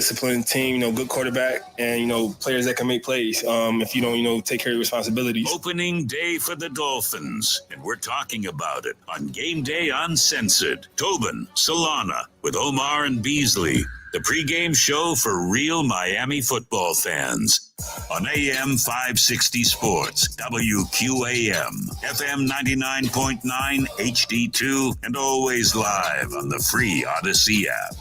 disciplined team, good quarterback, and, players that can make plays if you don't, take care of your responsibilities. Opening day for the Dolphins, and we're talking about it on Game Day Uncensored. Tobin, Solana, with Omar and Beasley. The pregame show for real Miami football fans. On AM 560 Sports, WQAM, FM 99.9, HD2, and always live on the free Odyssey app.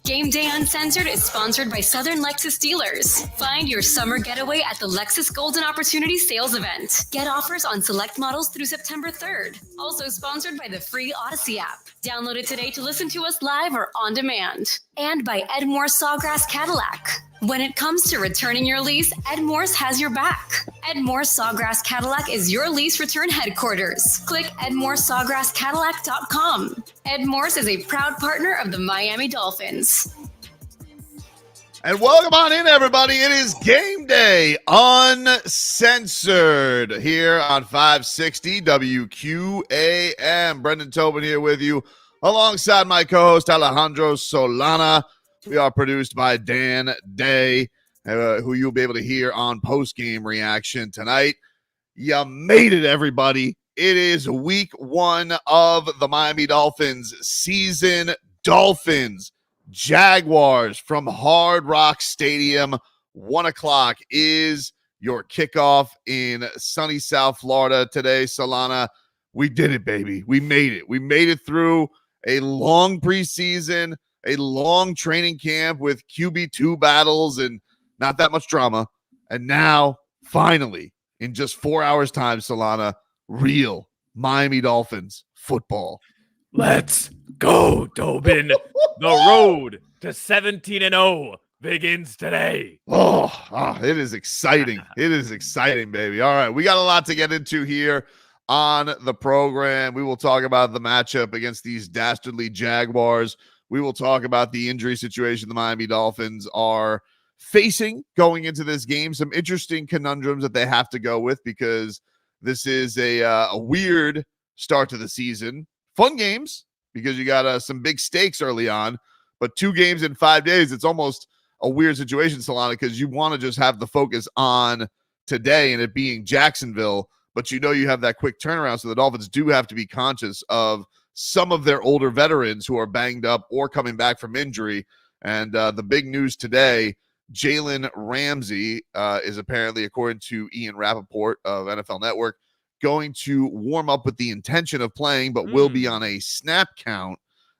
Game Day Uncensored is sponsored by Southern Lexus Dealers. Find your summer getaway at the Lexus Golden Opportunity Sales Event. Get offers on select models through September 3rd. Also sponsored by the free Odyssey app. Download it today to listen to us live or on demand. And by Edmore Sawgrass Cadillac. When it comes to returning your lease, Ed Morse has your back. Ed Morse Sawgrass Cadillac is your lease return headquarters. Click edmoresawgrasscadillac.com. Ed Morse is a proud partner of the Miami Dolphins. And welcome on in, everybody. It is Game Day Uncensored here on 560 WQAM. Brendan Tobin here with you alongside my co-host Alejandro Solana. We are produced by Dan Day, who you'll be able to hear on post-game reaction tonight. You made it, everybody. It is week 1 of the Miami Dolphins season. Dolphins, Jaguars from Hard Rock Stadium. 1 o'clock is your kickoff in sunny South Florida today. Solana, we did it, baby. We made it. We made it through a long preseason, a long training camp with QB2 battles and not that much drama. And now, finally, in just 4 hours' time, Solana, real Miami Dolphins football. Let's go, Tobin. The road to 17-0 begins today. It is exciting. It is exciting, baby. All right, we got a lot to get into here on the program. We will talk about the matchup against these dastardly Jaguars. We will talk about the injury situation the Miami Dolphins are facing going into this game. Some interesting conundrums that they have to go with because this is a weird start to the season. Fun games because you got some big stakes early on, but 2 games in 5 days, it's almost a weird situation, Solana, because you want to just have the focus on today and it being Jacksonville, but you have that quick turnaround. So the Dolphins do have to be conscious of some of their older veterans who are banged up or coming back from injury. And the big news today, Jalen Ramsey is apparently, according to Ian Rappaport of NFL Network, going to warm up with the intention of playing, but will be on a snap count.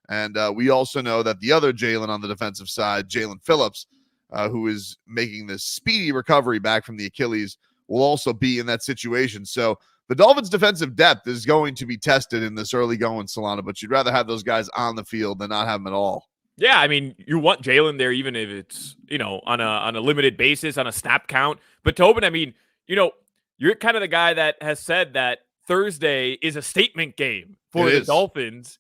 And we also know that the other Jalen on the defensive side, Jalen Phillips, who is making this speedy recovery back from the Achilles, will also be in that situation. So the Dolphins' defensive depth is going to be tested in this early going, Solana, but you'd rather have those guys on the field than not have them at all. Yeah, I mean, you want Jalen there even if it's, on a limited basis, on a snap count. But Tobin, I mean, you're kind of the guy that has said that Thursday is a statement game for the Dolphins.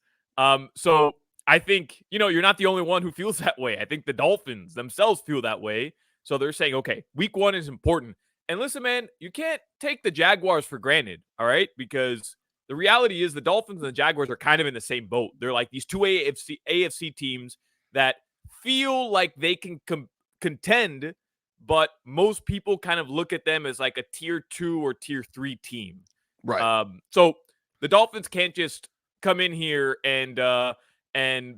So I think, you're not the only one who feels that way. I think the Dolphins themselves feel that way. So they're saying, okay, week 1 is important. And listen, man, you can't take the Jaguars for granted, all right? Because the reality is the Dolphins and the Jaguars are kind of in the same boat. They're like these 2 AFC teams that feel like they can contend, but most people kind of look at them as like a tier 2 or tier 3 team. Right. So the Dolphins can't just come in here and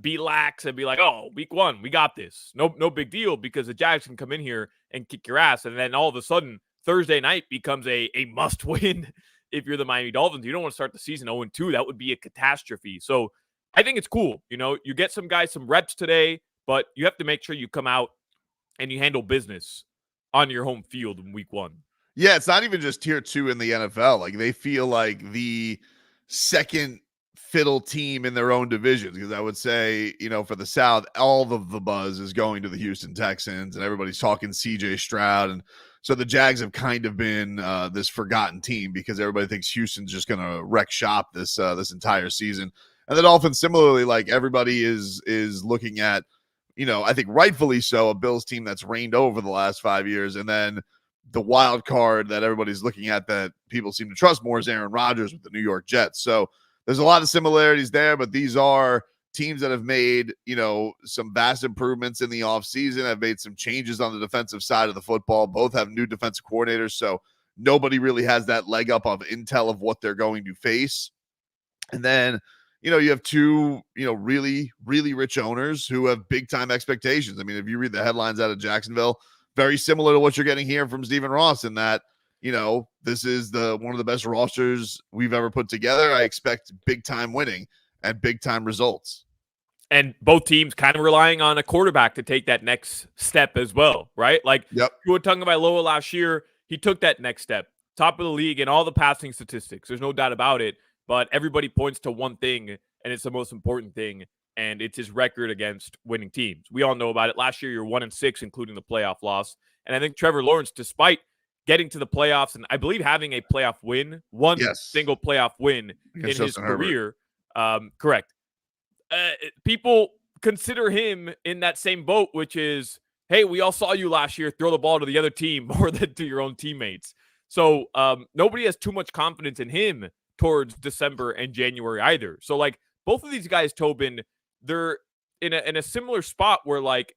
be lax and be like, oh, week 1, we got this. No big deal, because the Jags can come in here and kick your ass. And then all of a sudden, Thursday night becomes a must win if you're the Miami Dolphins. You don't want to start the season 0-2. That would be a catastrophe. So I think it's cool. You get some guys some reps today, but you have to make sure you come out and you handle business on your home field in week 1. Yeah, it's not even just tier 2 in the NFL. Like, they feel like the second fiddle team in their own divisions, because I would say, for the South, all of the buzz is going to the Houston Texans and everybody's talking CJ Stroud. And so the Jags have kind of been this forgotten team because everybody thinks Houston's just going to wreck shop this entire season. And the Dolphins, similarly, like, everybody is looking at, I think rightfully so, a Bills team that's reigned over the last 5 years. And then the wild card that everybody's looking at that people seem to trust more is Aaron Rodgers with the New York Jets. So there's a lot of similarities there, but these are teams that have made, some vast improvements in the offseason, have made some changes on the defensive side of the football. Both have new defensive coordinators, so nobody really has that leg up of intel of what they're going to face. And then, you have two, really, really rich owners who have big time expectations. I mean, if you read the headlines out of Jacksonville, very similar to what you're getting here from Stephen Ross in that, this is one of the best rosters we've ever put together. I expect big time winning and big time results. And both teams kind of relying on a quarterback to take that next step as well, right? Like, yep. Tua Tagovailoa last year, he took that next step. Top of the league in all the passing statistics. There's no doubt about it. But everybody points to one thing, and it's the most important thing, and it's his record against winning teams. We all know about it. Last year, you're 1-6, including the playoff loss. And I think Trevor Lawrence, despite getting to the playoffs and I believe having a playoff win, single playoff win in his career, correct. People consider him in that same boat, which is, hey, we all saw you last year throw the ball to the other team more than to your own teammates. So nobody has too much confidence in him towards December and January either. So like both of these guys, Tobin, they're in a similar spot where like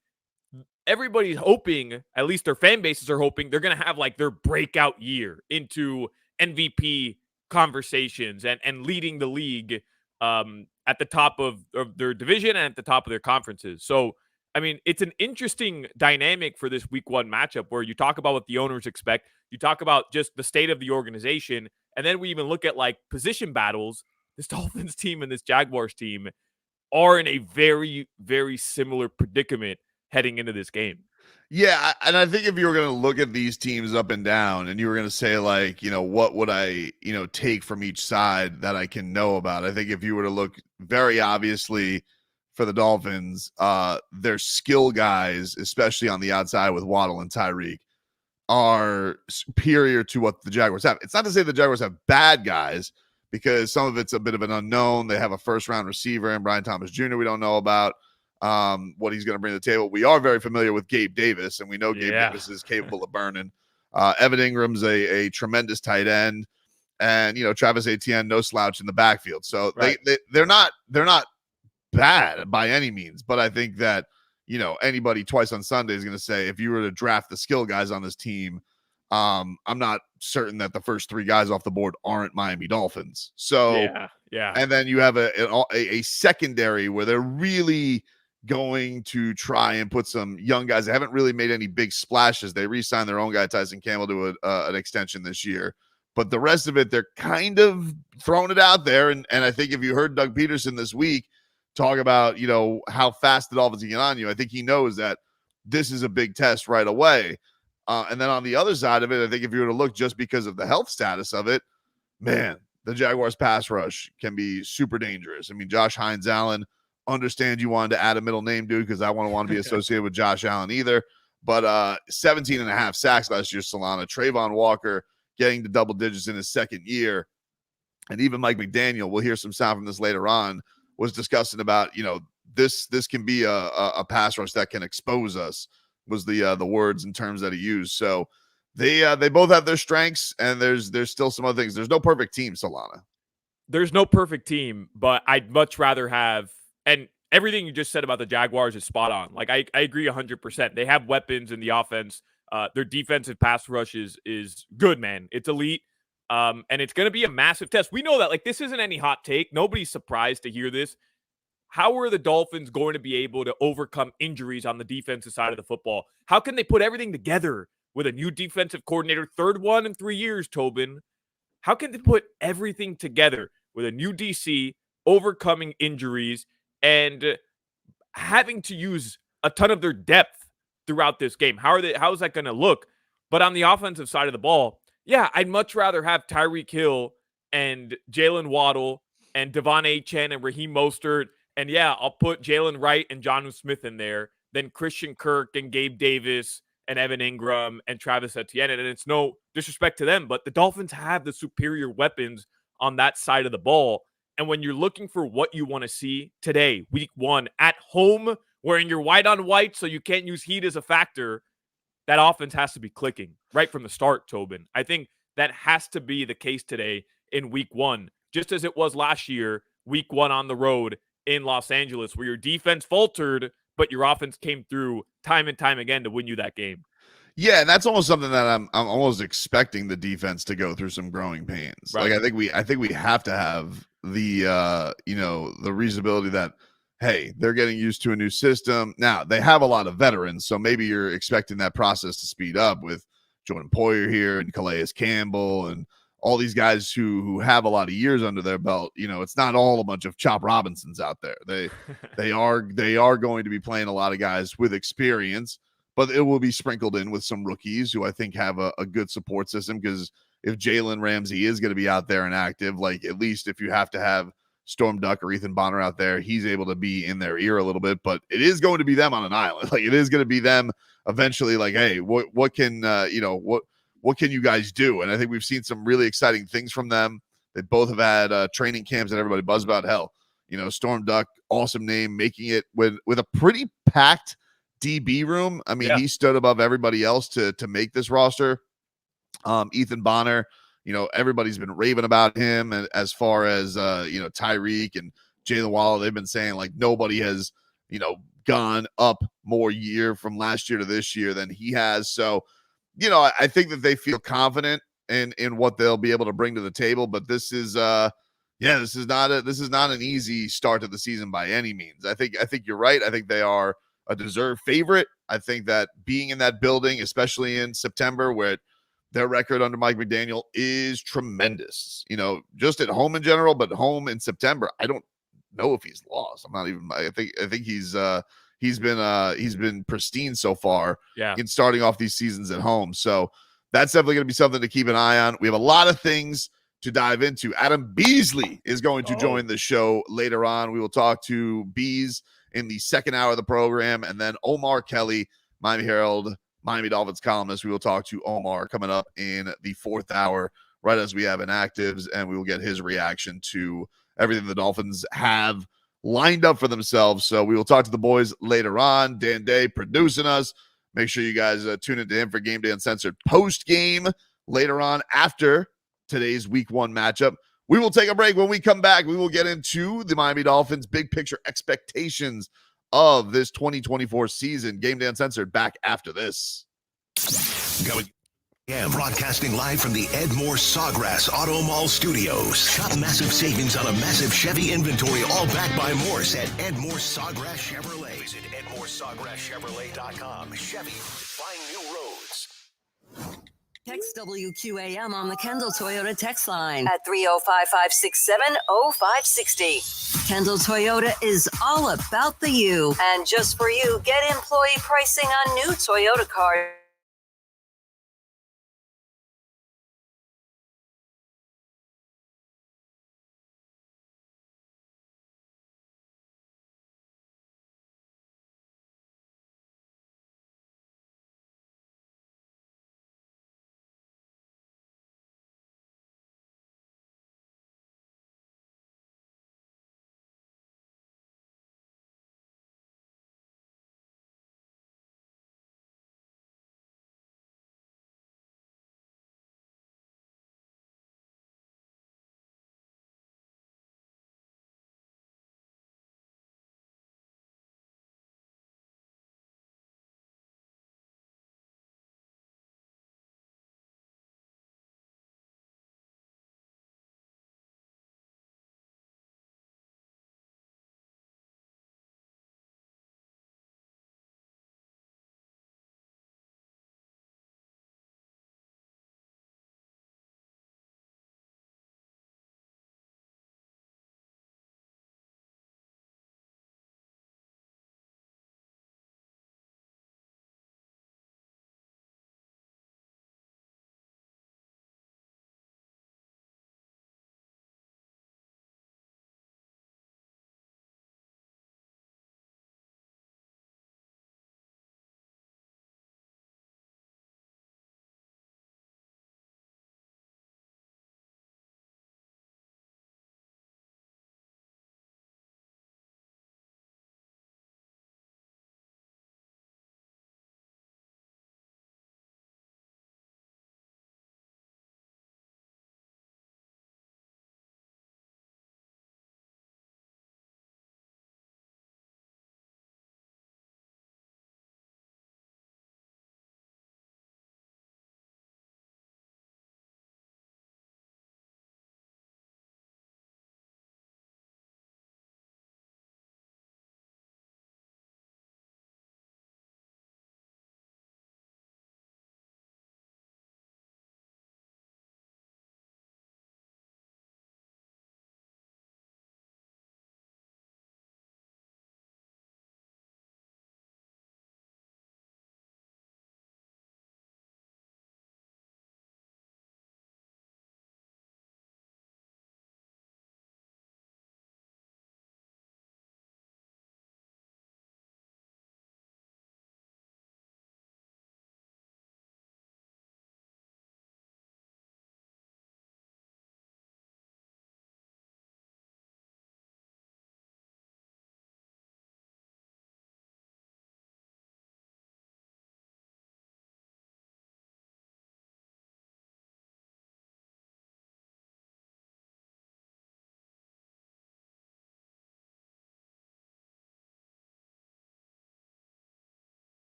everybody's hoping, at least their fan bases are hoping, they're going to have like their breakout year into MVP conversations and leading the league at the top of their division and at the top of their conferences. So, I mean, it's an interesting dynamic for this week 1 matchup where you talk about what the owners expect. You talk about just the state of the organization. And then we even look at like position battles. This Dolphins team and this Jaguars team are in a very, very similar predicament heading into this game. Yeah, and I think if you were going to look at these teams up and down and you were going to say like, what would I, take from each side that I can know about? I think if you were to look very obviously for the Dolphins, their skill guys, especially on the outside with Waddle and Tyreek, are superior to what the Jaguars have. It's not to say the Jaguars have bad guys because some of it's a bit of an unknown. They have a first-round receiver in Brian Thomas Jr. we don't know about what he's going to bring to the table. We are very familiar with Gabe Davis, and we know Gabe Davis is capable of burning. Evan Ingram's a tremendous tight end, and Travis Etienne, no slouch in the backfield. So right. they're not bad by any means, but I think that anybody twice on Sunday is going to say, if you were to draft the skill guys on this team, I'm not certain that the first 3 guys off the board aren't Miami Dolphins. So, yeah. And then you have a secondary where they're really going to try and put some young guys. They haven't really made any big splashes. They re-signed their own guy, Tyson Campbell, to an extension this year. But the rest of it, they're kind of throwing it out there. And I think if you heard Doug Peterson this week talk about, how fast the Dolphins can get on you, I think he knows that this is a big test right away. And then on the other side of it, I think if you were to look just because of the health status of it, man, the Jaguars pass rush can be super dangerous. I mean, Josh Hines Allen, understand you wanted to add a middle name, dude, because I wouldn't want to be associated with Josh Allen either. But 17 and a half sacks last year, Solana. Trayvon Walker getting to double digits in his second year. And even Mike McDaniel, we'll hear some sound from this later on, was discussing about, this can be a pass rush that can expose us, was the words and terms that he used. So they both have their strengths, and there's still some other things. There's no perfect team, Solana. There's no perfect team, but I'd much rather have, and everything you just said about the Jaguars is spot on. Like I agree 100%. They have weapons in the offense. Their defensive pass rush is good, man. It's elite. And it's going to be a massive test. We know that. Like, this isn't any hot take. Nobody's surprised to hear this. How are the Dolphins going to be able to overcome injuries on the defensive side of the football? How can they put everything together with a new defensive coordinator, third one in 3 years, Tobin? How can they put everything together with a new DC, overcoming injuries, and having to use a ton of their depth throughout this game? How is that going to look? But on the offensive side of the ball, yeah, I'd much rather have Tyreek Hill and Jalen Waddle and Devon Achane and Raheem Mostert. And yeah, I'll put Jalen Wright and Jonnu Smith in there, then Christian Kirk and Gabe Davis and Evan Ingram and Travis Etienne. And it's no disrespect to them, but the Dolphins have the superior weapons on that side of the ball. And when you're looking for what you want to see today, week 1, at home, wearing your white on white so you can't use heat as a factor, that offense has to be clicking right from the start, Tobin. I think that has to be the case today in week 1, just as it was last year, week 1 on the road in Los Angeles where your defense faltered, but your offense came through time and time again to win you that game. Yeah, and that's almost something that I'm almost expecting the defense to go through some growing pains. Right. Like I think we have to have the the reasonability that hey, they're getting used to a new system. Now, they have a lot of veterans, so maybe you're expecting that process to speed up with Jordan Poyer here and Calais Campbell and all these guys who have a lot of years under their belt. It's not all a bunch of Chop Robinsons out there. They are going to be playing a lot of guys with experience, but it will be sprinkled in with some rookies who I think have a good support system, because if Jalen Ramsey is going to be out there and active, like at least if you have to have Storm Duck or Ethan Bonner out there, he's able to be in their ear a little bit, but it is going to be them on an island. Like it is going to be them eventually, like, hey, what can what can you guys do? And I think we've seen some really exciting things from them. They both have had training camps that everybody buzz about. Hell, Storm Duck, awesome name, making it with a pretty packed DB room. I mean, he stood above everybody else to make this roster. Ethan Bonner, everybody's been raving about him, and as far as Tyreek and Jalen Waller, they've been saying like nobody has gone up more year from last year to this year than he has. So I think that they feel confident in what they'll be able to bring to the table, but this is not an easy start to the season by any means. I think you're right. I think they are a deserved favorite. I think that being in that building, especially in September, where their record under Mike McDaniel is tremendous, just at home in general, but home in September, I don't know if he's lost. I think he's been pristine so far in starting off these seasons at home. So that's definitely going to be something to keep an eye on. We have a lot of things to dive into. Adam Beasley is going to join the show later on. We will talk to Bees in the second hour of the program, and then Omar Kelly, Miami Herald, Miami Dolphins columnist. We will talk to Omar coming up in the fourth hour, right as we have inactives, and we will get his reaction to everything the Dolphins have lined up for themselves. So we will talk to the boys later on. Dan Day producing us. Make sure you guys tune into him for Game Day Uncensored post game later on after today's week 1 matchup. We will take a break. When we come back, we will get into the Miami Dolphins big picture expectations of this 2024 season. Game Day Uncensored back after this. Broadcasting live from the Ed Moore Sawgrass Auto Mall Studios. Shop massive savings on a massive Chevy inventory, all backed by Morse at Ed Moore Sawgrass Chevrolet. Visit EdMooreSawgrassChevrolet.com. Chevy, find new roads. Text WQAM on the Kendall Toyota text line at 305-567-0560. Kendall Toyota is all about the you. And just for you, get employee pricing on new Toyota cars.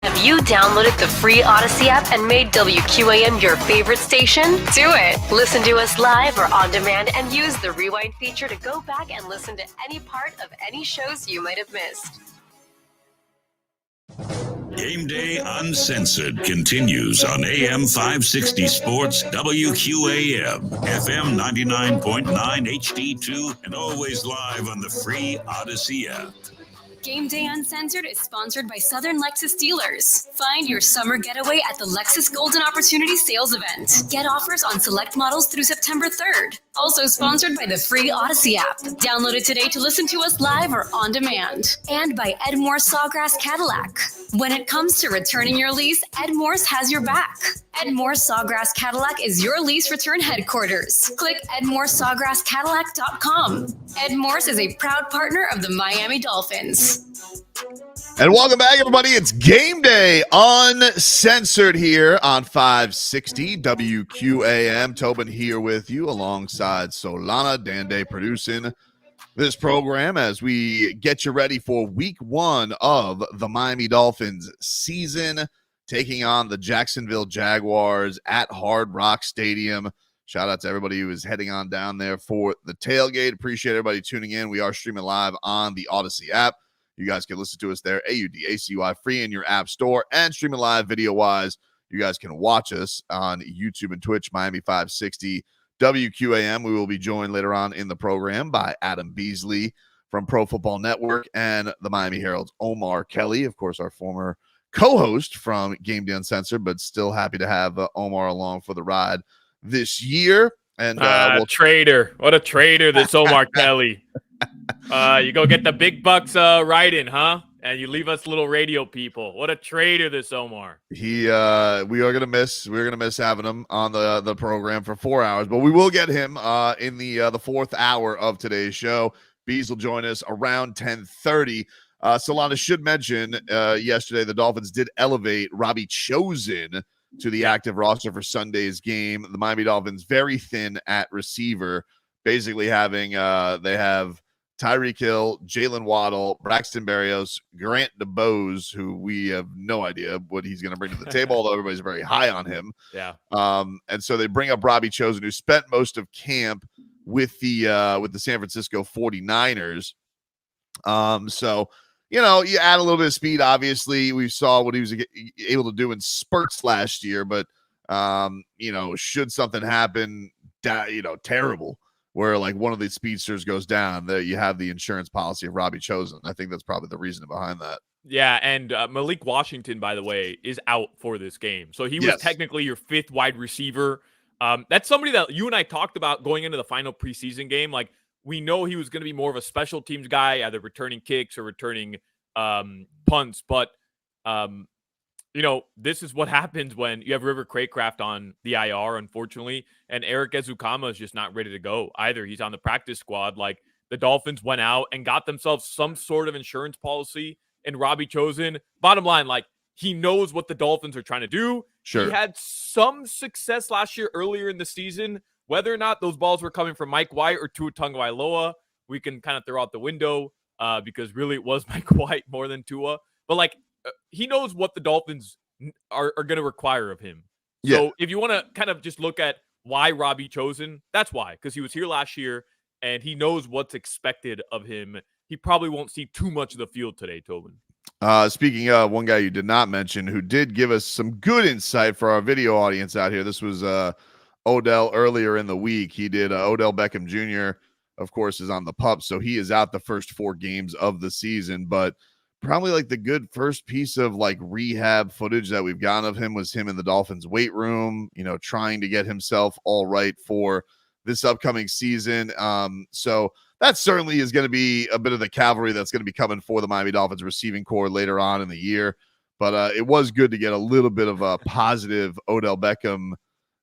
Have you downloaded the free Odyssey app and made WQAM your favorite station? Do it. Listen to us live or on demand and use the rewind feature to go back and listen to any part of any shows you might have missed. Game Day Uncensored continues on AM 560 Sports, WQAM, FM 99.9 HD2, and always live on the free Odyssey app. Game Day Uncensored is sponsored by Southern Lexus Dealers. Find your summer getaway at the Lexus Golden Opportunity Sales Event. Get offers on select models through September 3rd. Also sponsored by the free Odyssey app. Download it today to listen to us live or on demand. And by Ed Morse Sawgrass Cadillac. When it comes to returning your lease, Ed Morse has your back. Ed Morse Sawgrass Cadillac is your lease return headquarters. Click edmorsesawgrasscadillac.com. Ed Morse is a proud partner of the Miami Dolphins. And welcome back, everybody. It's Game Day Uncensored here on 560 WQAM. Tobin here with you alongside Solana. Gameday producing this program as we get you ready for week one of the Miami Dolphins season, taking on the Jacksonville Jaguars at Hard Rock Stadium. Shout out to everybody who is heading on down there for the tailgate. Appreciate everybody tuning in. We are streaming live on the Odyssey app. You guys can listen to us there, AUDACY, free in your app store, and streaming live video-wise. You guys can watch us on YouTube and Twitch, Miami 560 WQAM. We will be joined later on in the program by Adam Beasley from Pro Football Network and the Miami Herald's Omar Kelly, of course, our former co-host from Game Day Uncensored, but still happy to have Omar along for the ride this year. And traitor. What a traitor, this Omar Kelly. You go get the big bucks riding, huh? And you leave us little radio people. What a traitor, this Omar. We are gonna miss having him on the program for 4 hours, but we will get him in the fourth hour of today's show. Bees will join us around 10:30. Solana should mention yesterday the Dolphins did elevate Robbie Chosen to the active roster for Sunday's game. The Miami Dolphins very thin at receiver, basically having they have Tyreek Hill, Jalen Waddle, Braxton Berrios, Grant DeBose, who we have no idea what he's going to bring to the table, although everybody's very high on him. Yeah. And so they bring up Robbie Chosen, who spent most of camp with the San Francisco 49ers. So, you know, you add a little bit of speed. Obviously, we saw what he was able to do in spurts last year, but, you know, should something happen, terrible, where like one of these speedsters goes down, that you have the insurance policy of Robbie Chosen. I think that's probably the reason behind that. Yeah, and Malik Washington, by the way, is out for this game. So he was technically your fifth wide receiver. That's somebody that you and I talked about going into the final preseason game. Like, we know he was going to be more of a special teams guy, either returning kicks or returning punts. But, you know, this is what happens when you have River Craycraft on the IR, unfortunately, and Eric Ezukama is just not ready to go either. He's on the practice squad. Like, the Dolphins went out and got themselves some sort of insurance policy, and Robbie Chosen, bottom line, like, he knows what the Dolphins are trying to do. Sure. He had some success last year earlier in the season. Whether or not those balls were coming from Mike White or Tua Tagovailoa, we can kind of throw out the window because really it was Mike White more than Tua. But, like, he knows what the Dolphins are going to require of him. Yeah. So if you want to kind of just look at why Robbie Chosen, that's why. Because he was here last year, and he knows what's expected of him. He probably won't see too much of the field today, Tobin. Speaking of one guy you did not mention who did give us some good insight for our video audience out here, this was Odell earlier in the week. He did Odell Beckham Jr., of course, is on the PUP, so he is out the first 4 games of the season. But probably like the good first piece of like rehab footage that we've gotten of him was him in the Dolphins weight room, you know, trying to get himself all right for this upcoming season. So that certainly is going to be a bit of the cavalry that's going to be coming for the Miami Dolphins receiving core later on in the year. But it was good to get a little bit of a positive Odell Beckham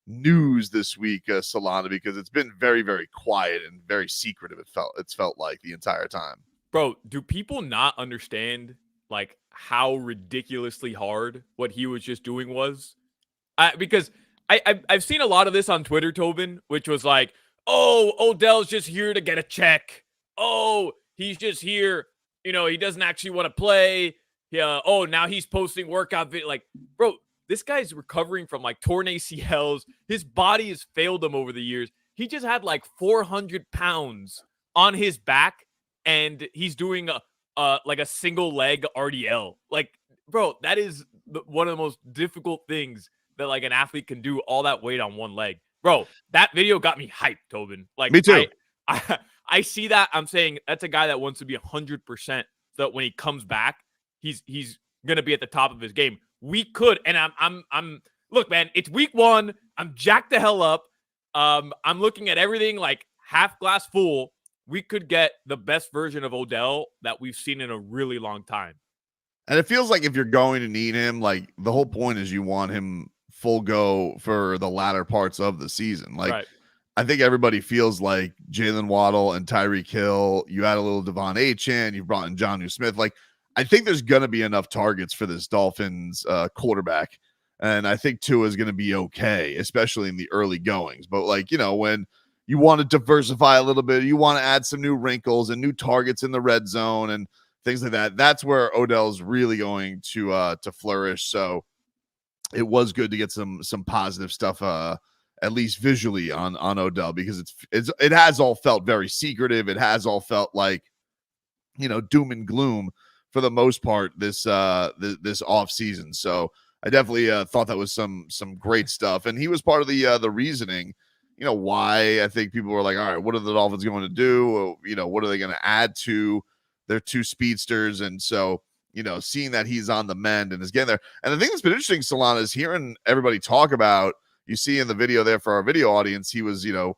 news this week, Solana, because it's been very, very quiet and very secretive. It's felt like the entire time. Bro, do people not understand like how ridiculously hard what he was just doing was? Because I've seen a lot of this on Twitter, Tobin, which was like, oh, Odell's just here to get a check. Oh, he's just here. You know, he doesn't actually want to play. now he's posting workout video. Like, bro, this guy's recovering from like torn ACLs. His body has failed him over the years. He just had like 400 pounds on his back, and he's doing a single leg RDL. Like, bro, that is one of the most difficult things that like an athlete can do, all that weight on one leg. Bro, that video got me hyped, Tobin. Like, me too. I see that. I'm saying that's a guy that wants to be 100%, so that when he comes back, he's gonna be at the top of his game. We could, and I'm look, man, it's week 1. I'm jacked the hell up. I'm looking at everything like half glass full. We could get the best version of Odell that we've seen in a really long time. And it feels like if you're going to need him, like the whole point is you want him full go for the latter parts of the season. Like, right. I think everybody feels like Jalen Waddle and Tyreek Hill. You add a little Devon Achane. You brought in Jonnu Smith. Like, I think there's going to be enough targets for this Dolphins quarterback. And I think Tua is going to be okay, especially in the early goings. But, like, you know, when you want to diversify a little bit, you want to add some new wrinkles and new targets in the red zone and things like that, that's where Odell's really going to flourish. So it was good to get some positive stuff, at least visually on Odell, because it has all felt very secretive. It has all felt like, you know, doom and gloom for the most part this off season. So I definitely thought that was some great stuff, and he was part of the reasoning. You know, why I think people were like, all right, what are the Dolphins going to do? You know, what are they going to add to their two speedsters? And so, you know, seeing that he's on the mend and is getting there. And the thing that's been interesting, Solana, is hearing everybody talk about, you see in the video there for our video audience, he was, you know,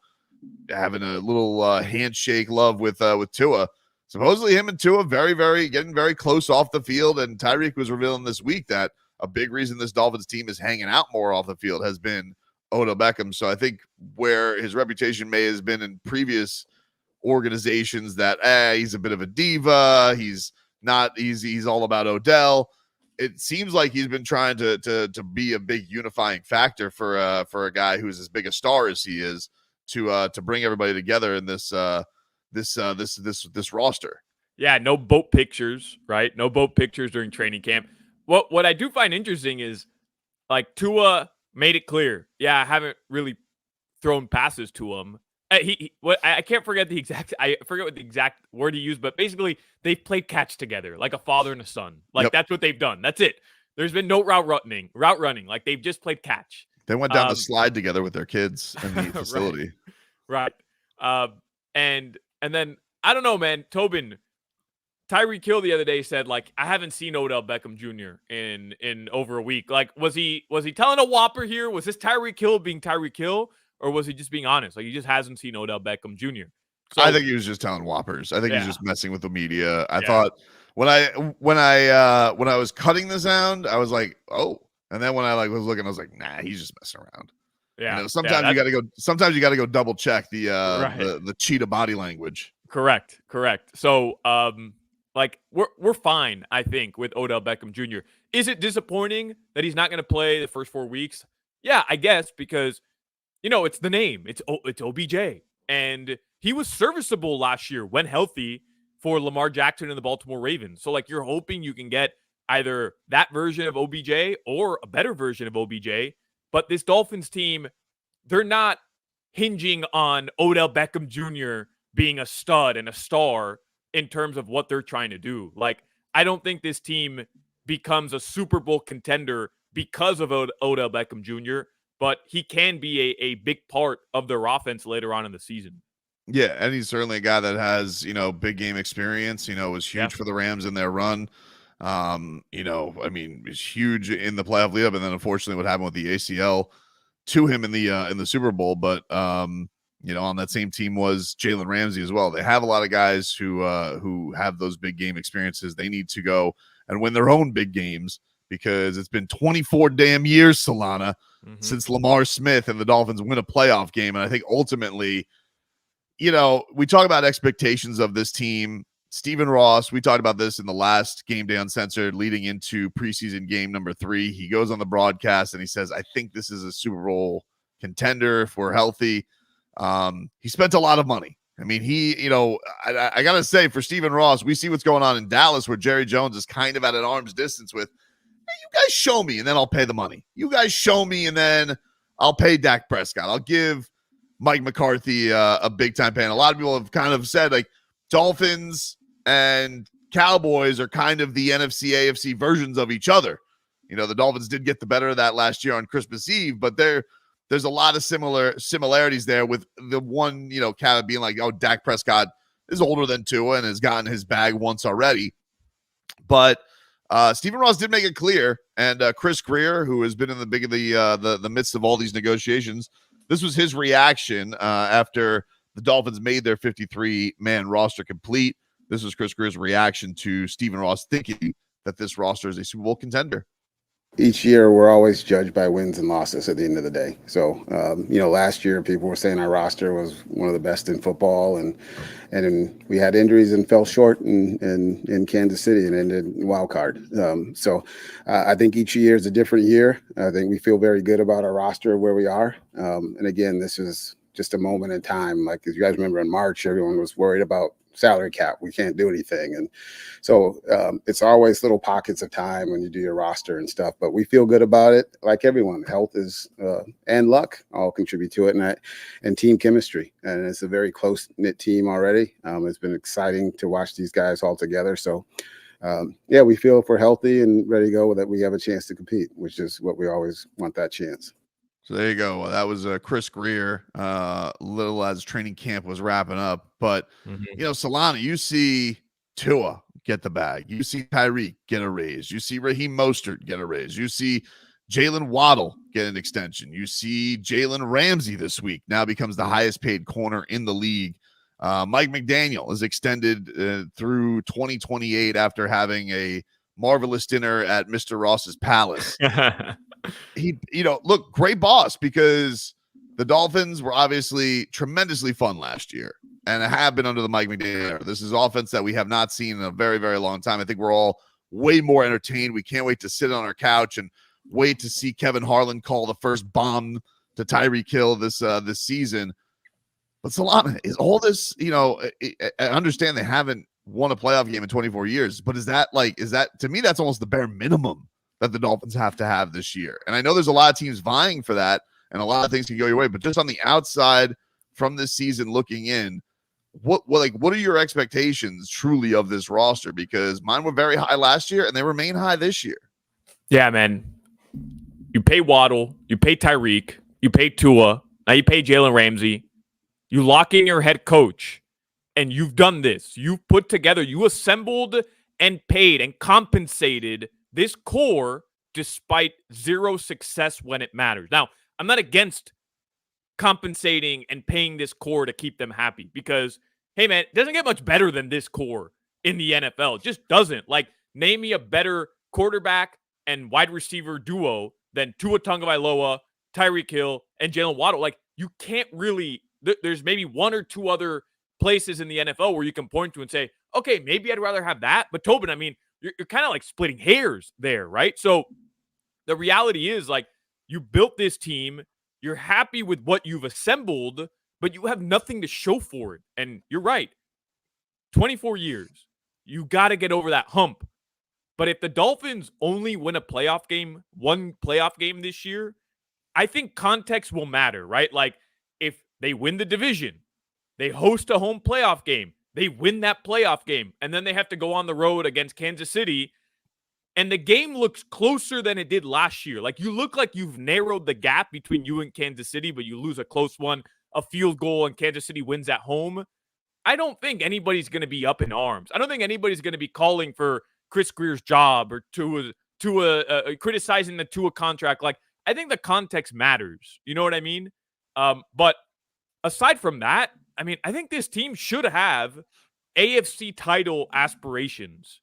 having a little handshake love with Tua. Supposedly him and Tua getting very close off the field. And Tyreek was revealing this week that a big reason this Dolphins team is hanging out more off the field has been Odell Beckham. So I think where his reputation may have been in previous organizations that he's a bit of a diva, he's all about Odell, it seems like he's been trying to be a big unifying factor for a guy who's as big a star as he is, to bring everybody together in this roster. Yeah, no boat pictures, right? No boat pictures during training camp. What I do find interesting is, like, Tua made it clear. Yeah, I haven't really thrown passes to him. I can't forget I forget what the exact word he used, but basically they've played catch together, like a father and a son. Like, That's what they've done. That's it. There's been no route running. Like, they've just played catch. They went down the slide together with their kids in the facility. Right. And then I don't know, man. Tobin, Tyreek Hill the other day said, like, I haven't seen Odell Beckham Jr. in over a week. Like, was he telling a whopper here? Was this Tyreek Hill being Tyreek Hill, or was he just being honest? Like, he just hasn't seen Odell Beckham Jr. So, I think he was just telling whoppers. I think he's just messing with the media. I thought when I was cutting the sound, I was like, oh, and then when I was looking, I was like, nah, he's just messing around. Yeah. You know, sometimes you gotta go double check the cheetah body language. Correct. So like, we're fine, I think, with Odell Beckham Jr. Is it disappointing that he's not going to play the first 4 weeks? Yeah, I guess, because, you know, it's the name. It's OBJ. And he was serviceable last year when healthy for Lamar Jackson and the Baltimore Ravens. So, like, you're hoping you can get either that version of OBJ or a better version of OBJ. But this Dolphins team, they're not hinging on Odell Beckham Jr. being a stud and a star in terms of what they're trying to do. Like, I don't think this team becomes a Super Bowl contender because of Odell Beckham Jr., but he can be a big part of their offense later on in the season. Yeah, and he's certainly a guy that has, you know, big game experience. You know, was huge for the Rams in their run. You know, I mean, he's huge in the playoff lead up, and then unfortunately what happened with the ACL to him in the Super Bowl. But you know, on that same team was Jalen Ramsey as well. They have a lot of guys who have those big game experiences. They need to go and win their own big games, because it's been 24 damn years, Solana, since Lamar Smith and the Dolphins win a playoff game. And I think ultimately, you know, we talk about expectations of this team. Stephen Ross, we talked about this in the last Gameday Uncensored leading into preseason game number 3. He goes on the broadcast and he says, I think this is a Super Bowl contender if we're healthy. He spent a lot of money. I mean, I got to say, for Stephen Ross, we see what's going on in Dallas where Jerry Jones is kind of at an arm's distance with, hey, you guys show me and then I'll pay the money. You guys show me and then I'll pay Dak Prescott. I'll give Mike McCarthy a big-time pay. And a lot of people have kind of said, like, Dolphins and Cowboys are kind of the NFC, AFC versions of each other. The Dolphins did get the better of that last year on Christmas Eve, but there's a lot of similarities there, with the one, kind of being like, oh, Dak Prescott is older than Tua and has gotten his bag once already. But Stephen Ross did make it clear, and Chris Greer, who has been in the midst of all these negotiations, this was his reaction after the Dolphins made their 53-man roster complete. This was Chris Greer's reaction to Stephen Ross thinking that this roster is a Super Bowl contender. Each year, we're always judged by wins and losses at the end of the day. So, last year people were saying our roster was one of the best in football, and we had injuries and fell short in Kansas City and ended wild card. I think each year is a different year. I think we feel very good about our roster where we are. And again, this is just a moment in time. Like, as you guys remember in March, everyone was worried about salary cap. We can't do anything. And so it's always little pockets of time when you do your roster and stuff, but we feel good about it. Like everyone, health is and luck all contribute to it, and team chemistry. And it's a very close knit team already. It's been exciting to watch these guys all together. So we feel if we're healthy and ready to go, that we have a chance to compete, which is what we always want, that chance. So there you go. That was Chris Greer, little as training camp was wrapping up. But, Solana, you see Tua get the bag. You see Tyreek get a raise. You see Raheem Mostert get a raise. You see Jalen Waddle get an extension. You see Jalen Ramsey this week now becomes the highest paid corner in the league. Mike McDaniel is extended through 2028 after having a marvelous dinner at Mr. Ross's Palace. Look, great boss, because the Dolphins were obviously tremendously fun last year and have been under the Mike McDaniel era. This is offense that we have not seen in a very, very long time. I think we're all way more entertained. We can't wait to sit on our couch and wait to see Kevin Harlan call the first bomb to Tyreek Hill this season. But Solana, is all this, I understand they haven't won a playoff game in 24 years, but is that to me, that's almost the bare minimum that the Dolphins have to have this year. And I know there's a lot of teams vying for that, and a lot of things can go your way, but just on the outside from this season looking in, what are your expectations truly of this roster? Because mine were very high last year and they remain high this year. Yeah, man. You pay Waddle, you pay Tyreek, you pay Tua, now you pay Jalen Ramsey, you lock in your head coach, and you've done this. You've put together, you assembled and paid and compensated this core despite zero success when it matters. Now, I'm not against compensating and paying this core to keep them happy, because, hey, man, it doesn't get much better than this core in the NFL. It just doesn't. Like, name me a better quarterback and wide receiver duo than Tua Tagovailoa, Tyreek Hill, and Jalen Waddle. Like, you can't really there's maybe one or two other places in the NFL where you can point to and say, okay, maybe I'd rather have that. But Tobin, I mean, you're kind of like splitting hairs there, right? So the reality is, like, you built this team, you're happy with what you've assembled, but you have nothing to show for it. And you're right. 24 years. You got to get over that hump. But if the Dolphins only win one playoff game this year, I think context will matter, right? Like, if they win the division, they host a home playoff game, they win that playoff game, and then they have to go on the road against Kansas City, and the game looks closer than it did last year. Like, you look like you've narrowed the gap between you and Kansas City, but you lose a close one, a field goal, and Kansas City wins at home. I don't think anybody's going to be up in arms. I don't think anybody's going to be calling for Chris Greer's job or criticizing the Tua contract. Like, I think the context matters. You know what I mean? But aside from that, I mean, I think this team should have AFC title aspirations.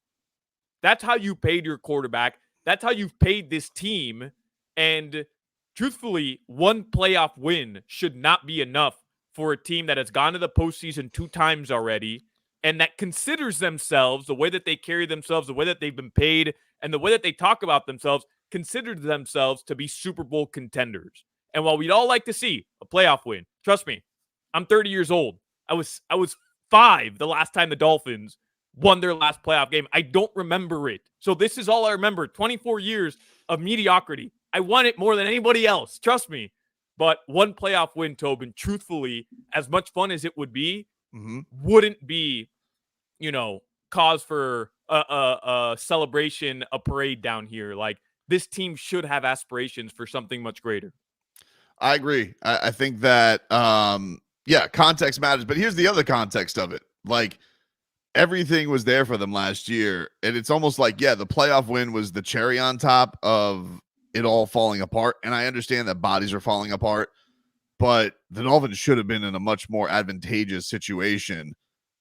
That's how you paid your quarterback. That's how you've paid this team. And truthfully, one playoff win should not be enough for a team that has gone to the postseason 2 times already and that considers themselves, the way that they carry themselves, the way that they've been paid, and the way that they talk about themselves, consider themselves to be Super Bowl contenders. And while we'd all like to see a playoff win, trust me, I'm 30 years old. I was 5 the last time the Dolphins won their last playoff game. I don't remember it. So this is all I remember. 24 years of mediocrity. I won it more than anybody else. Trust me. But one playoff win, Tobin, truthfully, as much fun as it would be, wouldn't be, cause for a celebration, a parade down here. Like, this team should have aspirations for something much greater. I agree. I think that, context matters. But here's the other context of it. Like, everything was there for them last year. And it's almost like, the playoff win was the cherry on top of it all falling apart. And I understand that bodies are falling apart, but the Dolphins should have been in a much more advantageous situation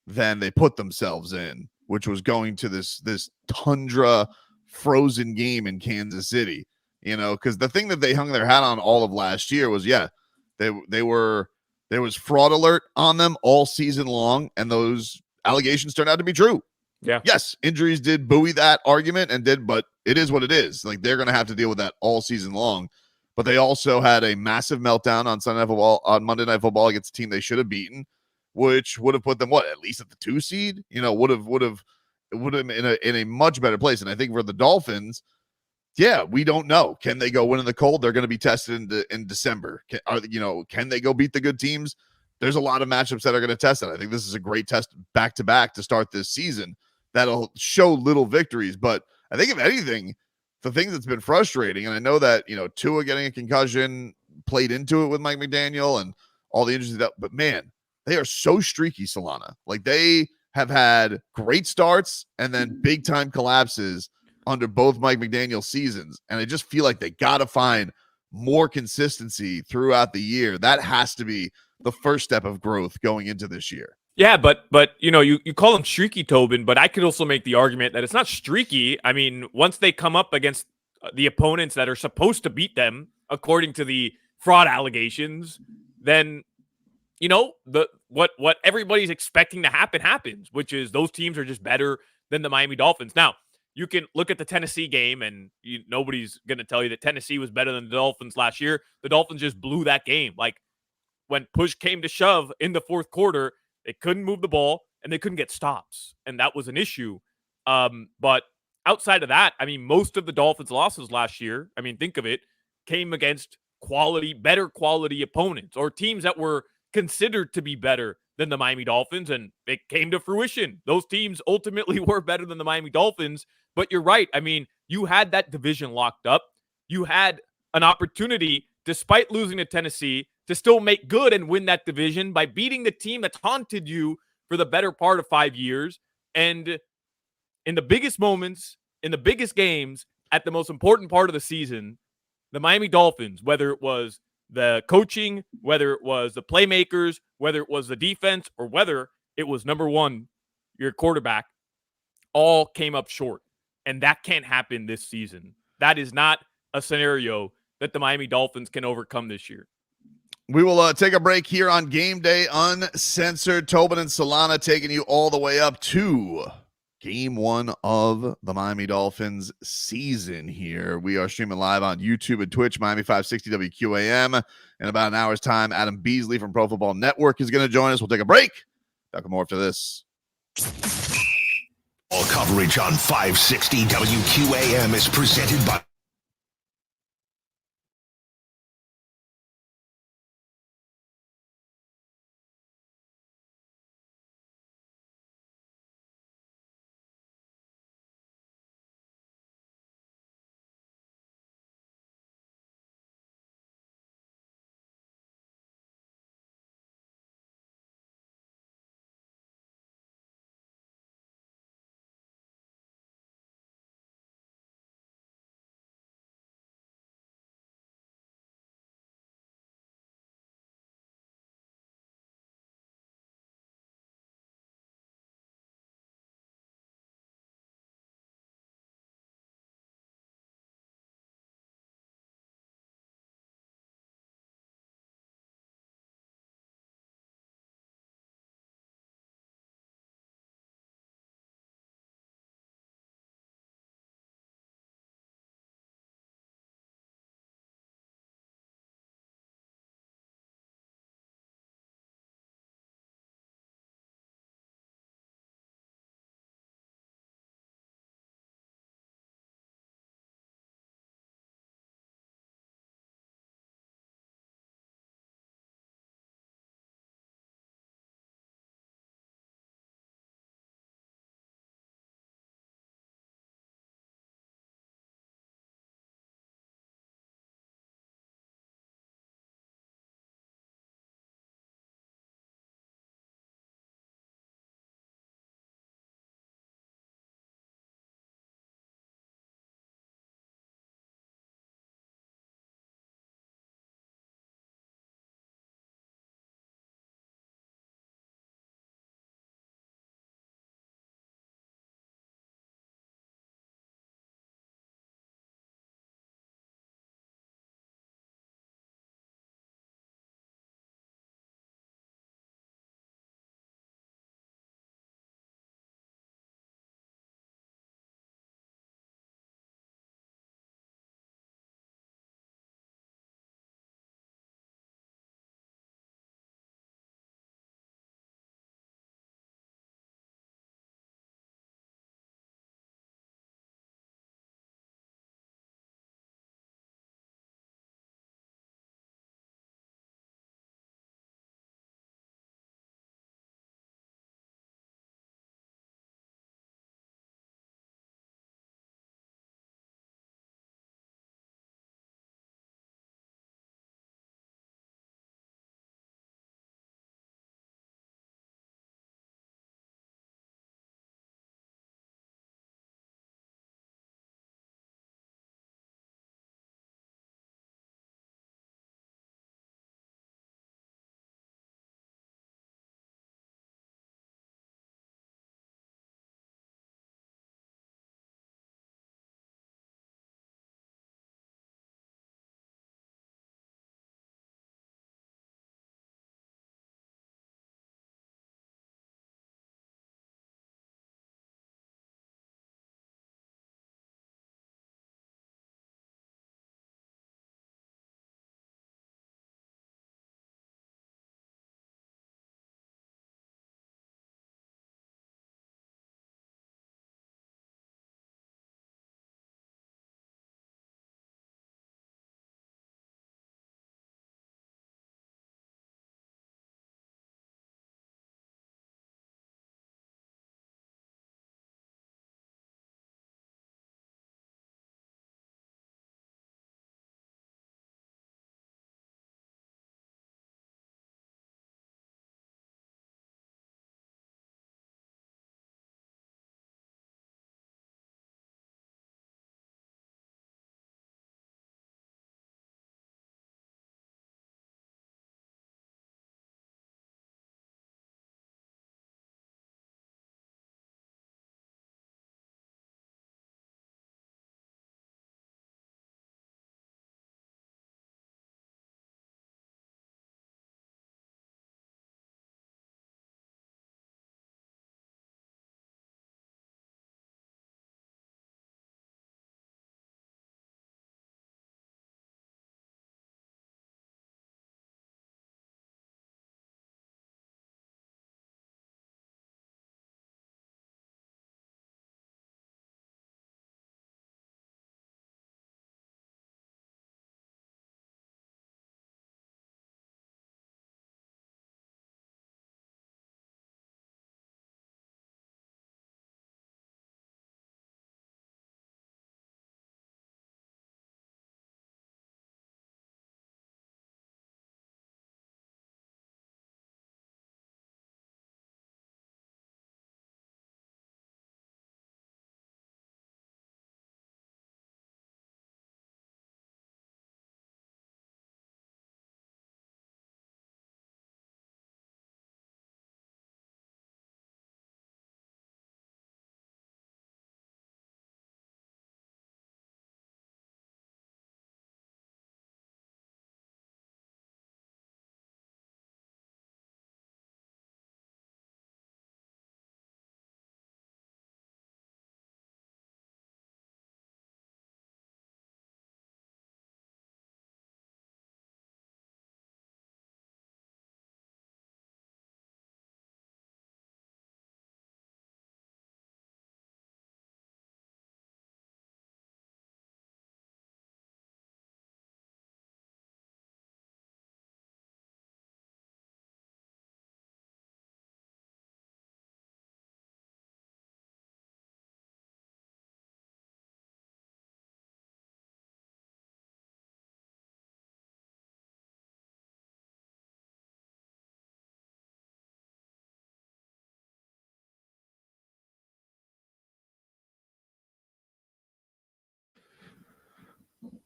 than they put themselves in, which was going to this tundra frozen game in Kansas City, because the thing that they hung their hat on all of last year was, there was fraud alert on them all season long. And those allegations turned out to be true. Yeah. Yes, injuries did buoy that argument but it is what it is. Like, they're going to have to deal with that all season long. But they also had a massive meltdown on Monday Night Football against a team they should have beaten, which would have put them at least at the 2 seed. Would have in a much better place. And I think for the Dolphins, we don't know. Can they go win in the cold? They're going to be tested in December. Can they go beat the good teams? There's a lot of matchups that are going to test that. I think this is a great test back to back to start this season that'll show little victories. But I think if anything, the thing that's been frustrating, and I know that, Tua getting a concussion played into it with Mike McDaniel and all the injuries, but man, they are so streaky, Solana. Like, they have had great starts and then big time collapses under both Mike McDaniel seasons. And I just feel like they got to find more consistency throughout the year. That has to be the first step of growth going into this year. Yeah, but you call them streaky, Tobin, but I could also make the argument that it's not streaky. I mean, once they come up against the opponents that are supposed to beat them, according to the fraud allegations, then what everybody's expecting to happen happens, which is those teams are just better than the Miami Dolphins. Now, you can look at the Tennessee game, and nobody's going to tell you that Tennessee was better than the Dolphins last year. The Dolphins just blew that game. Like, when push came to shove in the fourth quarter, they couldn't move the ball and they couldn't get stops. And that was an issue. But outside of that, I mean, most of the Dolphins' losses last year, I mean, think of it, came against better quality opponents or teams that were considered to be better than the Miami Dolphins. And it came to fruition. Those teams ultimately were better than the Miami Dolphins. But you're right. I mean, you had that division locked up. You had an opportunity, despite losing to Tennessee, to still make good and win that division by beating the team that's haunted you for the better part of 5 years. And in the biggest moments, in the biggest games, at the most important part of the season, the Miami Dolphins, whether it was the coaching, whether it was the playmakers, whether it was the defense, or whether it was number one, your quarterback, all came up short. And that can't happen this season. That is not a scenario that the Miami Dolphins can overcome this year. We will take a break here on Game Day Uncensored. Tobin and Solana taking you all the way up to Game 1 of the Miami Dolphins season here. We are streaming live on YouTube and Twitch, Miami 560 WQAM. In about an hour's time, Adam Beasley from Pro Football Network is going to join us. We'll take a break. Back with more after this. All coverage on 560 WQAM is presented by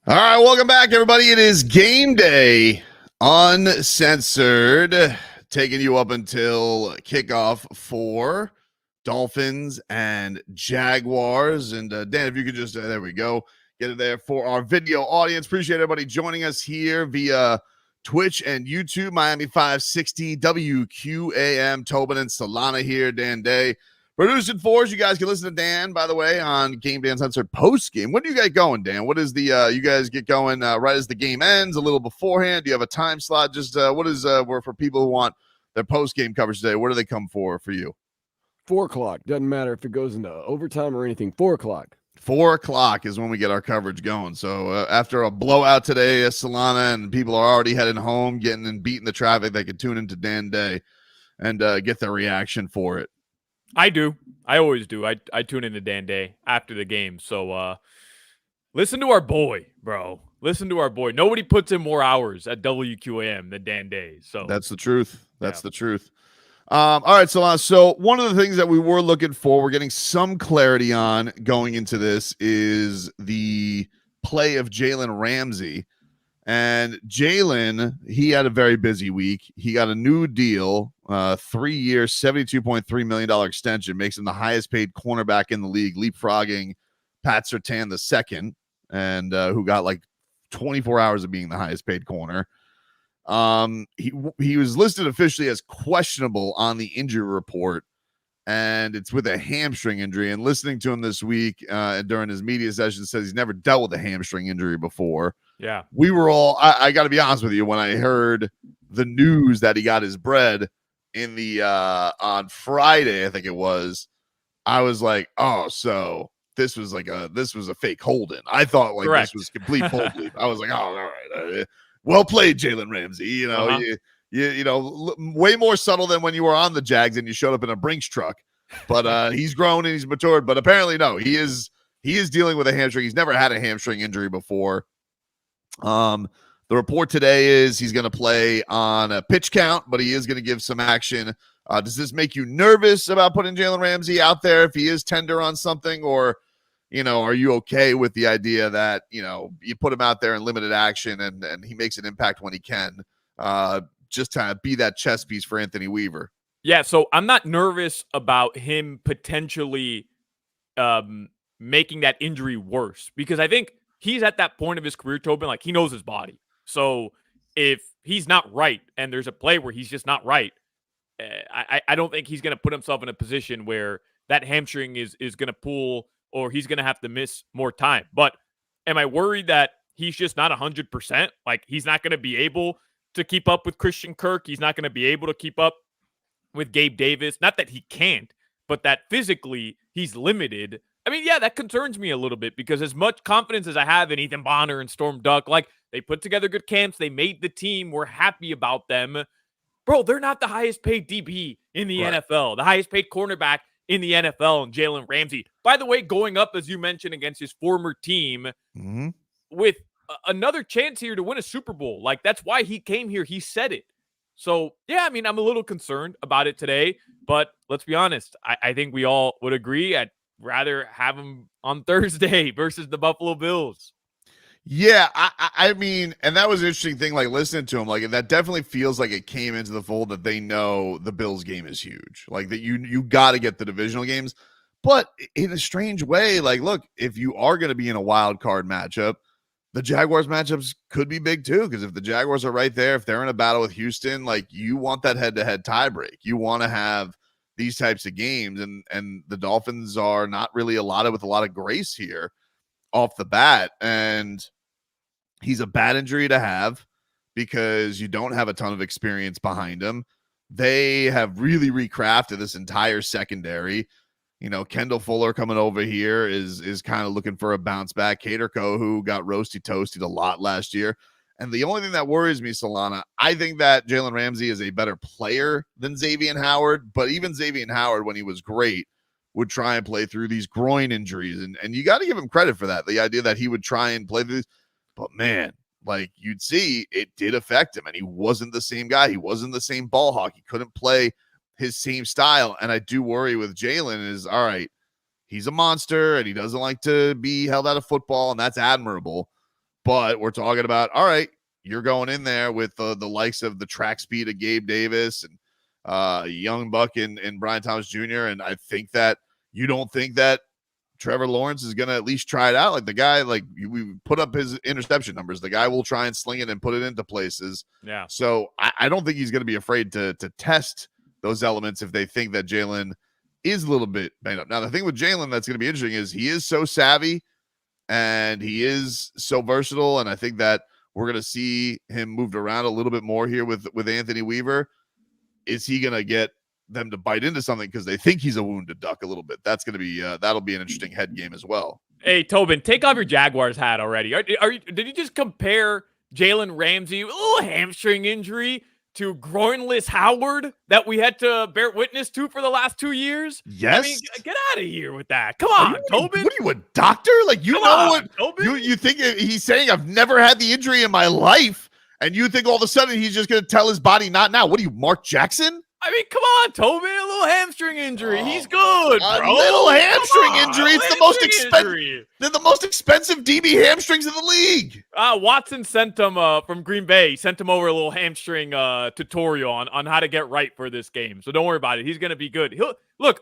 All right, welcome back, everybody. It is game day, uncensored, taking you up until kickoff for Dolphins and Jaguars. And Dan, if you could just, there we go, get it there for our video audience. Appreciate everybody joining us here via Twitch and YouTube. Miami 560 WQAM. Tobin and Solana here. Dan Day producing for us. You guys can listen to Dan, by the way, on Game Day Uncensored post game. When do you get going, Dan? What is the you guys get going right as the game ends, a little beforehand? Do you have a time slot? Just what is for people who want their post game coverage today? Where do they come for you? 4 o'clock. Doesn't matter if it goes into overtime or anything. 4 o'clock. 4 o'clock is when we get our coverage going. So after a blowout today at Solana and people are already heading home, getting and beating the traffic, they can tune into Dan Day and get their reaction for it. I do. I always do. I tune into Dan Day after the game. So listen to our boy, bro. Listen to our boy. Nobody puts in more hours at WQAM than Dan Day. So that's the truth. That's the truth. All right, so one of the things that we were looking for, we're getting some clarity on going into this, is the play of Jalen Ramsey. And Jalen, he had a very busy week. He got a new deal, 3 years, $72.3 million extension, makes him the highest paid cornerback in the league, leapfrogging Pat Surtain II, and who got like 24 hours of being the highest paid corner. He was listed officially as questionable on the injury report, and it's with a hamstring injury. And listening to him this week during his media session, says he's never dealt with a hamstring injury before. Yeah, we were all, I got to be honest with you, when I heard the news that he got his bread in the on Friday, I think it was, I was like, oh, so this was a fake hold-in. I thought like Correct. This was complete fold leap. I was like, oh, all right. Well played, Jalen Ramsey. You know, you know, way more subtle than when you were on the Jags and you showed up in a Brinks truck. But he's grown and he's matured. But apparently, no, he is dealing with a hamstring. He's never had a hamstring injury before. The report today is he's going to play on a pitch count, but he is going to give some action. Does this make you nervous about putting Jalen Ramsey out there if he is tender on something, or, you know, are you okay with the idea that, you know, you put him out there in limited action and he makes an impact when he can, just to be that chess piece for Anthony Weaver? Yeah, so I'm not nervous about him potentially making that injury worse, because I think he's at that point of his career, Tobin, like he knows his body. So if he's not right and there's a play where he's just not right, I don't think he's going to put himself in a position where that hamstring is going to pull or he's going to have to miss more time. But am I worried that he's just not 100%? Like he's not going to be able to keep up with Christian Kirk. He's not going to be able to keep up with Gabe Davis. Not that he can't, but that physically he's limited. I mean, yeah, that concerns me a little bit, because as much confidence as I have in Ethan Bonner and Storm Duck, like they put together good camps, they made the team, we're happy about them. Bro, they're not the highest paid DB in the NFL, the highest paid cornerback in the NFL, and Jalen Ramsey, by the way, going up, as you mentioned, against his former team with another chance here to win a Super Bowl. Like, that's why he came here. He said it. So, yeah, I mean, I'm a little concerned about it today, but let's be honest. I think we all would agree I'd rather have him on Thursday versus the Buffalo Bills. Yeah, I mean, and that was an interesting thing, like listening to him, like that definitely feels like it came into the fold that they know the Bills game is huge. Like that you got to get the divisional games. But in a strange way, like, look, if you are going to be in a wild card matchup, the Jaguars matchups could be big too, because if the Jaguars are right there, if they're in a battle with Houston, like you want that head-to-head tiebreak. You want to have these types of games, and the Dolphins are not really allotted with a lot of grace here off the bat. And he's a bad injury to have because you don't have a ton of experience behind him. They have really recrafted this entire secondary. You know, Kendall Fuller coming over here is kind of looking for a bounce back. Caterco, who got roasty-toasted a lot last year. And the only thing that worries me, Solana, I think that Jalen Ramsey is a better player than Xavier Howard, but even Xavier Howard, when he was great, would try and play through these groin injuries. And you got to give him credit for that. The idea that he would try and play through these. But man, like you'd see, it did affect him, and he wasn't the same guy. He wasn't the same ball hawk. He couldn't play his same style. And I do worry with Jalen is, all right, he's a monster and he doesn't like to be held out of football, and that's admirable. But we're talking about, all right, you're going in there with the likes of the track speed of Gabe Davis and young buck and Brian Thomas Jr. And I think that you don't think that Trevor Lawrence is going to at least try it out. Like the guy, like we put up his interception numbers. The guy will try and sling it and put it into places. Yeah. So I don't think he's going to be afraid to test those elements if they think that Jalen is a little bit banged up. Now, the thing with Jalen that's going to be interesting is he is so savvy and he is so versatile. And I think that we're going to see him moved around a little bit more here with Anthony Weaver. Is he going to get them to bite into something because they think he's a wounded duck a little bit? That's going to be that'll be an interesting head game as well. Hey, Tobin, take off your Jaguars hat already. Did you just compare Jalen Ramsey, a little hamstring injury, to groinless Howard that we had to bear witness to for the last 2 years? Yes. I mean, get out of here with that. Come on, Tobin. What are you, a doctor? Like, you know what? You think you think I've never had the injury in my life, and you think all of a sudden he's just going to tell his body not now? What are you, Mark Jackson? I mean, come on, Tobin. A little hamstring injury. He's good, bro. A little hamstring injury. It's the most expensive. They're the most expensive DB hamstrings in the league. Watson sent him from Green Bay. He sent him over a little hamstring tutorial on how to get right for this game. So don't worry about it. He's gonna be good. He'll look.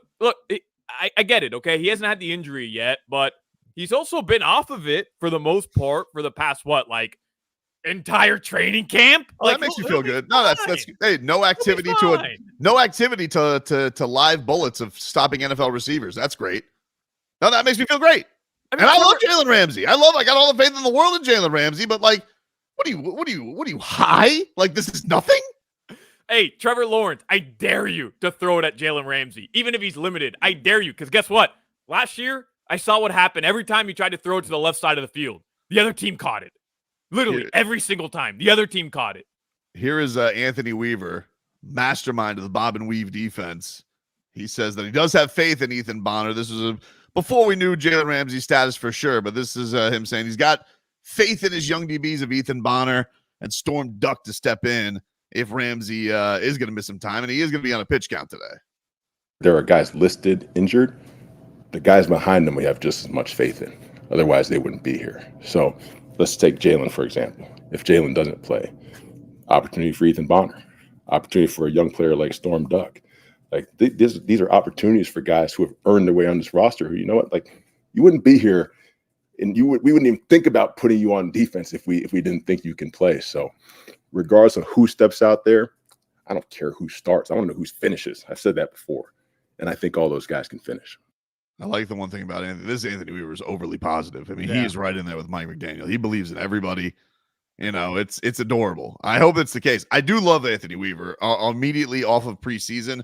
I get it. Okay, he hasn't had the injury yet, but he's also been off of it for the most part for the past entire training camp. Oh, that makes you feel good. No, that's hey, no activity to live bullets of stopping NFL receivers. That's great. No, that makes me feel great. I mean, and I love Jalen Ramsey. I got all the faith in the world in Jalen Ramsey, but like, what are you high? Like, this is nothing? Hey, Trevor Lawrence, I dare you to throw it at Jalen Ramsey, even if he's limited. I dare you, because guess what? Last year, I saw what happened every time he tried to throw it to the left side of the field. The other team caught it. Literally every single time. The other team caught it. Here is Anthony Weaver, mastermind of the bob and weave defense. He says that he does have faith in Ethan Bonner. This was before we knew Jalen Ramsey's status for sure, but this is him saying he's got faith in his young DBs of Ethan Bonner and Storm Duck to step in if Ramsey is going to miss some time, and he is going to be on a pitch count today. There are guys listed injured. The guys behind them we have just as much faith in. Otherwise, they wouldn't be here. So let's take Jalen, for example. If Jalen doesn't play, opportunity for Ethan Bonner, opportunity for a young player like Storm Duck. Like these are opportunities for guys who have earned their way on this roster who, you know what, like you wouldn't be here and we wouldn't even think about putting you on defense if we didn't think you can play. So regardless of who steps out there, I don't care who starts. I want to know who finishes. I've said that before. And I think all those guys can finish. I like the one thing about Anthony. This Anthony Weaver is overly positive. I mean, he's right in there with Mike McDaniel. He believes in everybody. You know, it's adorable. I hope it's the case. I do love Anthony Weaver. Immediately off of preseason,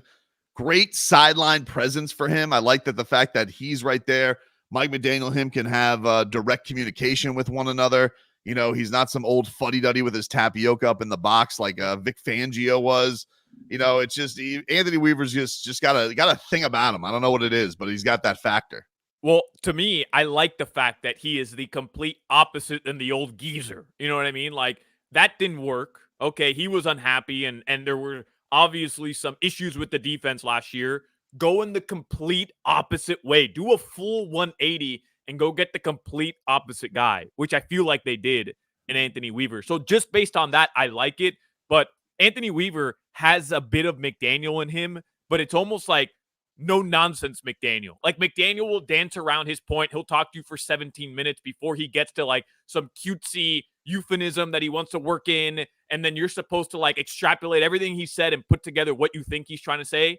great sideline presence for him. I like that the fact that he's right there. Mike McDaniel and him can have direct communication with one another. You know, he's not some old fuddy-duddy with his tapioca up in the box like Vic Fangio was. You know, it's just Anthony Weaver's just got a thing about him. I don't know what it is, but he's got that factor. Well, to me, I like the fact that he is the complete opposite than the old geezer. You know what I mean? Like, that didn't work. Okay, he was unhappy, and there were obviously some issues with the defense last year. Go in the complete opposite way. Do a full 180 and go get the complete opposite guy, which I feel like they did in Anthony Weaver. So just based on that, I like it. But Anthony Weaver has a bit of McDaniel in him, but it's almost like no nonsense McDaniel. Like, McDaniel will dance around his point. He'll talk to you for 17 minutes before he gets to like some cutesy euphemism that he wants to work in. And then you're supposed to like extrapolate everything he said and put together what you think he's trying to say.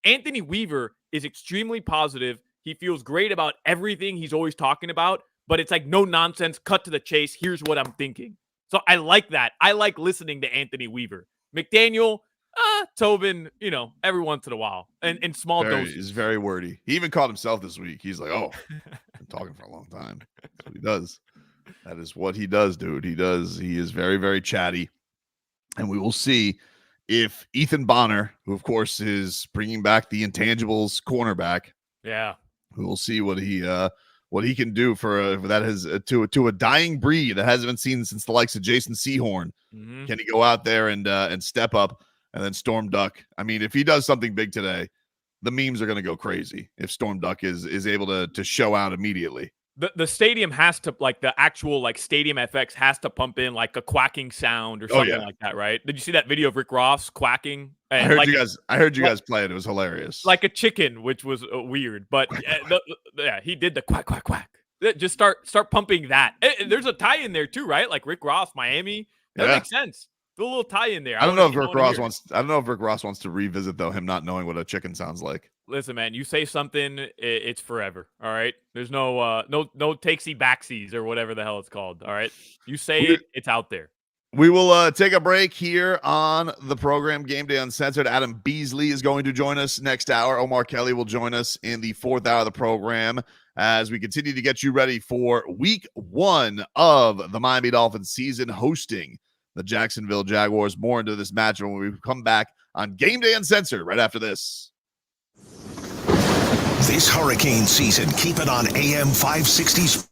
Anthony Weaver is extremely positive. He feels great about everything he's always talking about, but it's like no nonsense, cut to the chase. Here's what I'm thinking. So I like that. I like listening to Anthony Weaver. McDaniel, Tobin, you know, every once in a while and in small doses. He's very wordy. He even called himself this week. He's like, oh, been talking for a long time. That's what he does. That is what he does, dude. He is very, very chatty. And we will see if Ethan Bonner, who of course is bringing back the intangibles cornerback. Yeah. We will see what he can do for that has to a dying breed that hasn't been seen since the likes of Jason Sehorn. Mm-hmm. Can he go out there and step up? And then Storm Duck. I mean, if he does something big today, the memes are going to go crazy if Storm Duck is able to show out immediately. The stadium has to, like, the actual, like, stadium FX has to pump in, like, a quacking sound or Oh, something yeah. like that, right? Did you see that video of Rick Ross quacking? I And heard like you guys. I heard you like guys play it. It was hilarious. like a chicken, which was weird, but yeah, he did the quack quack quack. Just start pumping that. There's a tie in there too, right? Like Rick Ross, Miami. That Yeah. makes sense. The little tie in there. I don't know if Rick Ross wants. I don't know if Rick Ross wants to revisit though him not knowing what a chicken sounds like. Listen, man, you say something, it's forever. All right. There's no takesy backsies or whatever the hell it's called. All right. You say it, it's out there. We will take a break here on the program. Game Day Uncensored. Adam Beasley is going to join us next hour. Omar Kelly will join us in the fourth hour of the program as we continue to get you ready for week 1 of the Miami Dolphins season, hosting the Jacksonville Jaguars. More into this match when we come back on Game Day Uncensored right after this. This hurricane season, keep it on AM 560s.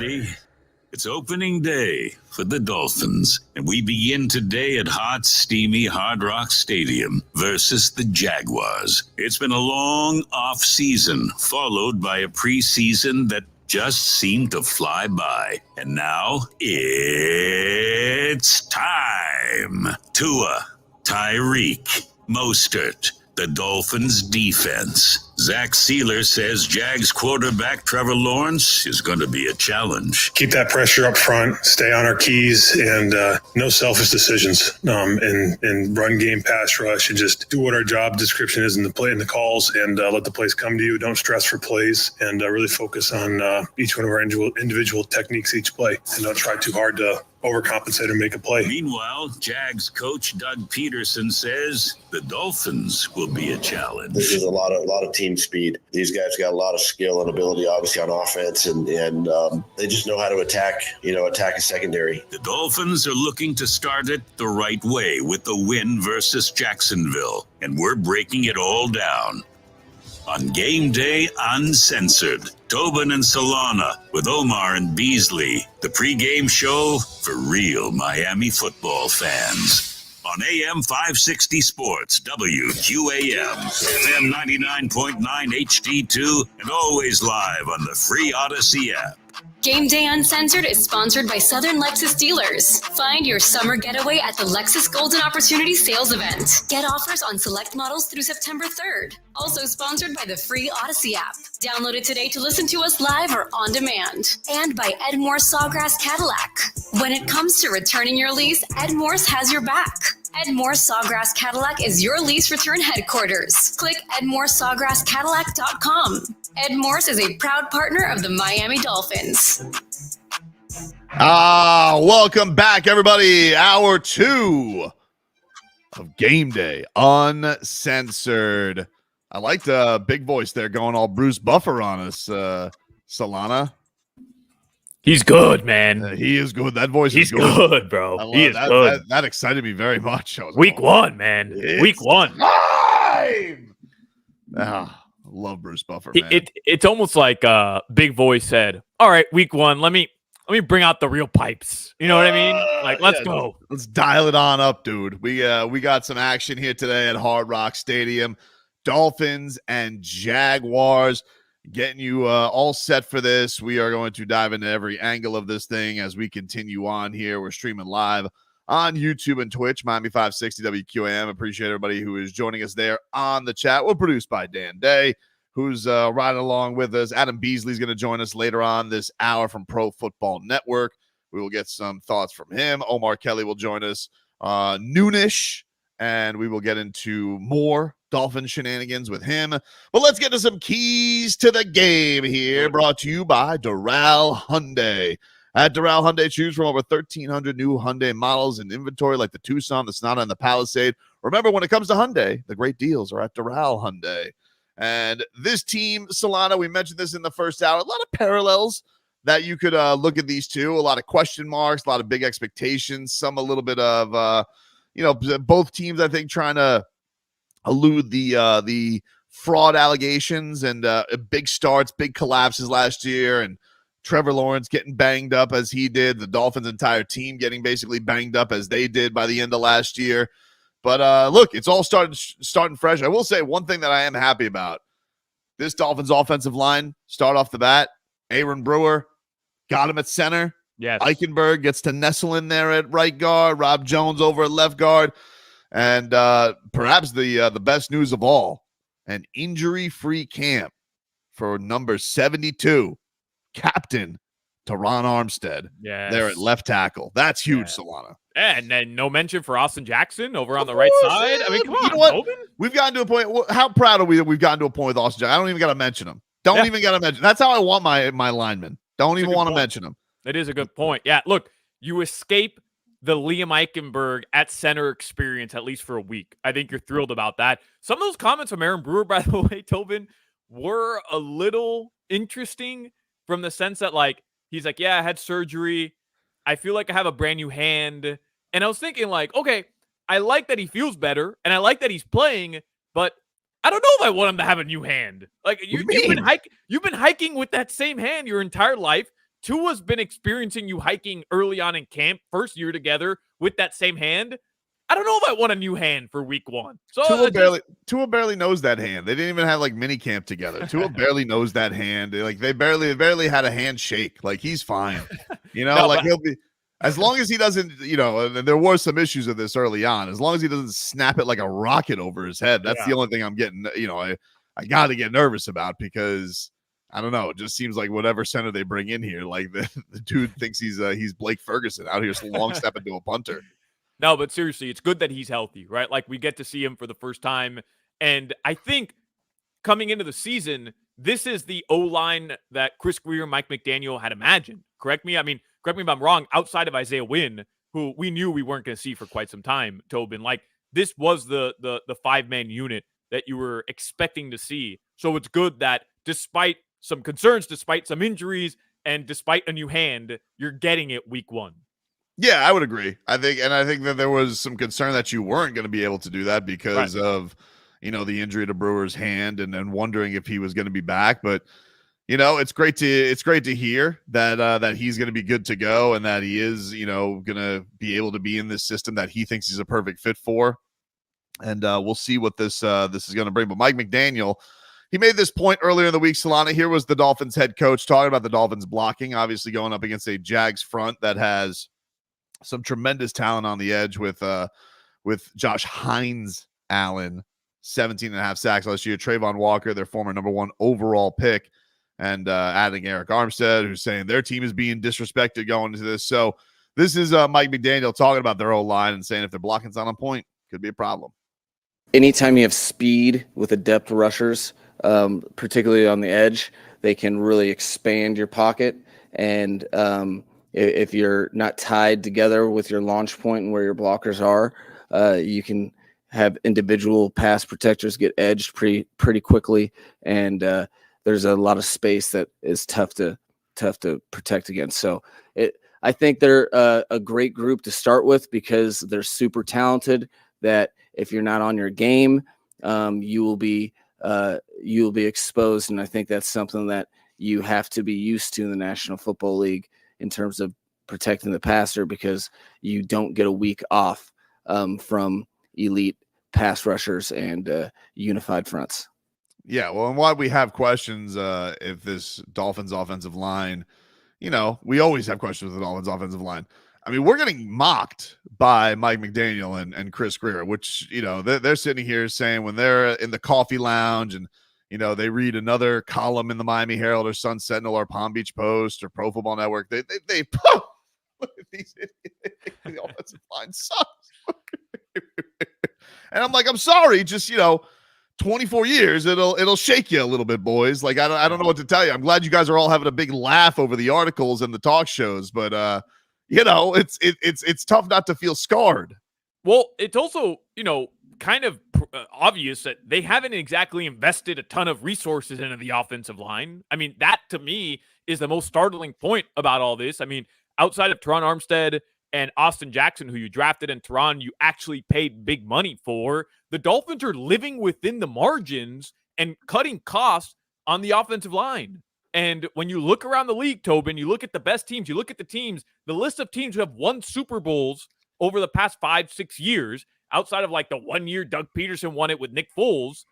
ready? It's opening day for the Dolphins, and we begin today at hot, steamy Hard Rock Stadium versus the Jaguars. It's been a long off-season, followed by a preseason that just seemed to fly by. And now it's time. Tua, Tyreek, Mostert, the Dolphins defense. Zach Sealer says Jags quarterback Trevor Lawrence is going to be a challenge. Keep that pressure up front, stay on our keys, and no selfish decisions in run game, pass rush, and just do what our job description is in the play, in the calls, and let the plays come to you. Don't stress for plays, and really focus on each one of our individual techniques each play, and don't try too hard to overcompensate or make a play. Meanwhile, Jags coach Doug Peterson says the Dolphins will be a challenge. This is a lot of team speed. These guys got a lot of skill and ability, obviously, on offense, and they just know how to attack a secondary. The Dolphins are looking to start it the right way with the win versus Jacksonville, and we're breaking it all down. On Game Day Uncensored, Tobin and Solana with Omar and Beasley, the pregame show for real Miami football fans. On AM 560 Sports, WQAM, FM 99.9 HD2, and always live on the free Odyssey app. Game Day Uncensored is sponsored by Southern Lexus Dealers. Find your summer getaway at the Lexus Golden Opportunity Sales Event. Get offers on select models through September 3rd. Also sponsored by the free Odyssey app. Download it today to listen to us live or on demand. And by Edmore Sawgrass Cadillac. When it comes to returning your lease, Ed Morse has your back. Ed Morse Sawgrass Cadillac is your lease return headquarters. Click edmoresawgrasscadillac.com. Ed Morse is a proud partner of the Miami Dolphins. Welcome back, everybody. Hour 2 of Game Day Uncensored. I like the big voice there going all Bruce Buffer on us, Solana. He's good, man. He is good. That voice He's is good. good, bro. He is that, good. That excited me very much. I was Week 1, man. Week 1. Time! Love Bruce Buffer, man. It's almost like Big Voice said, all right, week 1, let me bring out the real pipes. You know what I mean? Like, let's go. Let's dial it on up, dude. We got some action here today at Hard Rock Stadium. Dolphins and Jaguars. Getting you all set for this. We are going to dive into every angle of this thing as we continue on here. We're streaming live on YouTube and Twitch, Miami 560 WQAM. Appreciate everybody who is joining us there on the chat. We're produced by Dan Day, who's riding along with us. Adam Beasley is going to join us later on this hour from Pro Football Network. We will get some thoughts from him. Omar Kelly will join us noonish, and we will get into more Dolphin shenanigans with him. But let's get to some keys to the game here, brought to you by Doral Hyundai. At Doral Hyundai, choose from over 1,300 new Hyundai models in inventory like the Tucson, the Sonata, and the Palisade. Remember, when it comes to Hyundai, the great deals are at Doral Hyundai. And this team, Solana, we mentioned this in the first hour, a lot of parallels that you could look at these two, a lot of question marks, a lot of big expectations, some a little bit of, both teams, I think, trying to elude the fraud allegations and big starts, big collapses last year, and Trevor Lawrence getting banged up as he did, the Dolphins' entire team getting basically banged up as they did by the end of last year. But look, it's all starting fresh. I will say one thing that I am happy about. This Dolphins offensive line, start off the bat, Aaron Brewer, got him at center. Yes. Eichenberg gets to nestle in there at right guard, Rob Jones over at left guard. And perhaps the best news of all, an injury-free camp for number 72, Captain Teron Armstead, there at left tackle. That's huge, Solana. And then no mention for Austin Jackson over on the right side. I mean, come on, you know what? Tobin? We've gotten to a point. How proud are we that we've gotten to a point with Austin Jackson? I don't even got to mention him. Don't even got to mention. That's how I want my linemen. Don't even want to mention him. It is a good point. Yeah, look, you escape the Liam Eichenberg at center experience, at least for a week. I think you're thrilled about that. Some of those comments from Aaron Brewer, by the way, Tobin, were a little interesting from the sense that, like, he's like, yeah, I had surgery. I feel like I have a brand new hand. And I was thinking, like, okay, I like that he feels better, and I like that he's playing, but I don't know if I want him to have a new hand. Like, you've been hiking with that same hand your entire life. Tua's been experiencing you hiking early on in camp, first year together with that same hand. I don't know if I want a new hand for week 1. So Tua barely knows that hand. They didn't even have like mini camp together. Tua barely knows that hand. Like they barely had a handshake. Like he's fine. He'll be, as long as he doesn't, and there were some issues of this early on. As long as he doesn't snap it like a rocket over his head, that's the only thing I'm getting. I got to get nervous about, because I don't know. It just seems like whatever center they bring in here, like the dude thinks he's Blake Ferguson out here long stepping to a punter. No, but seriously, it's good that he's healthy, right? Like we get to see him for the first time. And I think coming into the season, this is the O-line that Chris Grier and Mike McDaniel had imagined. Correct me if I'm wrong, outside of Isaiah Wynn, who we knew we weren't going to see for quite some time, Tobin. Like this was the 5-man unit that you were expecting to see. So it's good that despite some concerns, despite some injuries, and despite a new hand, you're getting it week 1. Yeah, I would agree. I think that there was some concern that you weren't going to be able to do that because of, the injury to Brewer's hand and wondering if he was going to be back. But, it's great to hear that he's going to be good to go and that he is, going to be able to be in this system that he thinks he's a perfect fit for. And we'll see what this is going to bring. But Mike McDaniel, he made this point earlier in the week, Solana. Here was the Dolphins head coach talking about the Dolphins blocking, obviously going up against a Jags front that has some tremendous talent on the edge with Josh Hines Allen, 17.5 sacks last year. Trayvon Walker, their former number 1 overall pick, and adding Eric Armstead, who's saying their team is being disrespected going into this. So this is Mike McDaniel talking about their O-line and saying if their blocking's not on point, could be a problem. Anytime you have speed with adept rushers, particularly on the edge, they can really expand your pocket. And if you're not tied together with your launch point and where your blockers are, you can have individual pass protectors get edged pretty quickly. And there's a lot of space that is tough to protect against. So I think they're a great group to start with because they're super talented, that if you're not on your game, you will be exposed. And I think that's something that you have to be used to in the National Football League in terms of protecting the passer, because you don't get a week off from elite pass rushers and unified fronts. Yeah, well, and why we have questions if this Dolphins offensive line, we always have questions with the Dolphins offensive line. I mean, we're getting mocked by Mike McDaniel and Chris Grier, which, they're sitting here saying when they're in the coffee lounge and, they read another column in the Miami Herald or Sun Sentinel or Palm Beach Post or Pro Football Network, they look at these idiots. The offensive line sucks. And I'm like, I'm sorry, just, 24 years, it'll shake you a little bit, boys. Like, I don't know what to tell you. I'm glad you guys are all having a big laugh over the articles and the talk shows, but it's tough not to feel scarred. Well, it's also, kind of obvious that they haven't exactly invested a ton of resources into the offensive line. I mean, that to me is the most startling point about all this. I mean, outside of Teron Armstead and Austin Jackson, who you drafted, and Teron you actually paid big money for, the Dolphins are living within the margins and cutting costs on the offensive line. And when you look around the league, Tobin, you look at the best teams, you look at the teams, the list of teams who have won Super Bowls over the past 5-6 years, outside of like the 1 year Doug Peterson won it with Nick Foles,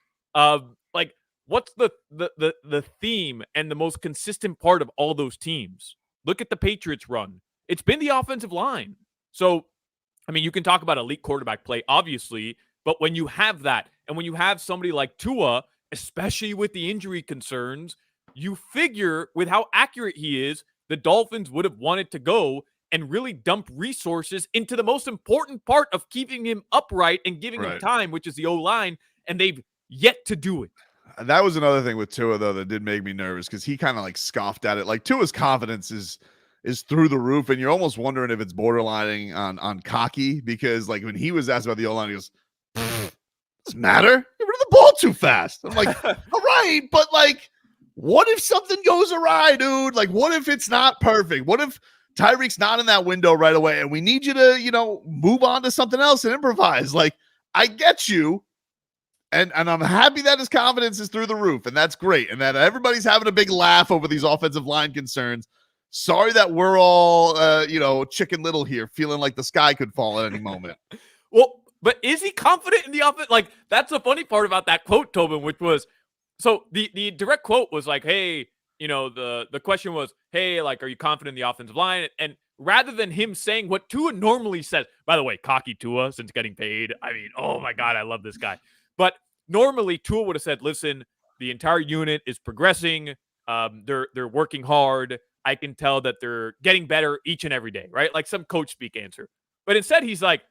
what's the theme and the most consistent part of all those teams? Look at the Patriots run. It's been the offensive line. So, I mean, you can talk about elite quarterback play, obviously, but when you have that, and when you have somebody like Tua, especially with the injury concerns, you figure with how accurate he is, the Dolphins would have wanted to go and really dump resources into the most important part of keeping him upright and giving him time, which is the O-line, and they've yet to do it. That was another thing with Tua, though, that did make me nervous because he kind of like scoffed at it. Like Tua's confidence is through the roof, and you're almost wondering if it's borderlining on cocky, because like when he was asked about the O-line, he goes, "Doesn't matter. Get rid of the ball too fast." I'm like, all right, but like, what if something goes awry, dude? Like, what if it's not perfect? What if Tyreek's not in that window right away and we need you to, move on to something else and improvise? Like, I get you. And I'm happy that his confidence is through the roof, and that's great. And that everybody's having a big laugh over these offensive line concerns. Sorry that we're all, Chicken Little here, feeling like the sky could fall at any moment. Well, but is he confident in the offense? Like, that's the funny part about that quote, Tobin, which was, so the direct quote was like, hey, the question was, hey, like, are you confident in the offensive line? And rather than him saying what Tua normally says, by the way, cocky Tua since getting paid. I mean, oh my God, I love this guy. But normally Tua would have said, listen, the entire unit is progressing. They're working hard. I can tell that they're getting better each and every day, right? Like some coach speak answer. But instead, he's like,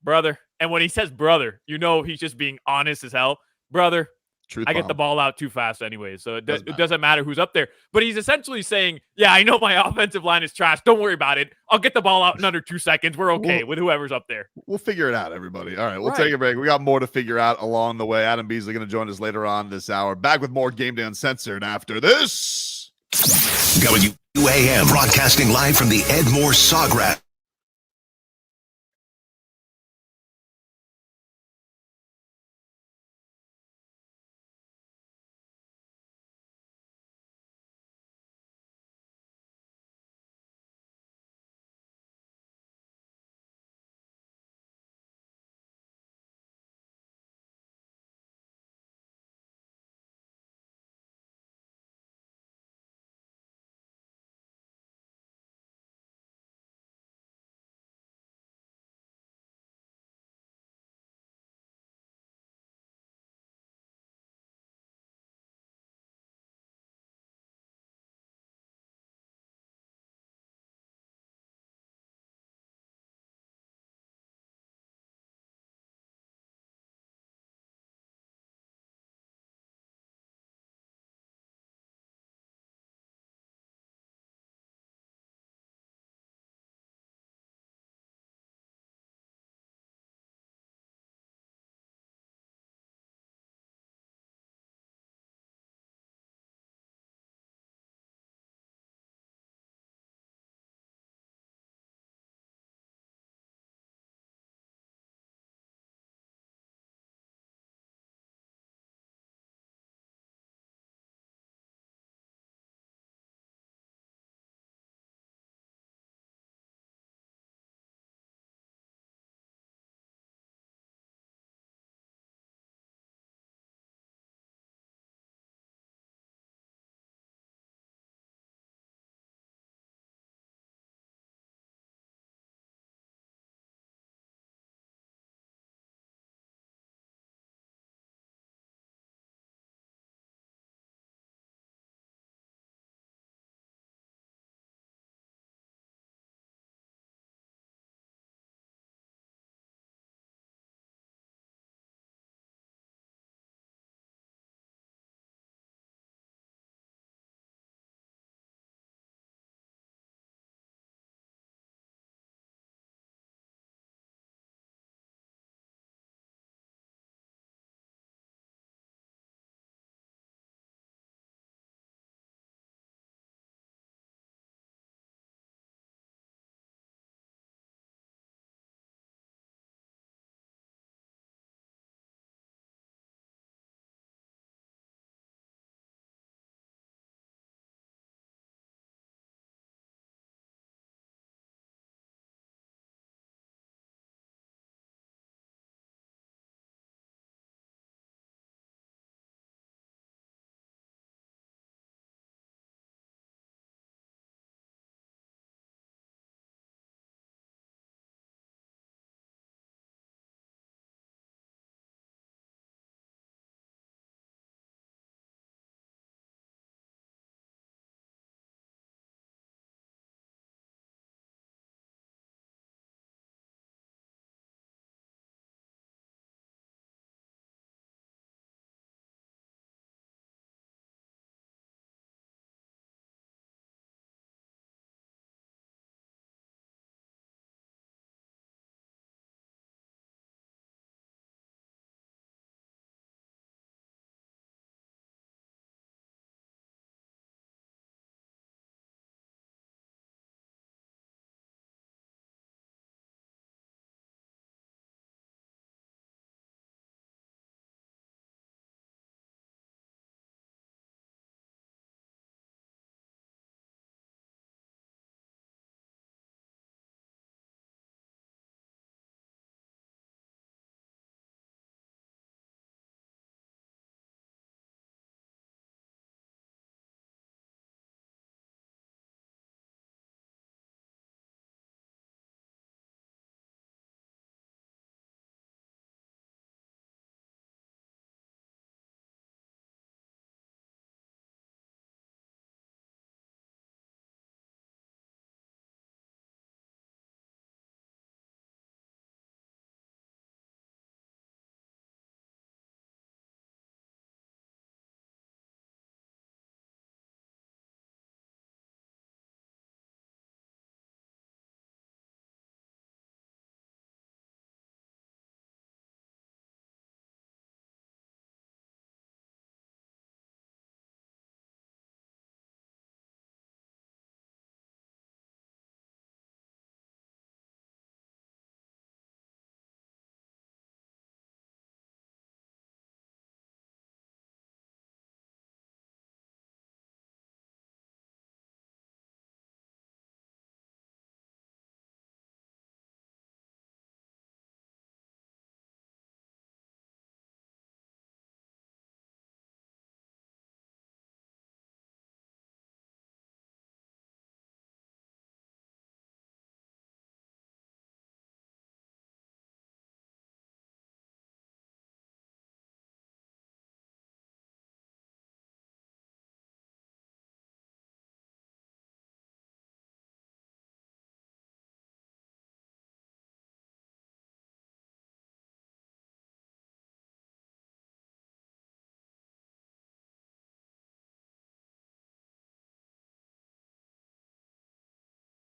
brother. And when he says brother, he's just being honest as hell. Brother, Truth I get bomb. the ball out too fast anyway, so it doesn't matter who's up there. But he's essentially saying, yeah, I know my offensive line is trash. Don't worry about it. I'll get the ball out in under 2 seconds. We're okay with whoever's up there. We'll figure it out, everybody. All right, we'll take a break. We got more to figure out along the way. Adam Beasley going to join us later on this hour. Back with more Game Day Uncensored after this. WAM broadcasting live from the Ed Moore Sawgrass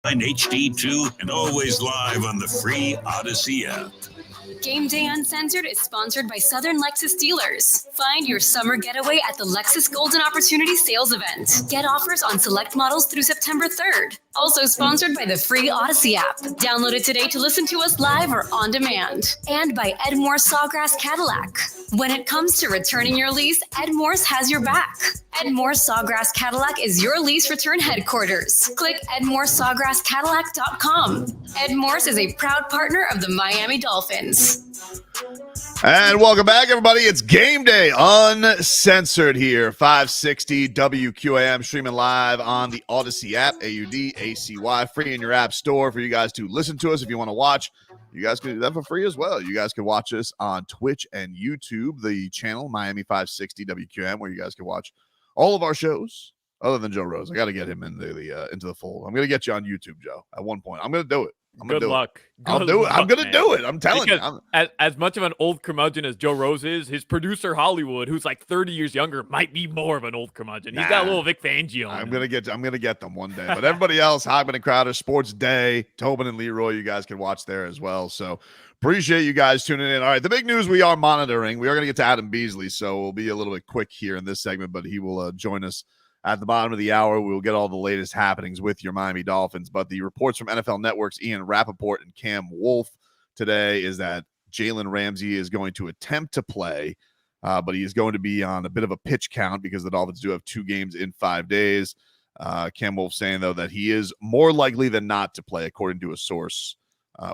HD2 and always live on the free Odyssey app. Game Day Uncensored is sponsored by Southern Lexus Dealers. Find your summer getaway at the Lexus Golden Opportunity Sales Event. Get offers on select models through September 3rd. Also sponsored by the free Odyssey app. Download it today to listen to us live or on demand. And by Edmore Sawgrass Cadillac. When it comes to returning your lease, Edmore's has your back. Edmore Sawgrass Cadillac is your lease return headquarters. Click EdmoreSawgrassCadillac.com. Edmore's is a proud partner of the Miami Dolphins. And welcome back, everybody. It's Game Day Uncensored here, 560 WQAM, streaming live on the Odyssey app, AUDACY, free in your app store for you guys to listen to us. If you want to watch, you guys can do that for free as well. You guys can watch us on Twitch and YouTube, the channel Miami 560 WQAM, where you guys can watch all of our shows, other than Joe Rose. I got to get him into the fold. I'm going to get you on YouTube, Joe, at one point. I'm going to do it. Good luck. I'll do it. I'm going to do it. I'm telling you. As much of an old curmudgeon as Joe Rose is, his producer Hollywood, who's like 30 years younger, might be more of an old curmudgeon. He's got a little Vic Fangio on him. I'm gonna get them one day. But everybody else, Hogman and Crowder, Sports Day, Tobin and Leroy, you guys can watch there as well. So appreciate you guys tuning in. All right, the big news we are monitoring. We are going to get to Adam Beasley, so we'll be a little bit quick here in this segment, but he will join us at the bottom of the hour. We will get all the latest happenings with your Miami Dolphins. But the reports from NFL Network's Ian Rappaport and Cam Wolfe today is that Jalen Ramsey is going to attempt to play, but he is going to be on a bit of a pitch count because the Dolphins do have 2 games in 5 days. Cam Wolfe saying, though, that he is more likely than not to play, according to a source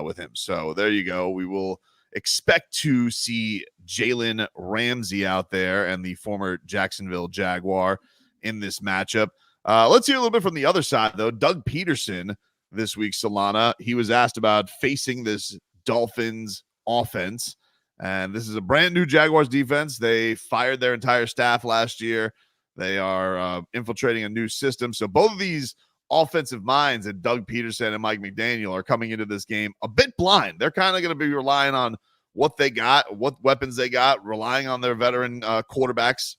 with him. So there you go. We will expect to see Jalen Ramsey out there and the former Jacksonville Jaguar in this matchup. Let's hear a little bit from the other side, though. Doug Peterson this week, Solana, he was asked about facing this Dolphins offense, and this is a brand new Jaguars defense. They fired their entire staff last year. They are infiltrating a new system. So both of these offensive minds, and Doug Peterson and Mike McDaniel, are coming into this game a bit blind. They're kind of going to be relying on what they got, what weapons they got, relying on their veteran quarterbacks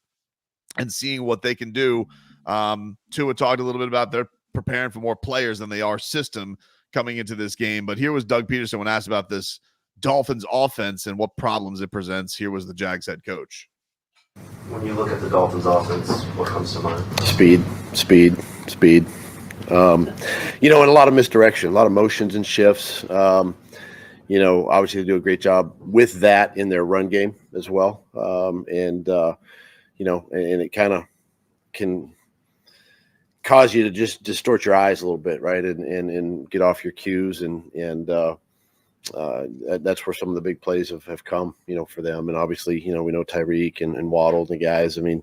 and seeing what they can do. Tua talked a little bit about they're preparing for more players than they are system coming into this game. But here was Doug Peterson when asked about this Dolphins offense and what problems it presents. Here was the Jags head coach. When you look at the Dolphins offense, what comes to mind? Speed. And a lot of misdirection, a lot of motions and shifts. Obviously they do a great job with that in their run game as well. And it kind of can cause you to just distort your eyes a little bit, right? And get off your cues. And that's where some of the big plays have come, for them. And obviously, we know Tyreek and Waddle and the guys. I mean,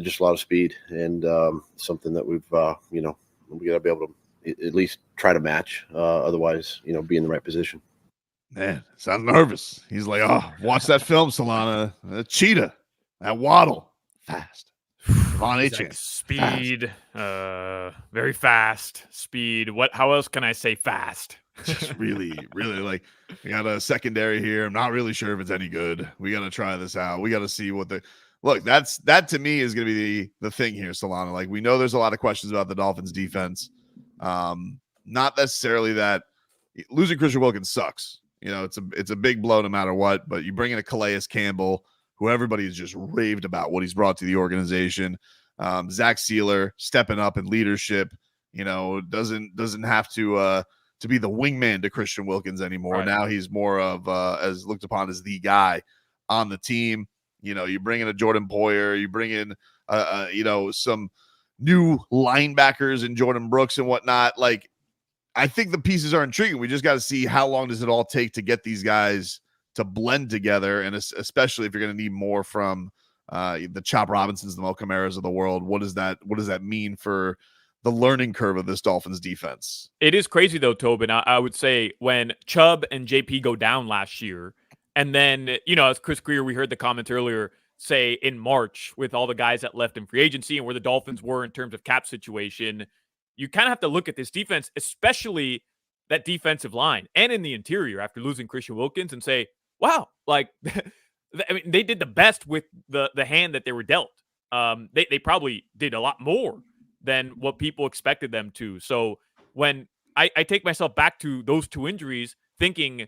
just a lot of speed and something that we got to be able to at least try to match. Otherwise, be in the right position. Man, sounds nervous. He's like, oh, watch that film, Solana. Cheetah, that Waddle, fast. On a chance. Speed, very fast. Speed. How else can I say fast? Just really, really like, we got a secondary here. I'm not really sure if it's any good. We got to try this out. We got to see what look. That to me is going to be the thing here, Solana. Like, we know there's a lot of questions about the Dolphins defense. Not necessarily that losing Christian Wilkins sucks. It's a big blow no matter what, but you bring in a Calais Campbell, who everybody has just raved about what he's brought to the organization. Zach Sealer stepping up in leadership, doesn't have to be the wingman to Christian Wilkins anymore. Right. Now he's more of as looked upon as the guy on the team. You bring in a Jordan Poyer, you bring in some new linebackers in Jordan Brooks and whatnot. Like, I think the pieces are intriguing. We just got to see how long does it all take to get these guys to blend together, and especially if you're going to need more from the Chop Robinsons, the Mo Camaras of the world. What does that mean for the learning curve of this Dolphins defense? It is crazy though, Tobin. I would say when Chubb and JP go down last year, and then as Chris Greer, we heard the comment earlier, say in March with all the guys that left in free agency and where the Dolphins were in terms of cap situation, you kind of have to look at this defense, especially that defensive line and in the interior after losing Christian Wilkins, and say, wow, like, I mean, they did the best with the hand that they were dealt. They probably did a lot more than what people expected them to. So when I take myself back to those 2 injuries, thinking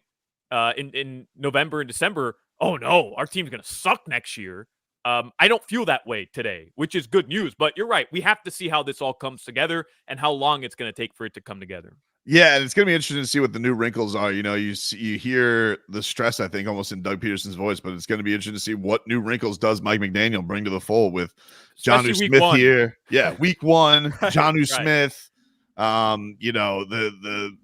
in November and December, oh no, our team's going to suck next year. I don't feel that way today, which is good news. But you're right. We have to see how this all comes together and how long it's going to take for it to come together. Yeah, and it's going to be interesting to see what the new wrinkles are. You know, you hear the stress, I think, almost in Doug Peterson's voice, but it's going to be interesting to see what new wrinkles does Mike McDaniel bring to the fold with Jonnu Smith here. Yeah, week 1, Jonnu Smith. You know, the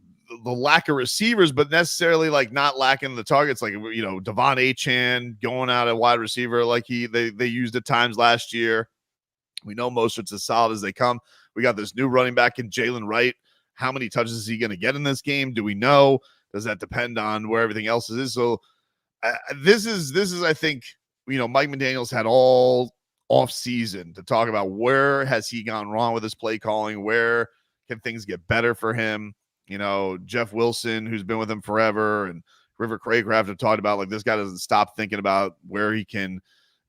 lack of receivers, but necessarily like not lacking the targets, like, you know, Devon Achane going out at wide receiver like they used at times last year. We know Mostert's as solid as they come. We got this new running back in Jalen Wright. How many touches is he going to get in this game? Do we know? Does that depend on where everything else is? So this is, I think, you know, Mike McDaniel's had all off season to talk about where has he gone wrong with his play calling? Where can things get better for him? You know, Jeff Wilson, who's been with him forever, and River Craycraft have talked about, like, this guy doesn't stop thinking about where he can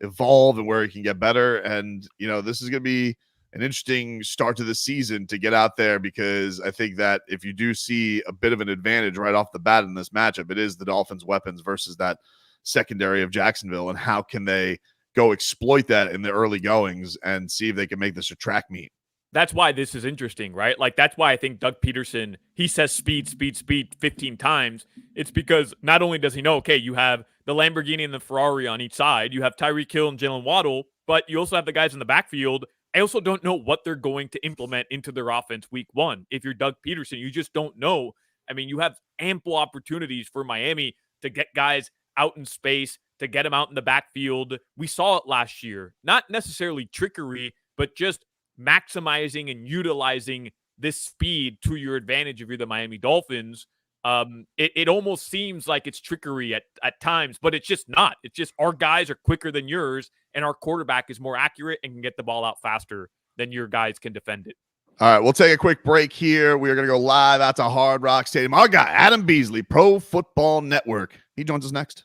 evolve and where he can get better. And, you know, this is going to be an interesting start to the season to get out there, because I think that if you do see a bit of an advantage right off the bat in this matchup, it is the Dolphins' weapons versus that secondary of Jacksonville, and how can they go exploit that in the early goings and see if they can make this a track meet. That's why this is interesting, right? Like, that's why I think Doug Peterson, he says speed, speed, speed 15 times. It's because not only does he know, okay, you have the Lamborghini and the Ferrari on each side, you have Tyreek Hill and Jalen Waddle, but you also have the guys in the backfield. I also don't know what they're going to implement into their offense week 1. If you're Doug Peterson, you just don't know. I mean, you have ample opportunities for Miami to get guys out in space, to get them out in the backfield. We saw it last year. Not necessarily trickery, but just maximizing and utilizing this speed to your advantage if you're the Miami Dolphins. It almost seems like it's trickery at times, but it's just not. It's just our guys are quicker than yours, and our quarterback is more accurate and can get the ball out faster than your guys can defend it. All right, we'll take a quick break here. We are going to go live out to Hard Rock Stadium. Our guy, Adam Beasley, Pro Football Network. He joins us next.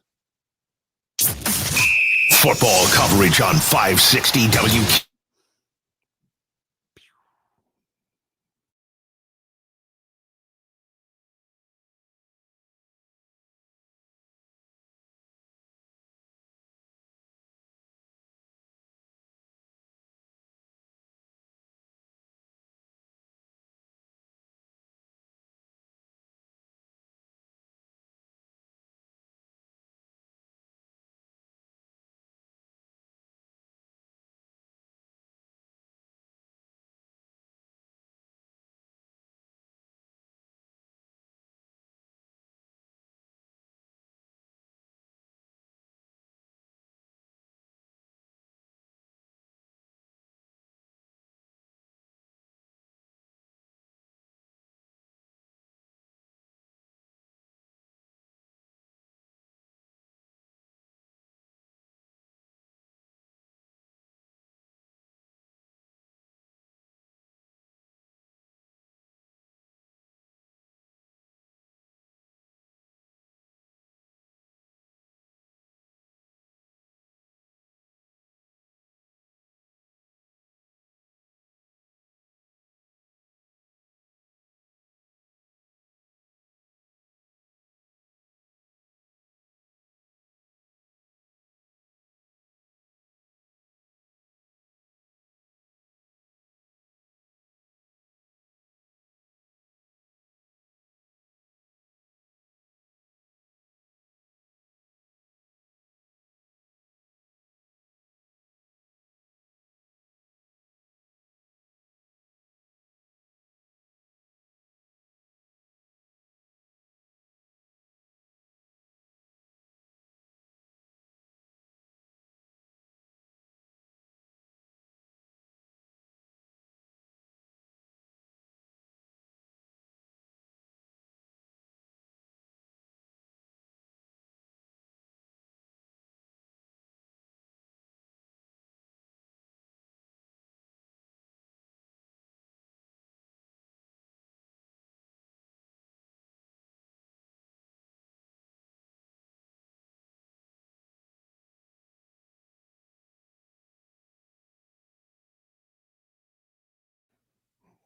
Football coverage on 560 WK.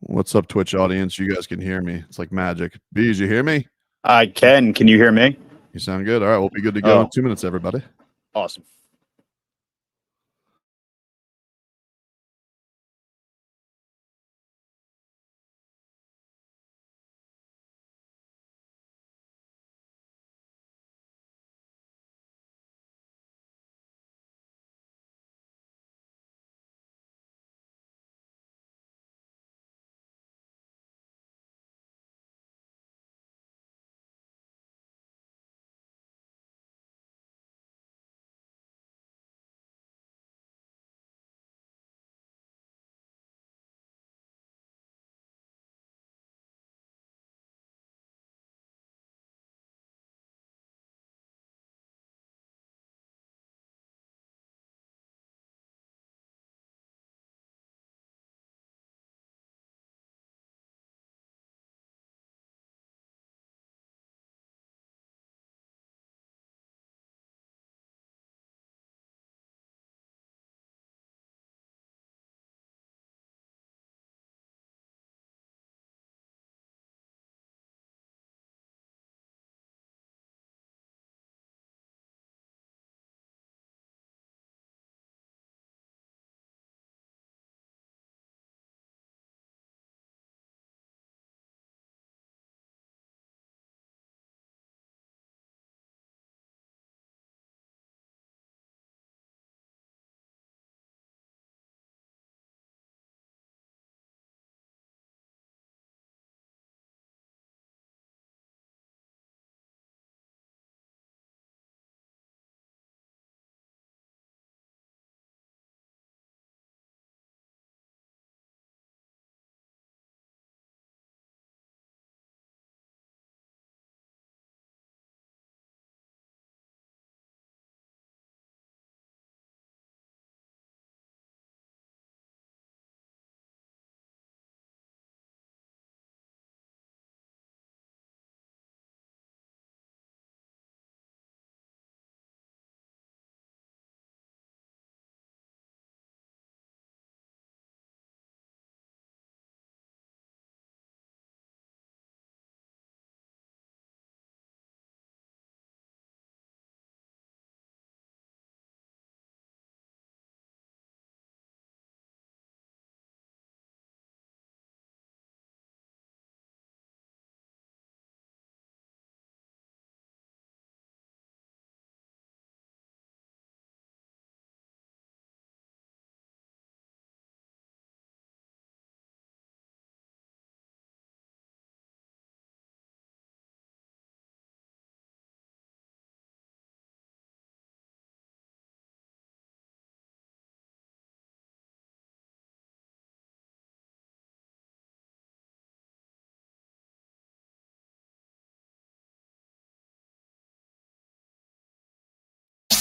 What's up, Twitch audience? You guys can hear me. It's like magic. Bees, you hear me? I can. Can you hear me? You sound good. All right, we'll be good to go in 2 minutes, everybody. Awesome.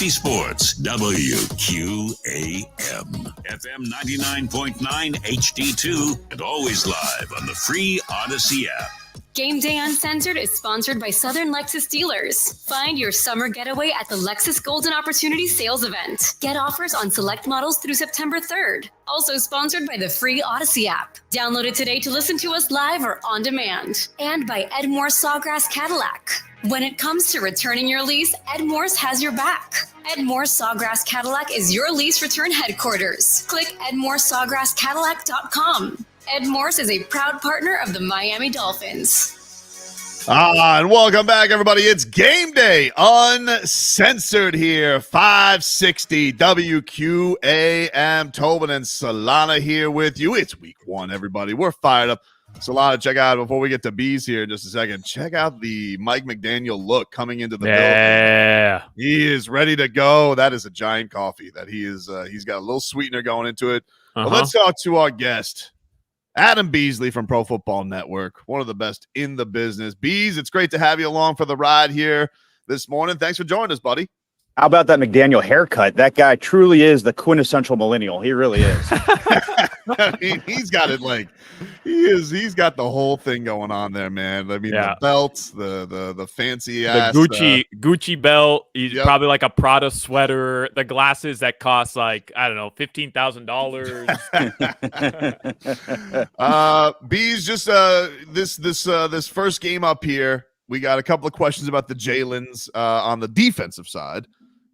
Sports, WQAM, FM 99.9 HD2, and always live on the free Odyssey app. Gameday Uncensored is sponsored by Southern Lexus Dealers. Find your summer getaway at the Lexus Golden Opportunity Sales Event. Get offers on select models through September 3rd. Also sponsored by the free Odyssey app. Download it today to listen to us live or on demand. And by Edmore Sawgrass Cadillac. When it comes to returning your lease, Ed Morse has your back. Ed Morse Sawgrass Cadillac is your lease return headquarters. Click edmoresawgrasscadillac.com. Ed Morse is a proud partner of the Miami Dolphins. And welcome back, everybody. It's Game Day Uncensored here. 560 WQAM. Tobin and Solana here with you. It's week one, everybody. We're fired up. Solana, check out, before we get to Bees here in just a second, check out the Mike McDaniel look coming into the building. He is ready to go. That is a giant coffee that he is. He's got a little sweetener going into it. But let's talk to our guest, Adam Beasley from Pro Football Network, one of the best in the business. Bees, it's great to have you along for the ride here this morning. Thanks for joining us, buddy. How about that McDaniel haircut? That guy truly is the quintessential millennial. He really is. I mean, he's got it like He's got the whole thing going on there, man. I mean, the belts, the fancy ass, the Gucci belt. He's probably like a Prada sweater. The glasses that cost like, I don't know, $15,000. Bees, just this first game up here, we got a couple of questions about the Jalen's on the defensive side.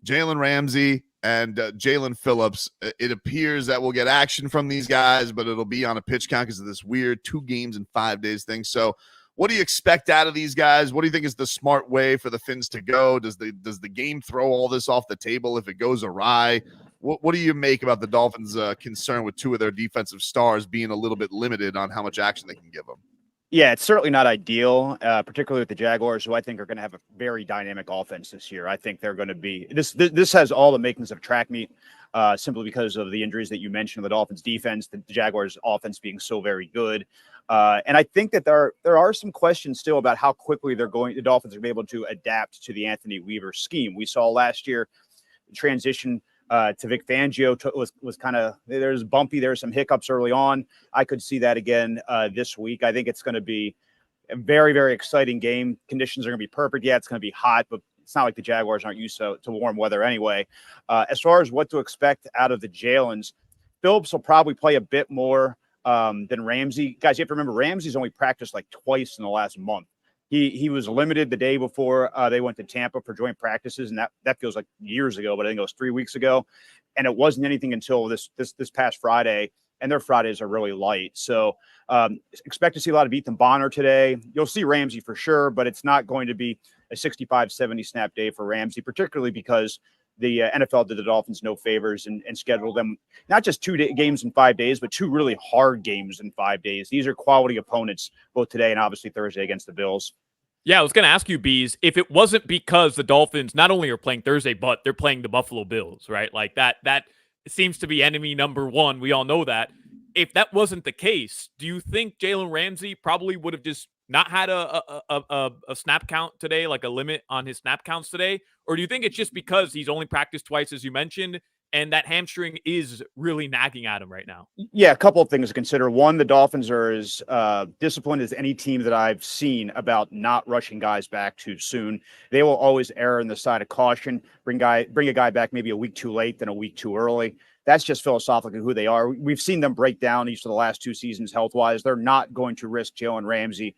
Jalen Ramsey and Jalen Phillips. It appears that we'll get action from these guys, but it'll be on a pitch count because of this weird 2 games in 5 days thing. So what do you expect out of these guys? What do you think is the smart way for the Fins to go? Does the game throw all this off the table if it goes awry? What do you make about the Dolphins' concern with 2 of their defensive stars being a little bit limited on how much action they can give them? Yeah, it's certainly not ideal, particularly with the Jaguars, who I think are going to have a very dynamic offense this year. I think they're going to be this has all the makings of track meet, simply because of the injuries that you mentioned. The Dolphins' defense, the Jaguars' offense being so very good, and I think that there are some questions still about how quickly the Dolphins are going to be able to adapt to the Anthony Weaver scheme. We saw last year the transition to Vic Fangio was kind of, there's bumpy. There's some hiccups early on. I could see that again this week. I think it's going to be a very, very exciting game. Conditions are going to be perfect. Yeah, it's going to be hot, but it's not like the Jaguars aren't used to warm weather anyway. As far as what to expect out of the Jalen's, Phillips will probably play a bit more than Ramsey. Guys, you have to remember, Ramsey's only practiced like twice in the last month. He was limited the day before they went to Tampa for joint practices, and that feels like years ago, but I think it was 3 weeks ago. And it wasn't anything until this past Friday, and their Fridays are really light. So expect to see a lot of Ethan Bonner today. You'll see Ramsey for sure, but it's not going to be a 65-70 snap day for Ramsey, particularly because the NFL did the Dolphins no favors and scheduled them not just 2 games in 5 days, but 2 really hard games in 5 days. These are quality opponents, both today and obviously Thursday against the Bills. Yeah, I was going to ask you, Bees, if it wasn't because the Dolphins not only are playing Thursday, but they're playing the Buffalo Bills, right? Like that seems to be enemy number one. We all know that. If that wasn't the case, do you think Jalen Ramsey probably would have just not had a snap count today, like a limit on his snap counts today? Or do you think it's just because he's only practiced twice, as you mentioned, and that hamstring is really nagging at him right now? Yeah, a couple of things to consider. One, the Dolphins are as disciplined as any team that I've seen about not rushing guys back too soon. They will always err on the side of caution, bring a guy back maybe a week too late than a week too early. That's just philosophically who they are. We've seen them break down each of the last 2 seasons health-wise. They're not going to risk Jalen Ramsey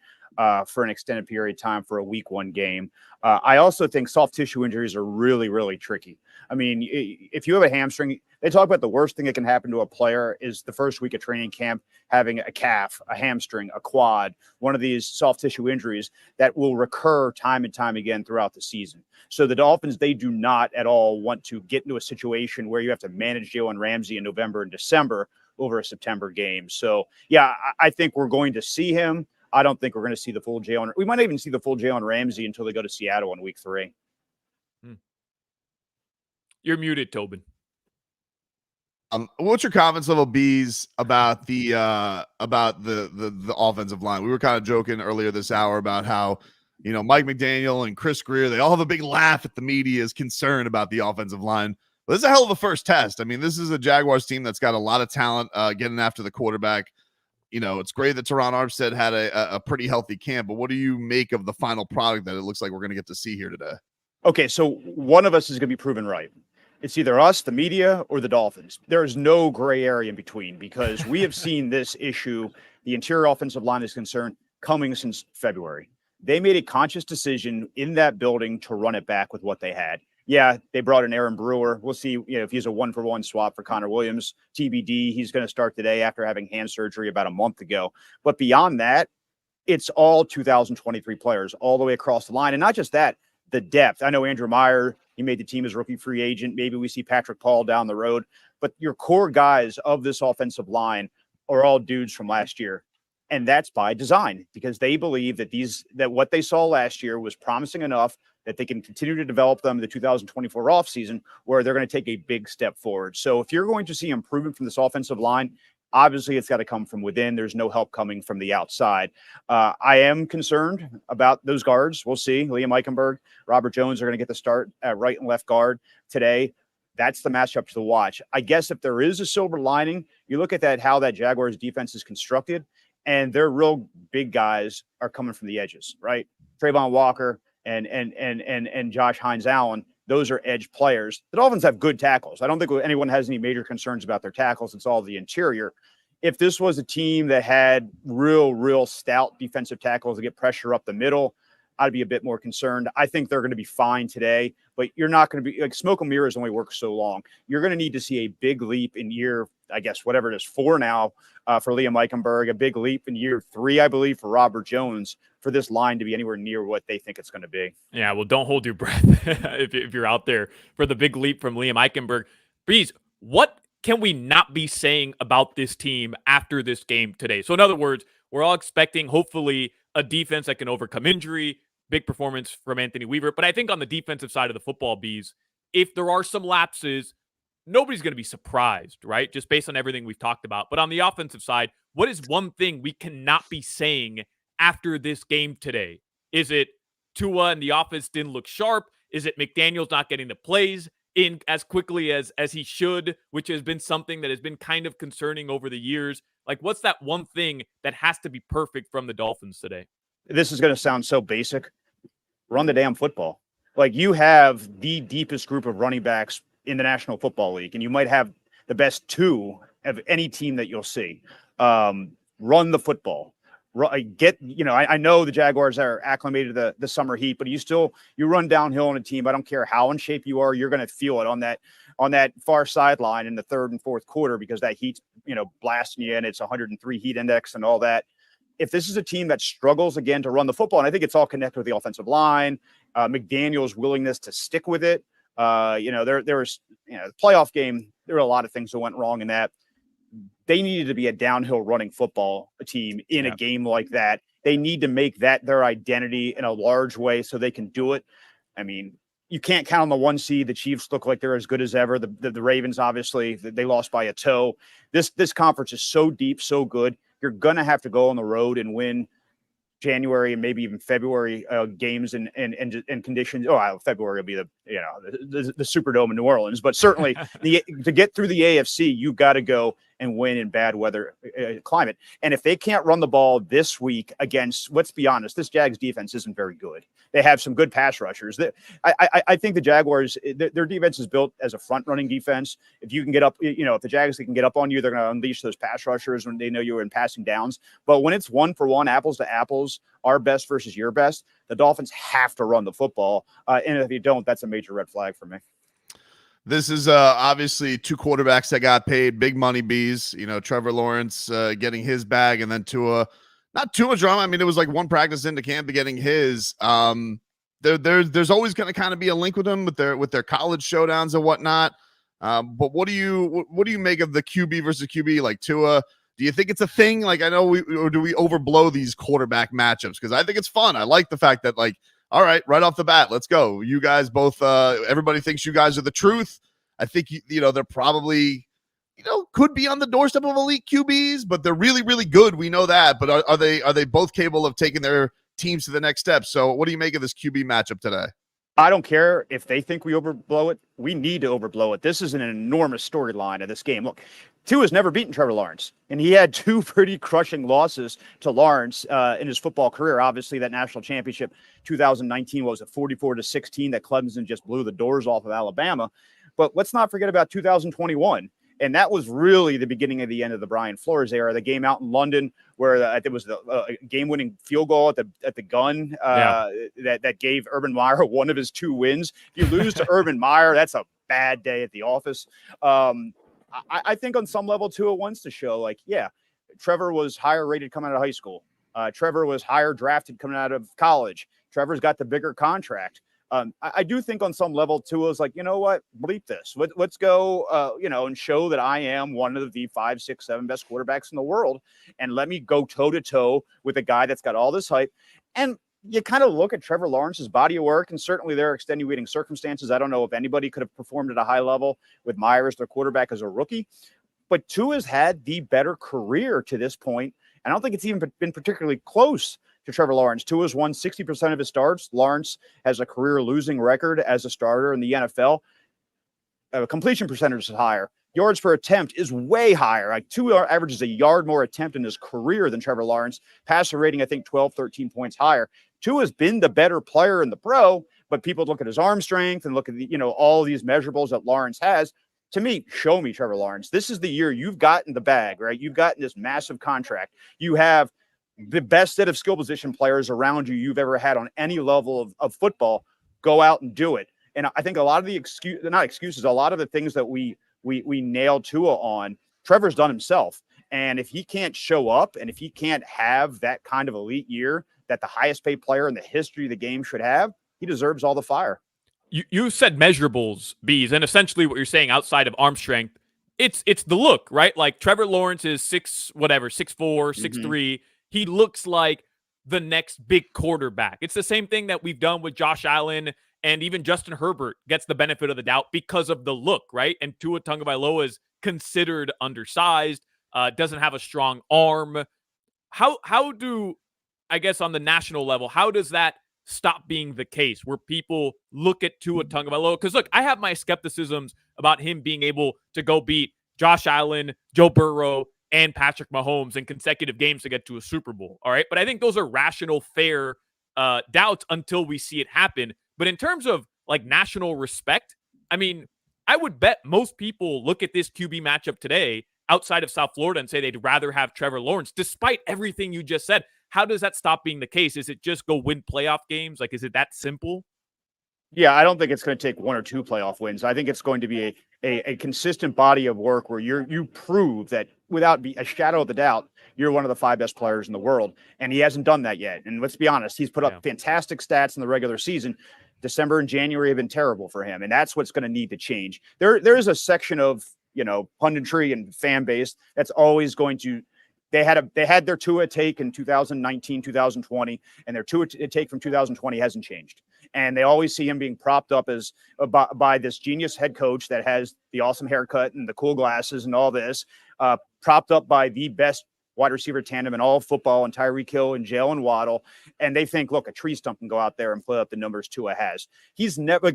for an extended period of time for a week 1 game. I also think soft tissue injuries are really, really tricky. I mean, if you have a hamstring, they talk about the worst thing that can happen to a player is the first week of training camp, having a calf, a hamstring, a quad, one of these soft tissue injuries that will recur time and time again throughout the season. So the Dolphins, they do not at all want to get into a situation where you have to manage Jalen Ramsey in November and December over a September game. So, yeah, I think we're going to see him. I don't think we're going to see the full Jalen. We might not even see the full Jalen Ramsey until they go to Seattle in week 3. You're muted, Tobin. What's your confidence level, Bees, about the offensive line? We were kind of joking earlier this hour about how, Mike McDaniel and Chris Greer, they all have a big laugh at the media's concern about the offensive line. But this is a hell of a first test. I mean, this is a Jaguars team that's got a lot of talent getting after the quarterback. It's great that Teron Armstead had a pretty healthy camp, but what do you make of the final product that it looks like we're going to get to see here today? Okay, so one of us is going to be proven right. It's either us, the media, or the Dolphins. There is no gray area in between because we have seen this issue, the interior offensive line is concerned, coming since February. They made a conscious decision in that building to run it back with what they had. Yeah, they brought in Aaron Brewer. We'll see if he's a 1-for-1 swap for Connor Williams. TBD, he's going to start today after having hand surgery about a month ago. But beyond that, it's all 2023 players all the way across the line. And not just that, the depth. I know Andrew Meyer, he made the team as rookie free agent. Maybe we see Patrick Paul down the road. But your core guys of this offensive line are all dudes from last year. And that's by design because they believe that what they saw last year was promising enough that they can continue to develop them in the 2024 offseason where they're going to take a big step forward. So if you're going to see improvement from this offensive line, obviously it's got to come from within. There's no help coming from the outside. I am concerned about those guards. We'll see. Liam Eichenberg, Robert Jones are going to get the start at right and left guard today. That's the matchup to watch. I guess if there is a silver lining, you look at how that Jaguars defense is constructed. and their real big guys are coming from the edges, right? Trayvon Walker and Josh Hines Allen. Those are edge players. The Dolphins have good tackles. I don't think anyone has any major concerns about their tackles. It's all the interior. If this was a team that had real stout defensive tackles to get pressure up the middle, I'd be a bit more concerned. I think they're going to be fine today, but you're not going to be like smoke and mirrors only work so long. You're going to need to see a big leap in year, I guess, whatever it is, 4 now for Liam Eichenberg, a big leap in year 3, I believe, for Robert Jones for this line to be anywhere near what they think it's going to be. Yeah, well, don't hold your breath if you're out there for the big leap from Liam Eichenberg. Breeze, what can we not be saying about this team after this game today? So in other words, we're all expecting, hopefully, a defense that can overcome injury, big performance from Anthony Weaver. But I think on the defensive side of the football, Bees, if there are some lapses, nobody's going to be surprised, right? Just based on everything we've talked about. But on the offensive side, what is one thing we cannot be saying after this game today? Is it Tua and the offense didn't look sharp? Is it McDaniels not getting the plays in as quickly as he should, which has been something that has been kind of concerning over the years? Like, what's that one thing that has to be perfect from the Dolphins today? This is going to sound so basic. Run the damn football. Like, you have the deepest group of running backs in the National Football League, and you might have the best 2 of any team that you'll see. Run the football. I know the Jaguars are acclimated to the summer heat, but you run downhill on a team. I don't care how in shape you are, you're going to feel it on that far sideline in the 3rd and 4th quarter, because that heat's, blasting you, and it's 103 heat index and all that. If this is a team that struggles again to run the football, and I think it's all connected with the offensive line, McDaniel's willingness to stick with it. There was, the playoff game, there were a lot of things that went wrong in that. They needed to be a downhill running football team in a game like that. They need to make that their identity in a large way so they can do it. I mean, you can't count on the 1 seed. The Chiefs look like they're as good as ever. The Ravens, obviously, they lost by a toe. This conference is so deep, so good. You're going to have to go on the road and win January and maybe even February games and conditions. February will be the Superdome in New Orleans, but certainly to get through the AFC, you got to go and win in bad weather climate. And if they can't run the ball this week against, let's be honest, this Jags defense isn't very good. They have some good pass rushers. I think the Jaguars, their defense is built as a front running defense. If you can get up, if the Jags can get up on you, they're going to unleash those pass rushers when they know you're in passing downs. But when it's 1-for-1, apples to apples, our best versus your best, the Dolphins have to run the football. And if you don't, that's a major red flag for me. This is obviously 2 quarterbacks that got paid big money, Bees. Trevor Lawrence getting his bag, and then Tua. Not too much drama. I mean, it was like 1 practice into camp to getting his. There's always going to kind of be a link with them with their college showdowns and whatnot. But what do you make of the QB versus QB like Tua? Do you think it's a thing? Like, I know or do we overblow these quarterback matchups? Because I think it's fun. I like the fact that, like, all right, right off the bat, let's go. You guys both, everybody thinks you guys are the truth. I think, they're probably, could be on the doorstep of elite QBs, but they're really, really good. We know that. But are they both capable of taking their teams to the next step? So what do you make of this QB matchup today? I don't care if they think we overblow it. We need to overblow it. This is an enormous storyline of this game. Look, Tua's never beaten Trevor Lawrence, and he had 2 pretty crushing losses to Lawrence in his football career. Obviously, that national championship 2019 was 44-16 that Clemson just blew the doors off of Alabama. But let's not forget about 2021. And that was really the beginning of the end of the Brian Flores era. The game out in London where it was the game-winning field goal at the gun that gave Urban Meyer one of his 2 wins. If you lose to Urban Meyer, that's a bad day at the office. I think on some level, Tua wants to show, like, Trevor was higher rated coming out of high school. Trevor was higher drafted coming out of college. Trevor's got the bigger contract. I do think on some level, Tua's like, you know what, bleep this. Let's go, and show that I am one of the 5, 6, 7 best quarterbacks in the world. And let me go toe-to-toe with a guy that's got all this hype. And you kind of look at Trevor Lawrence's body of work, and certainly there are extenuating circumstances. I don't know if anybody could have performed at a high level with Myers, their quarterback, as a rookie. But Tua's had the better career to this point. And I don't think it's even been particularly close to Trevor Lawrence. Tua's won 60% of his starts. Lawrence has a career losing record as a starter in the NFL. Completion percentage is higher. yards per attempt is way higher. Like Tua averages a yard more attempt in his career than Trevor Lawrence. Passer rating, I think 12, 13 points higher. Tua's been the better player in the pro, but people look at his arm strength and look at all these measurables that Lawrence has. To me, show me Trevor Lawrence. This is the year you've gotten the bag, right? You've gotten this massive contract. You have the best set of skill position players around you you've ever had on any level of football. Go out and do it. And I think a lot of the a lot of the things that we nailed Tua on, Trevor's done himself. And if he can't show up and if he can't have that kind of elite year that the highest paid player in the history of the game should have, he deserves all the fire. You said measurables, Bees, and essentially what you're saying outside of arm strength, it's the look, right? Like Trevor Lawrence is 6'4", 6'3". He looks like the next big quarterback. It's the same thing that we've done with Josh Allen, and even Justin Herbert gets the benefit of the doubt because of the look, right? And Tua Tagovailoa is considered undersized, doesn't have a strong arm. How do, I guess on the national level, how does that stop being the case where people look at Tua Tagovailoa? Because look, I have my skepticisms about him being able to go beat Josh Allen, Joe Burrow, and Patrick Mahomes in consecutive games to get to a Super Bowl. All right. But I think those are rational, fair doubts until we see it happen. But in terms of like national respect, I mean, I would bet most people look at this QB matchup today outside of South Florida and say they'd rather have Trevor Lawrence, despite everything you just said. How does that stop being the case? Is it just go win playoff games? Like, is it that simple? Yeah, I don't think it's going to take one or two playoff wins. I think it's going to be a consistent body of work where you prove that without a shadow of the doubt, you're one of the 5 best players in the world. And he hasn't done that yet. And let's be honest, he's put up fantastic stats in the regular season. December and January have been terrible for him. And that's what's going to need to change. There is a section of, punditry and fan base that's always going to, they had their Tua take in 2019, 2020, and their Tua take from 2020 hasn't changed. And they always see him being propped up as by this genius head coach that has the awesome haircut and the cool glasses and all this, propped up by the best wide receiver tandem in all of football and Tyreek Hill and Jalen Waddle. And they think, look, a tree stump can go out there and put up the numbers Tua has. He's never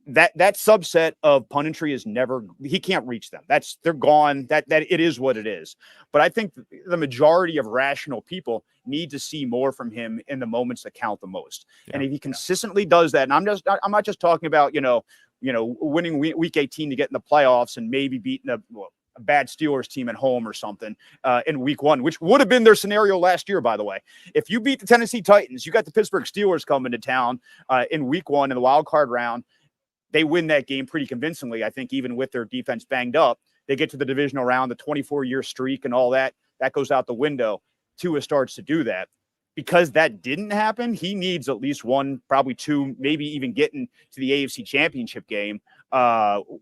that subset of punditry is never, he can't reach them. They're gone. That it is what it is. But I think the majority of rational people need to see more from him in the moments that count the most. Yeah. And if he consistently does that, and I'm not just talking about, winning week 18 to get in the playoffs and maybe beating a bad Steelers team at home or something in week 1, which would have been their scenario last year, by the way. If you beat the Tennessee Titans, you got the Pittsburgh Steelers coming to town in week 1 in the wild card round. They win that game pretty convincingly. I think even with their defense banged up, they get to the divisional round, the 24-year streak and all that goes out the window. Tua starts to do that. Because that didn't happen, he needs at least 1, probably 2, maybe even getting to the AFC Championship game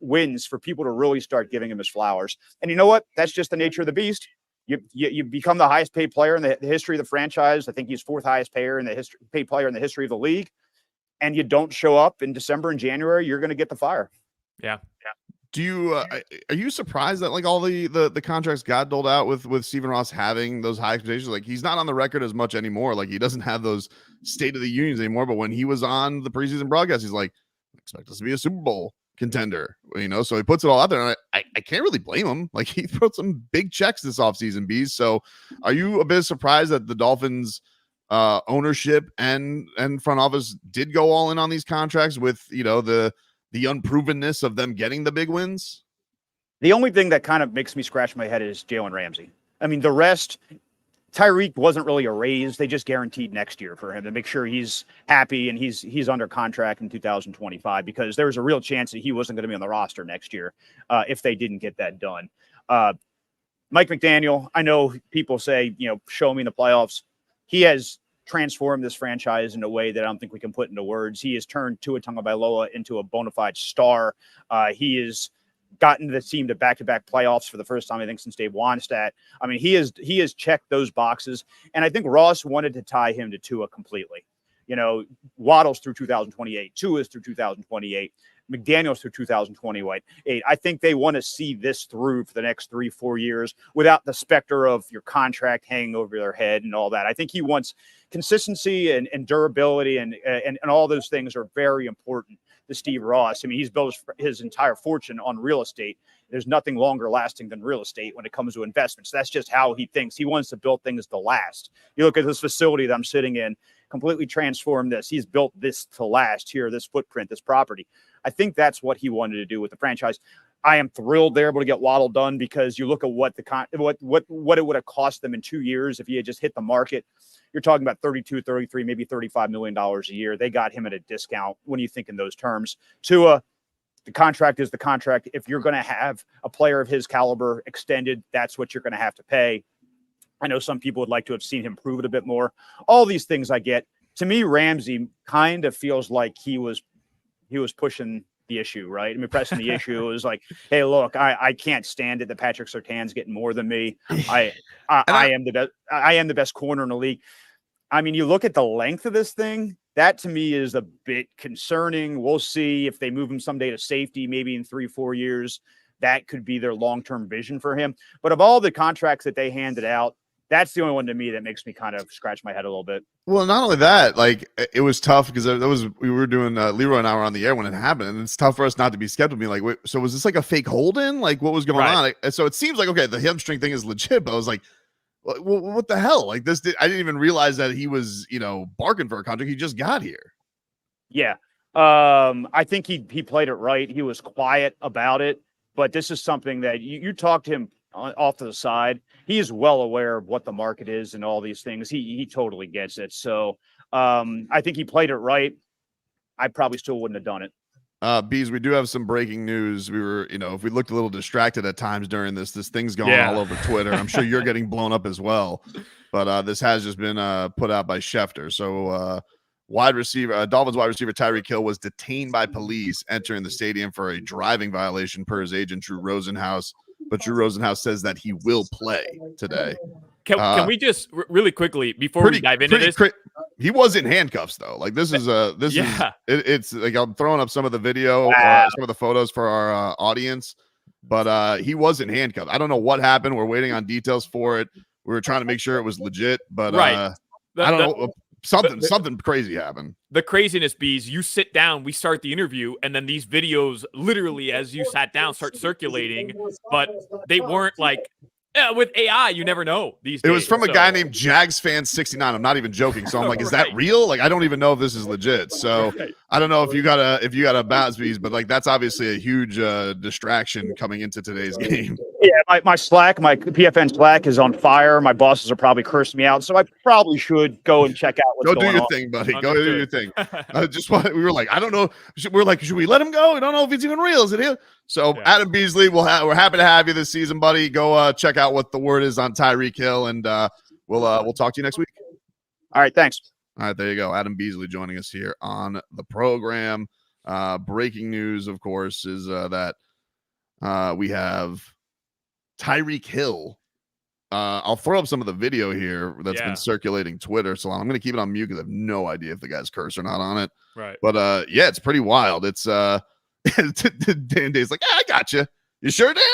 wins for people to really start giving him his flowers. And you know what? That's just the nature of the beast. You become the highest paid player in the history of the franchise. I think he's 4th highest paid player in the history of the league. And you don't show up in December and January, you're going to get the fire. Yeah. Do you are you surprised that like all the contracts got doled out with Stephen Ross having those high expectations? Like he's not on the record as much anymore. Like he doesn't have those State of the Unions anymore. But when he was on the preseason broadcast, he's like, expect us to be a Super Bowl contender, so he puts it all out there. And I can't really blame him. Like he wrote some big checks this offseason, Bees. So are you a bit surprised that the Dolphins ownership and front office did go all in on these contracts with the unprovenness of them getting the big wins? The only thing that kind of makes me scratch my head is Jalen Ramsey. I mean, the rest, Tyreek wasn't really a raise. They just guaranteed next year for him to make sure he's happy and he's under contract in 2025, because there was a real chance that he wasn't going to be on the roster next year if they didn't get that done. Mike McDaniel, I know people say, show me in the playoffs. He has transformed this franchise in a way that I don't think we can put into words. He has turned Tua Tagovailoa into a bona fide star. He has gotten the team to back-to-back playoffs for the first time, I think, since Dave Wannstedt. I mean, he has checked those boxes, and I think Ross wanted to tie him to Tua completely. Waddle's through 2028, Tua's through 2028, McDaniel's through 2028. I think they want to see this through for the next 3-4 years without the specter of your contract hanging over their head and all that. I think he wants consistency and durability and all those things are very important. to Steve Ross. I mean, he's built his entire fortune on real estate. There's nothing longer lasting than real estate when it comes to investments. That's just how he thinks. He wants to build things to last. You look at this facility that I'm sitting in, completely transformed this. He's built this to last here, this footprint, this property. I think that's what he wanted to do with the franchise. I am thrilled they're able to get Waddle done, because you look at what it would have cost them in 2 years if he had just hit the market. You're talking about 32, 33, maybe $35 million a year. They got him at a discount when you think in those terms. Tua, the contract is the contract. If you're going to have a player of his caliber extended, that's what you're going to have to pay. I know some people would like to have seen him prove it a bit more. All these things I get. To me, Ramsey kind of feels like he was pushing the issue, right? I mean, pressing the issue is like, hey, look, I can't stand it that Patrick Surtain's getting more than me. I am the best corner in the league. I mean, you look at the length of this thing, that to me is a bit concerning. We'll see if they move him someday to safety, maybe in 3-4 years. That could be their long-term vision for him. But of all the contracts that they handed out, that's the only one to me that makes me kind of scratch my head a little bit. Well, not only that, like, it was tough because we were doing Leroy and I were on the air when it happened, and it's tough for us not to be skeptical. Being like, wait, so was this like a fake hold-in? Like, what was going on? So it seems like, okay, the hamstring thing is legit, but I was like, what the hell? Like, I didn't even realize that he was, barking for a contract. He just got here. Yeah. I think he played it right. He was quiet about it, but this is something that you talk to him off to the side. He is well aware of what the market is and all these things. He totally gets it. So I think he played it right. I probably still wouldn't have done it. Bees, we do have some breaking news. We were, if we looked a little distracted at times during this thing's going all over Twitter. I'm sure you're getting blown up as well. But this has just been put out by Schefter. So Dolphins wide receiver Tyreek Hill was detained by police entering the stadium for a driving violation per his agent, Drew Rosenhaus. But Drew Rosenhaus says that he will play today. Can we just really quickly, before we dive into this? He was in handcuffs though. Like it's like I'm throwing up some of the video, some of the photos for our audience, but he was in handcuffs. I don't know what happened. We're waiting on details for it. We were trying to make sure it was legit, but I don't know. Something crazy happened. The craziness, Bees, you sit down, we start the interview, and then these videos literally as you sat down start circulating, but they weren't like with AI, you never know these days. It was from a guy named Jags Fan 69. I'm not even joking. So I'm like, is that real? Like, I don't even know if this is legit. So I don't know if you got a bounce, Bees, but like that's obviously a huge distraction coming into today's game. Yeah, my Slack, my PFN Slack is on fire. My bosses are probably cursing me out, so I probably should go and check out what's going on. Go do your thing, buddy. Go do your thing. We were like, I don't know. We're like, should we let him go? I don't know if it's even real. Is it him? So Adam Beasley, we're happy to have you this season, buddy. Go check out what the word is on Tyreek Hill, and we'll talk to you next week. All right, thanks. All right, there you go. Adam Beasley joining us here on the program. Breaking news, of course, is that we have Tyreek Hill. I'll throw up some of the video here that's been circulating Twitter. So I'm going to keep it on mute because I have no idea if the guy's cursed or not on it. Right. But it's pretty wild. It's Dan Day's like, I got you. You sure, Dan?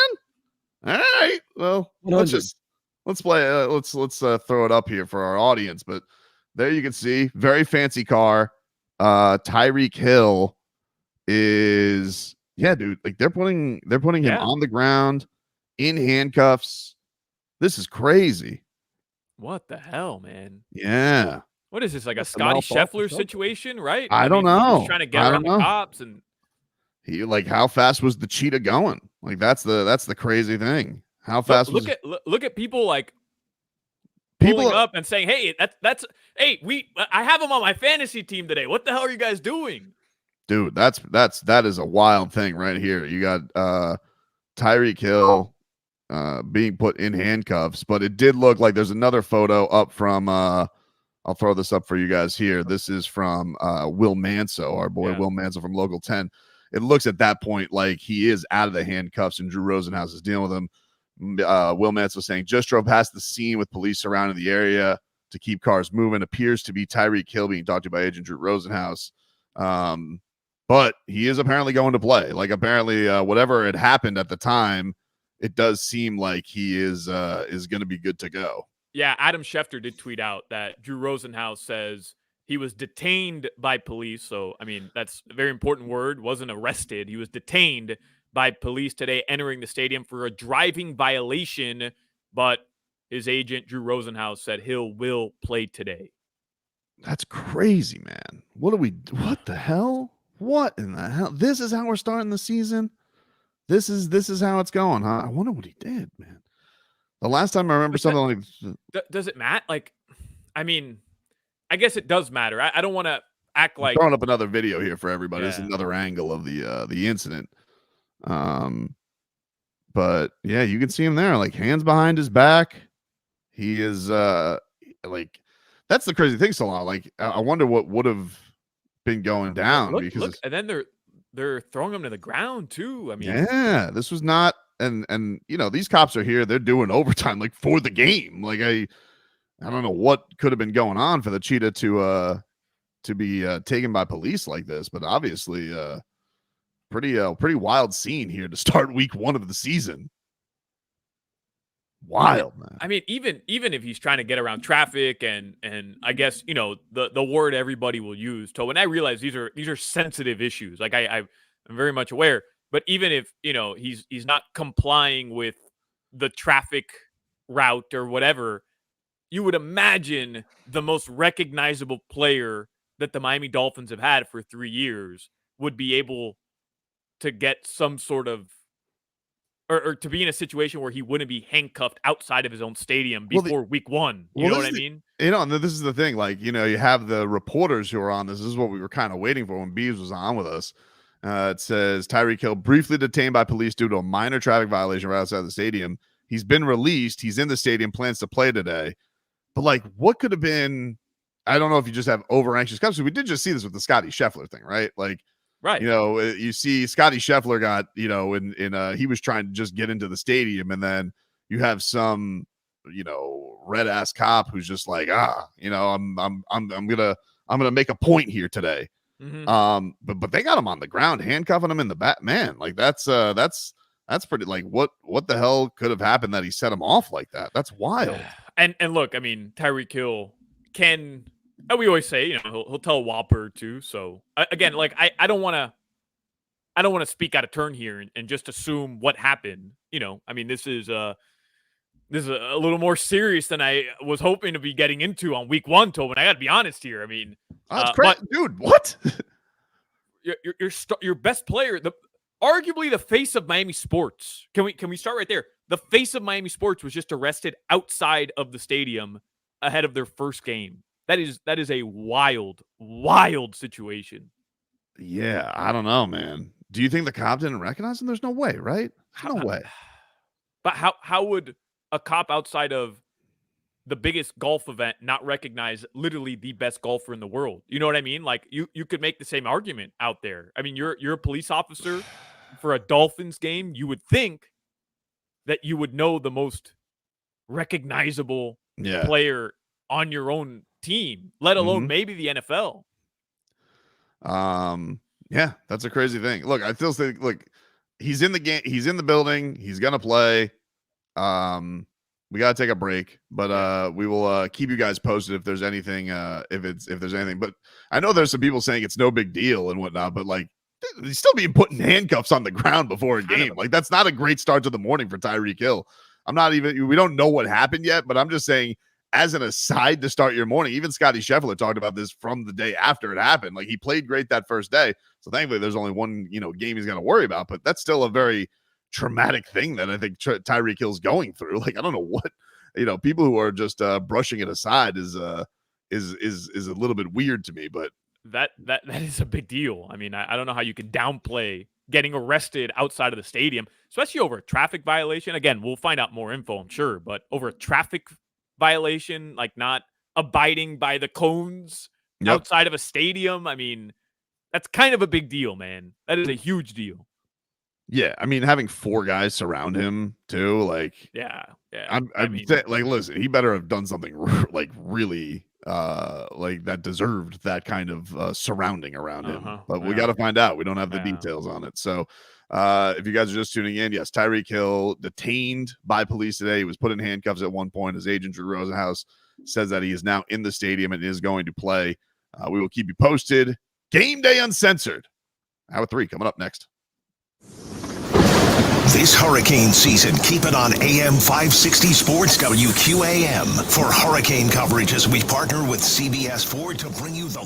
All right. Well, let's play. Let's throw it up here for our audience. But there you can see, very fancy car. Tyreek Hill is dude. Like they're putting him on the ground in handcuffs. This is crazy. What the hell, man? Yeah. What is this, like a Scotty Scheffler situation, right? I don't know. He's trying to get around the cops, and he how fast was the cheetah going? Like that's the crazy thing. How fast look at people like pulling up and saying, "Hey, I have him on my fantasy team today. What the hell are you guys doing?" Dude, that is a wild thing right here. You got Tyreek Hill being put in handcuffs, but it did look like there's another photo up from I'll throw this up for you guys here. This is from Will Manso, our boy Will Manso from Local 10. It looks at that point like he is out of the handcuffs and Drew Rosenhaus is dealing with him. Will Manso saying, just drove past the scene with police surrounding the area to keep cars moving. Appears to be Tyreek Hill being talked to by Agent Drew Rosenhaus. But he is apparently going to play. Like apparently whatever had happened at the time, it does seem like he is going to be good to go. Yeah, Adam Schefter did tweet out that Drew Rosenhaus says He was detained by police. So, I mean, that's a very important word. Wasn't arrested. He was detained by police today entering the stadium for a driving violation. But his agent, Drew Rosenhaus, said Hill will play today. That's crazy, man. What the hell? What in the hell? This is how we're starting the season? This is how it's going, huh? I wonder what he did, man. The last time I remember something like... Does it matter? Like, I mean... I guess it does matter. I don't want to act like throwing up another video here for everybody. Yeah. This is another angle of the incident. But yeah, you can see him there, like hands behind his back. He is like, that's the crazy thing, Solana. Like, I wonder what would have been going down because and then they're throwing him to the ground too. I mean, yeah, this was not, and you know, these cops are here. They're doing overtime like for the game. Like I don't know what could have been going on for the cheetah to be taken by police like this, but obviously pretty wild scene here to start week 1 of the season. Wild, man. I mean, even if he's trying to get around traffic and I guess, you know, the word everybody will use. So when I realize these are sensitive issues, like I'm very much aware, but even if, you know, he's not complying with the traffic route or whatever, you would imagine the most recognizable player that the Miami Dolphins have had for 3 years would be able to get some sort of, or to be in a situation where he wouldn't be handcuffed outside of his own stadium before week 1. You know what I mean? You know, and this is the thing. Like, you know, you have the reporters who are on this. This is what we were kind of waiting for when Beasley was on with us. It says Tyreek Hill briefly detained by police due to a minor traffic violation right outside the stadium. He's been released. He's in the stadium, plans to play today. But like, what could have been? I don't know if you just have over anxious cops. We did just see this with the Scotty Scheffler thing, right? Like, right. You know, you see Scotty Scheffler got, you know, he was trying to just get into the stadium, and then you have some, you know, red ass cop who's just like, you know, I'm gonna make a point here today. Mm-hmm. But they got him on the ground, handcuffing him in the back. Man, like that's pretty, like, what the hell could have happened that he set him off like that? That's wild. And look, I mean, Tyreek Hill can, we always say, you know, he'll tell a whopper too. So again, like I don't want to speak out of turn here and just assume what happened. You know, I mean, this is a little more serious than I was hoping to be getting into on week 1, Tobin. I got to be honest here. I mean, that's crazy, dude. What? your best player, arguably the face of Miami sports. Can we start right there? The face of Miami sports was just arrested outside of the stadium ahead of their first game. That is a wild situation. Yeah, I don't know, man. Do you think the cop didn't recognize him? There's no way, right? No way. But how would a cop outside of the biggest golf event not recognize literally the best golfer in the world? You know what I mean? Like you could make the same argument out there. I mean, you're a police officer for a Dolphins game. You would think that you would know the most recognizable player on your own team, let alone maybe the NFL. Yeah, that's a crazy thing. Look, I still think, look, he's in the game, he's in the building, he's gonna play. We gotta take a break, but we will keep you guys posted if there's anything, if there's anything. But I know there's some people saying it's no big deal and whatnot, but like, he's still being put in handcuffs on the ground before a game. Like, that's not a great start to the morning for Tyreek Hill. We don't know what happened yet, but I'm just saying, as an aside to start your morning, even Scotty Scheffler talked about this from the day after it happened. Like, he played great that first day. So thankfully there's only one, you know, game he's going to worry about, but that's still a very traumatic thing that I think Tyreek Hill's going through. Like, I don't know what, you know, people who are just brushing it aside is a little bit weird to me, but that is a big deal. I mean, I don't know how you can downplay getting arrested outside of the stadium, especially over a traffic violation. Again, we'll find out more info, I'm sure, but over a traffic violation, like not abiding by the cones outside of a stadium. I mean, that's kind of a big deal, man. That is a huge deal. Yeah, I mean, having 4 guys surround him too, like, I mean, like, listen, he better have done something like really, like that deserved that kind of surrounding around him. But we got to find out. We don't have the details on it. So, if you guys are just tuning in, yes, Tyreek Hill detained by police today. He was put in handcuffs at one point. His agent Drew Rosenhaus says that he is now in the stadium and is going to play. We will keep you posted. Game Day Uncensored. Hour 3 coming up next. This hurricane season, keep it on AM 560 Sports WQAM for hurricane coverage as we partner with CBS Ford to bring you the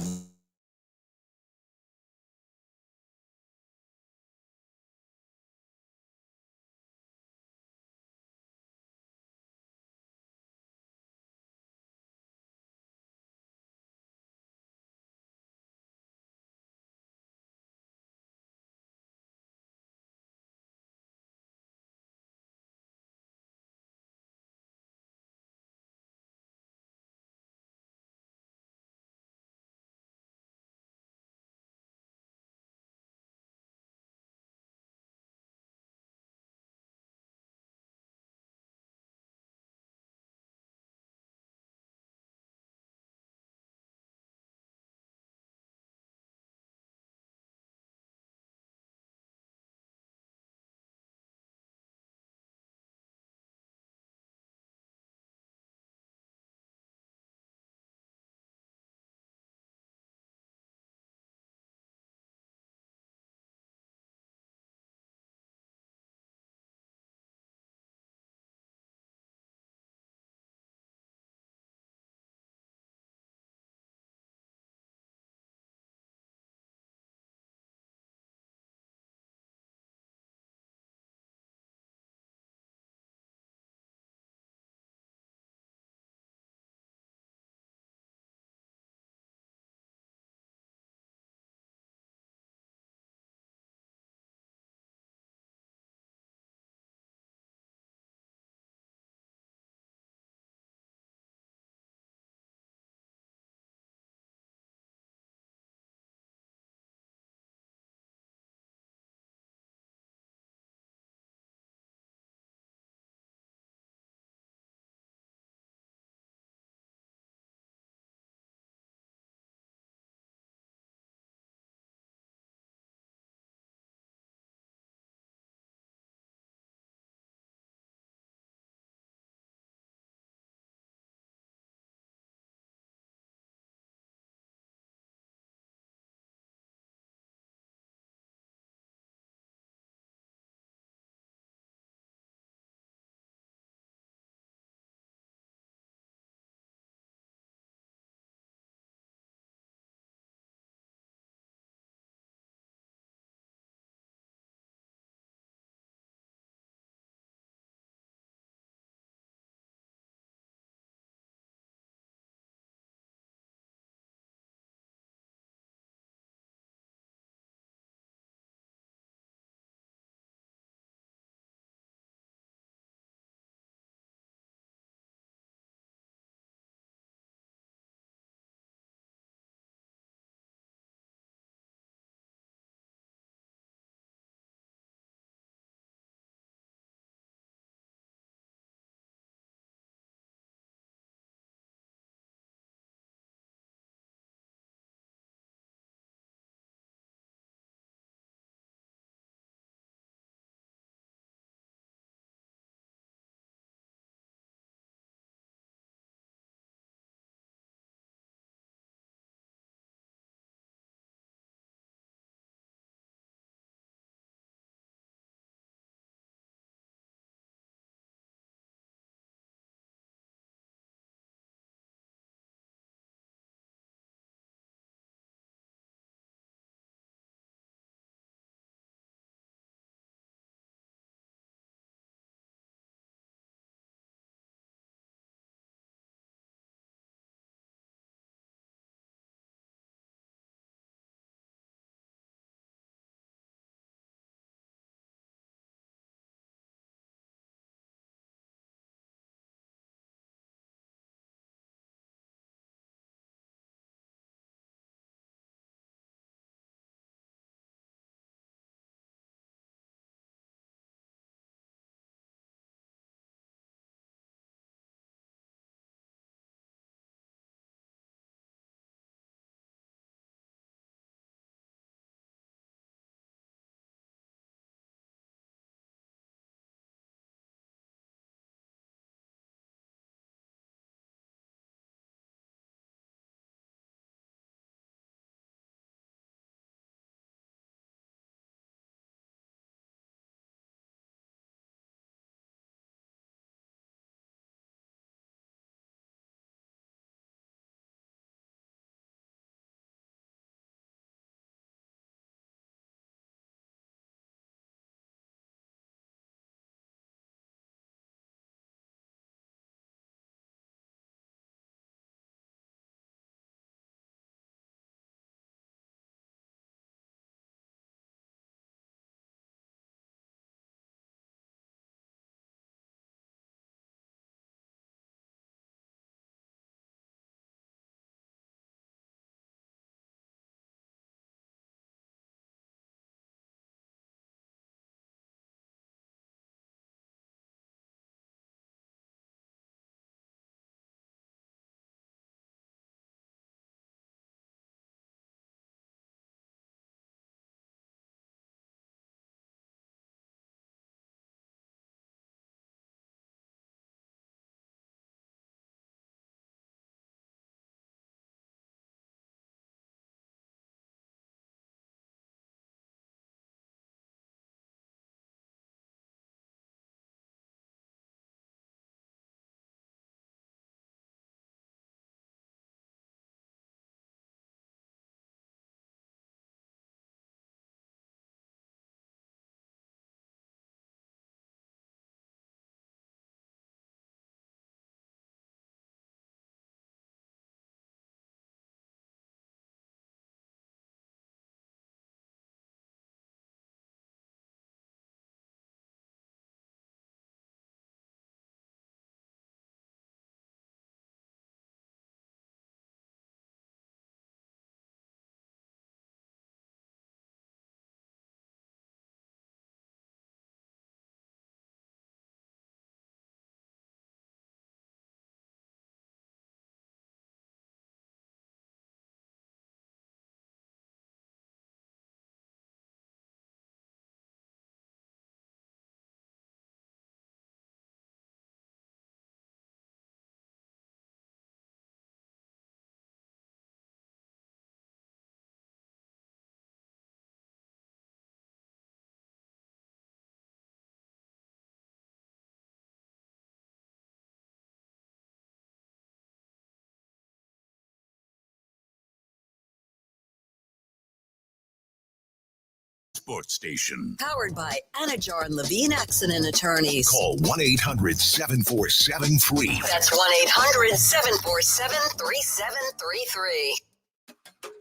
sports station. Powered by Anajar and Levine Accident Attorneys. Call 1-800-747-FREE. That's 1-800-747-3733.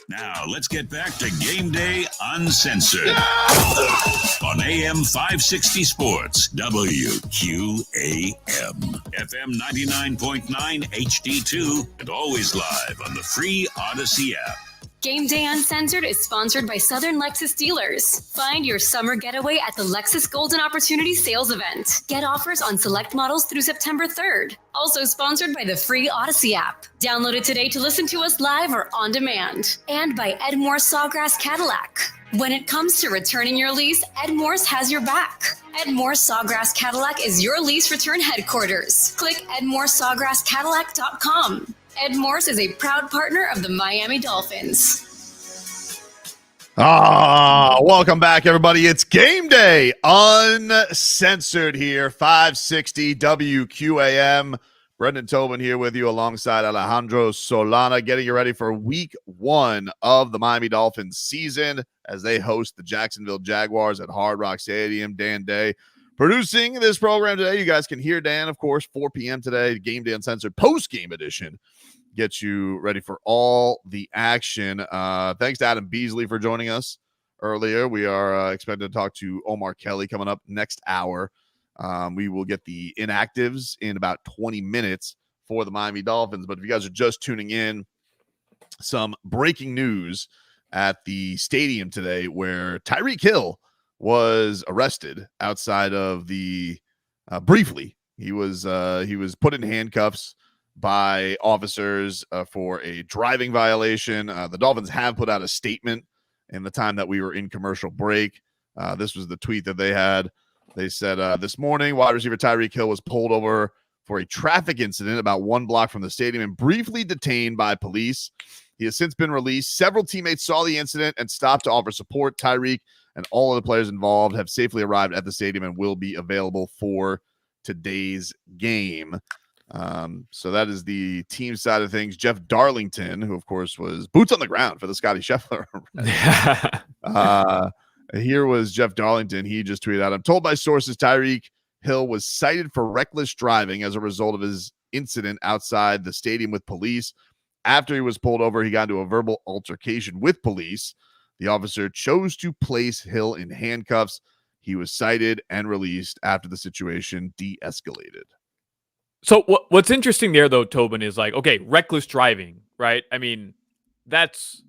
Now, let's get back to Game Day Uncensored on AM 560 Sports, WQAM, FM 99.9 HD2, and always live on the free Odyssey app. Game Day Uncensored is sponsored by Southern Lexus Dealers. Find your summer getaway at the Lexus Golden Opportunity Sales Event. Get offers on select models through September 3rd. Also sponsored by the free Odyssey app. Download it today to listen to us live or on demand. And by Edmore Sawgrass Cadillac. When it comes to returning your lease, Ed Morse has your back. Ed Morse Sawgrass Cadillac is your lease return headquarters. Click edmoresawgrasscadillac.com. Ed Morse is a proud partner of the Miami Dolphins. Welcome back, everybody. It's Game Day Uncensored here, 560 WQAM. Brendan Tobin here with you alongside Alejandro Solana, getting you ready for week 1 of the Miami Dolphins season as they host the Jacksonville Jaguars at Hard Rock Stadium. Dan Day producing this program today. You guys can hear Dan, of course, 4 p.m. today, Game Day Uncensored post-game edition. Get you ready for all the action. Thanks to Adam Beasley for joining us earlier. We are expected to talk to Omar Kelly coming up next hour. We will get the inactives in about 20 minutes for the Miami Dolphins. But if you guys are just tuning in, some breaking news at the stadium today where Tyreek Hill was arrested outside of the briefly. He was put in handcuffs by officers for a driving violation. The Dolphins have put out a statement in the time that we were in commercial break. This was the tweet that they had. They said, this morning, wide receiver Tyreek Hill was pulled over for a traffic incident about 1 block from the stadium and briefly detained by police. He has since been released. Several teammates saw the incident and stopped to offer support. Tyreek and all of the players involved have safely arrived at the stadium and will be available for today's game. So that is the team side of things. Jeff Darlington, who of course was boots on the ground for the Scotty Scheffler. Here was Jeff Darlington. He just tweeted out, I'm told by sources Tyreek Hill was cited for reckless driving as a result of his incident outside the stadium with police. After he was pulled over, he got into a verbal altercation with police. The officer chose to place Hill in handcuffs. He was cited and released after the situation de-escalated. So what's interesting there, though, Tobin, is like, okay, reckless driving, right? I mean, that's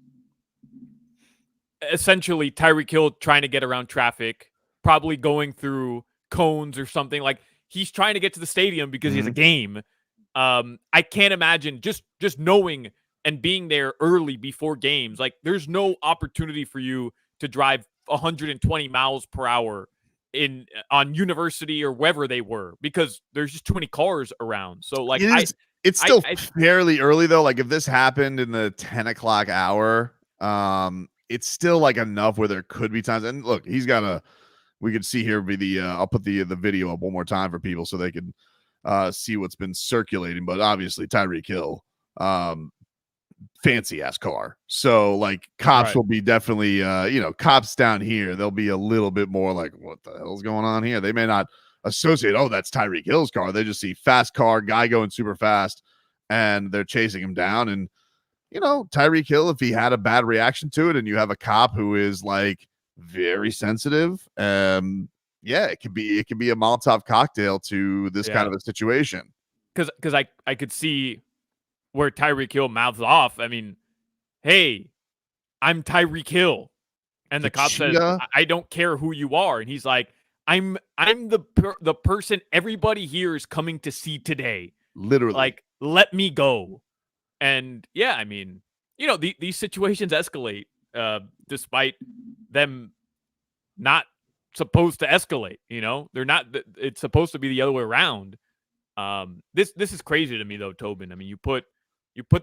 essentially Tyreek Hill trying to get around traffic, probably going through cones or something. Like, he's trying to get to the stadium because he has a game. I can't imagine just knowing and being there early before games. Like, there's no opportunity for you to drive 120 miles per hour on University or wherever they were, because there's just too many cars around. So like, it's still fairly early though. Like if this happened in the 10 o'clock hour, it's still like enough where there could be times. And look, we could see here I'll put the video up one more time for people so they can see what's been circulating. But obviously Tyreek Hill, fancy ass car. So like cops will be definitely, cops down here, they'll be a little bit more like, what the hell's going on here? They may not associate, oh, that's Tyreek Hill's car. They just see fast car, guy going super fast, and they're chasing him down. And, Tyreek Hill, if he had a bad reaction to it and you have a cop who is like very sensitive, it could be a Molotov cocktail to this kind of a situation. Because I could see where Tyreek Hill mouths off. I mean, hey, I'm Tyreek Hill. And the cop says, I don't care who you are. And he's like, I'm the person everybody here is coming to see today. Literally. Like, let me go. And yeah, I mean, these situations escalate despite them not supposed to escalate. They're not. It's supposed to be the other way around. This is crazy to me though, Tobin. I mean, you put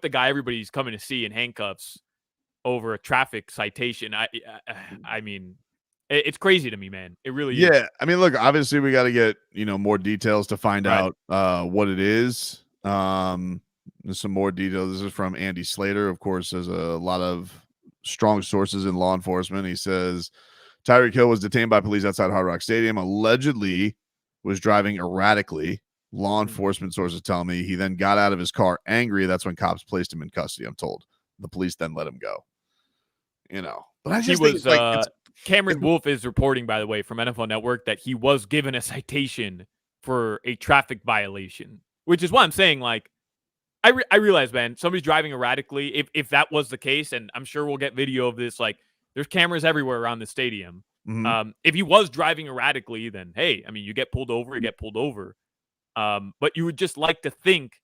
the guy everybody's coming to see in handcuffs over a traffic citation. I mean, it's crazy to me, man. It really is. Yeah. I mean, look, obviously we got to get, more details to find out what it is. There's some more details. This is from Andy Slater. Of course, there's a lot of strong sources in law enforcement. He says Tyreek Hill was detained by police outside Hard Rock Stadium, allegedly was driving erratically. Law enforcement sources tell me he then got out of his car angry. That's when cops placed him in custody, I'm told. The police then let him go. But I just think Cameron Wolf is reporting, by the way, from NFL Network that he was given a citation for a traffic violation, which is why I'm saying, like, I realize, man, somebody's driving erratically. If that was the case, and I'm sure we'll get video of this, like, there's cameras everywhere around the stadium. If he was driving erratically, then, hey, I mean, you get pulled over, you get pulled over. But you would just like to think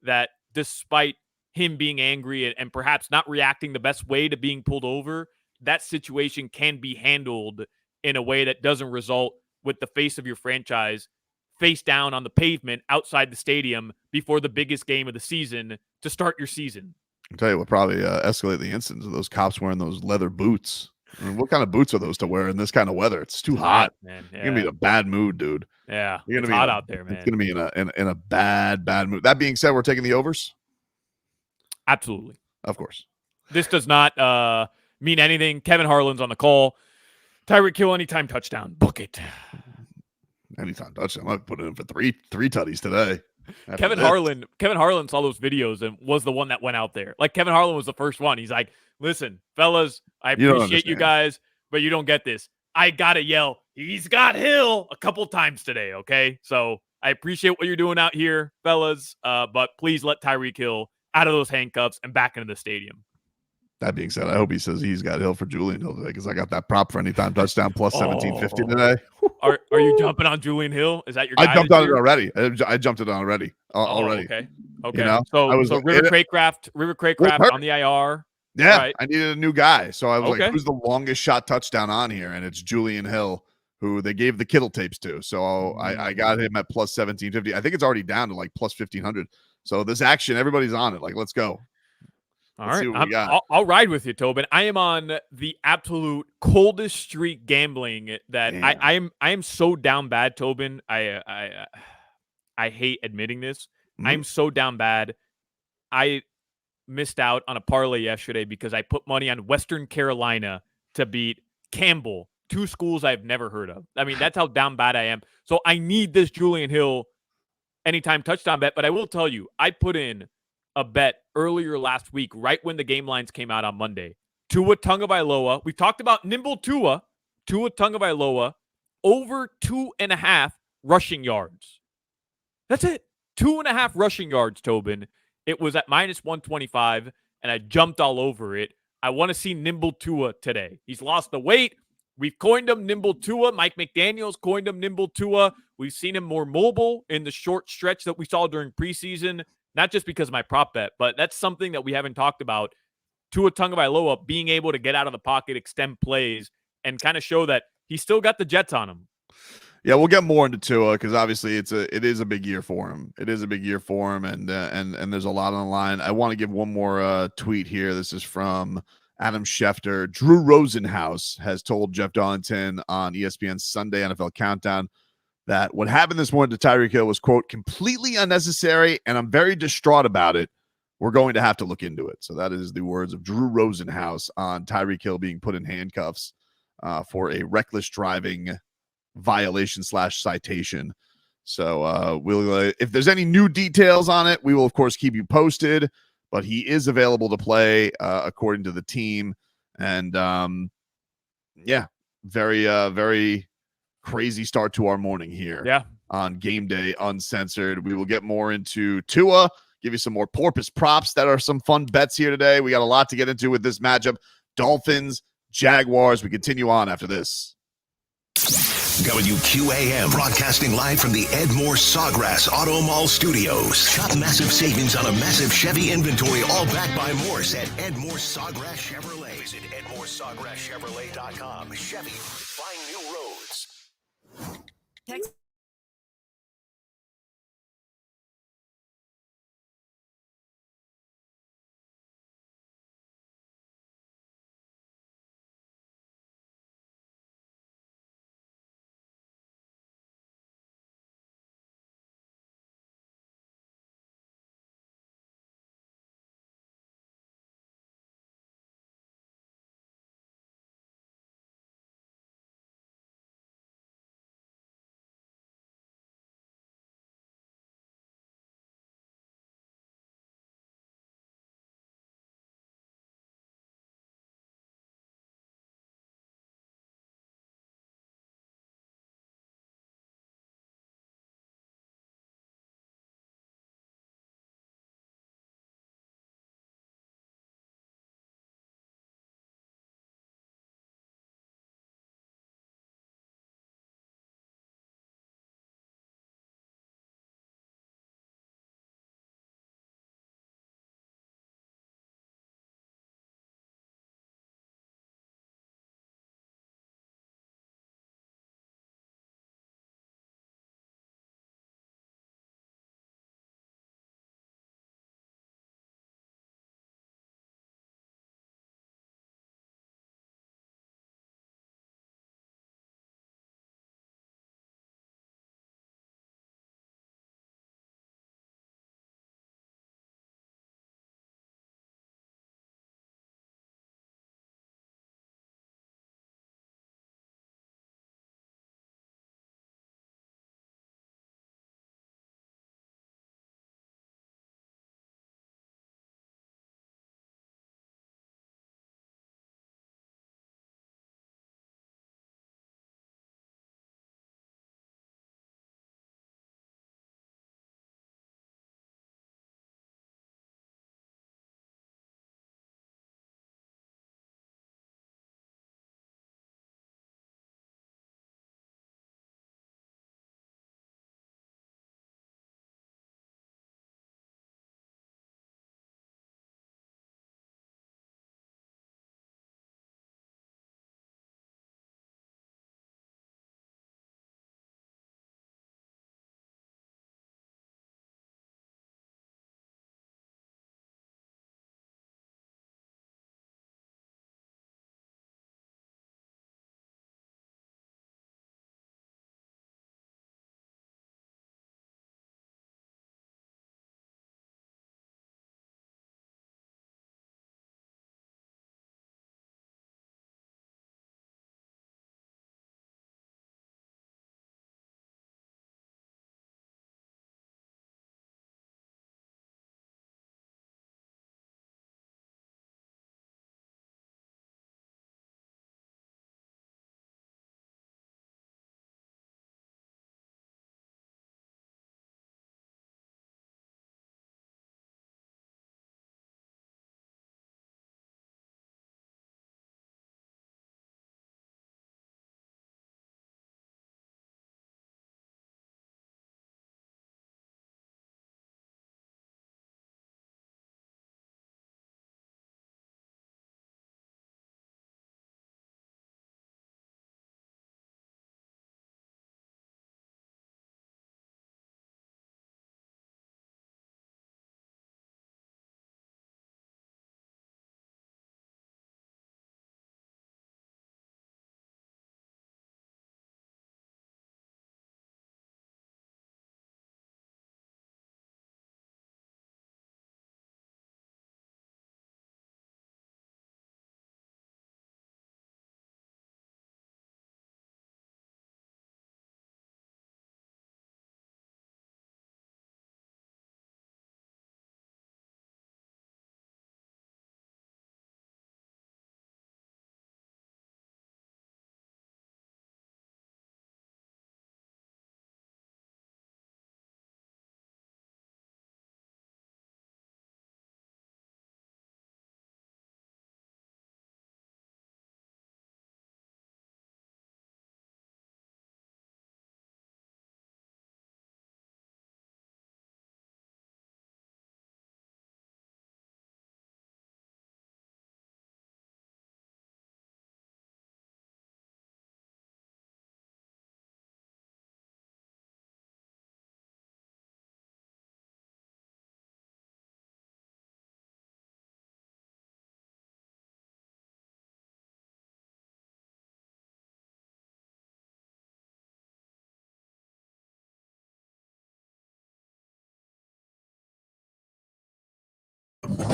that despite him being angry and perhaps not reacting the best way to being pulled over, that situation can be handled in a way that doesn't result with the face of your franchise face down on the pavement outside the stadium before the biggest game of the season to start your season. I'll tell you what probably escalate the incidents of those cops wearing those leather boots. I mean, what kind of boots are those to wear in this kind of weather? It's too hot, man. You're gonna be in a bad mood, dude. Yeah, You're gonna it's hot out there, man. It's gonna be in a bad mood. That being said, we're taking the overs. Absolutely, of course. This does not mean anything. Kevin Harlan's on the call. Tyreek Hill, anytime touchdown, book it. Anytime touchdown. I put it in for three tutties today. Kevin Harlan saw those videos and was the one that went out there. Like, Kevin Harlan was the first one. He's like, listen, fellas, I appreciate you guys, but you don't get this. I got to yell, he's got Hill a couple times today, okay? So I appreciate what you're doing out here, fellas, but please let Tyreek Hill out of those handcuffs and back into the stadium. That being said, I hope he says he's got Hill for Julian Hill today, because I got that prop for anytime touchdown plus 1750 today. Are you jumping on Julian Hill? Is that your guy? I jumped on it already. I jumped it on already. Already. Okay. So River Craycraft on the IR. Yeah, right. I needed a new guy. So I was like, who's the longest shot touchdown on here? And it's Julian Hill, who they gave the Kittle tapes to. So I got him at plus 1750. I think it's already down to like plus 1500. So this action, everybody's on it. Like, let's go. All right, I'll ride with you, Tobin. I am on the absolute coldest streak gambling that I am so down bad, Tobin. I hate admitting this. I'm so down bad. I missed out on a parlay yesterday because I put money on Western Carolina to beat Campbell, two schools I've never heard of. I mean, that's how down bad I am. So I need this Julian Hill anytime touchdown bet. But I will tell you, I put in a bet earlier last week, right when the game lines came out on Monday. Tua Tagovailoa. We talked about nimble Tua Tagovailoa over 2.5 rushing yards. That's it. 2.5 rushing yards, Tobin. It was at minus 125, and I jumped all over it. I want to see nimble Tua today. He's lost the weight. We've coined him nimble Tua. Mike McDaniel's coined him nimble Tua. We've seen him more mobile in the short stretch that we saw during preseason. Not just because of my prop bet, but that's something that we haven't talked about. Tua Tagovailoa being able to get out of the pocket, extend plays, and kind of show that he's still got the Jets on him. Yeah, we'll get more into Tua because obviously it is a big year for him. It is a big year for him, and there's a lot on the line. I want to give one more tweet here. This is from Adam Schefter. Drew Rosenhaus has told Jeff Darlington on ESPN's Sunday NFL Countdown that what happened this morning to Tyreek Hill was, quote, completely unnecessary, and I'm very distraught about it. We're going to have to look into it. So that is the words of Drew Rosenhaus on Tyreek Hill being put in handcuffs for a reckless driving violation / citation. So we'll if there's any new details on it, we will, of course, keep you posted. But he is available to play according to the team. And, very crazy start to our morning here on Game Day Uncensored. We will get more into Tua, give you some more porpoise props that are some fun bets here today. We got a lot to get into with this matchup. Dolphins, Jaguars. We continue on after this. WQAM broadcasting live from the Ed Moore Sawgrass Auto Mall Studios. Shop massive savings on a massive Chevy inventory, all backed by Morse at Ed Moore Sawgrass Chevrolet. Visit EdMooreSawgrassChevrolet.com. Chevy, find new roads. Text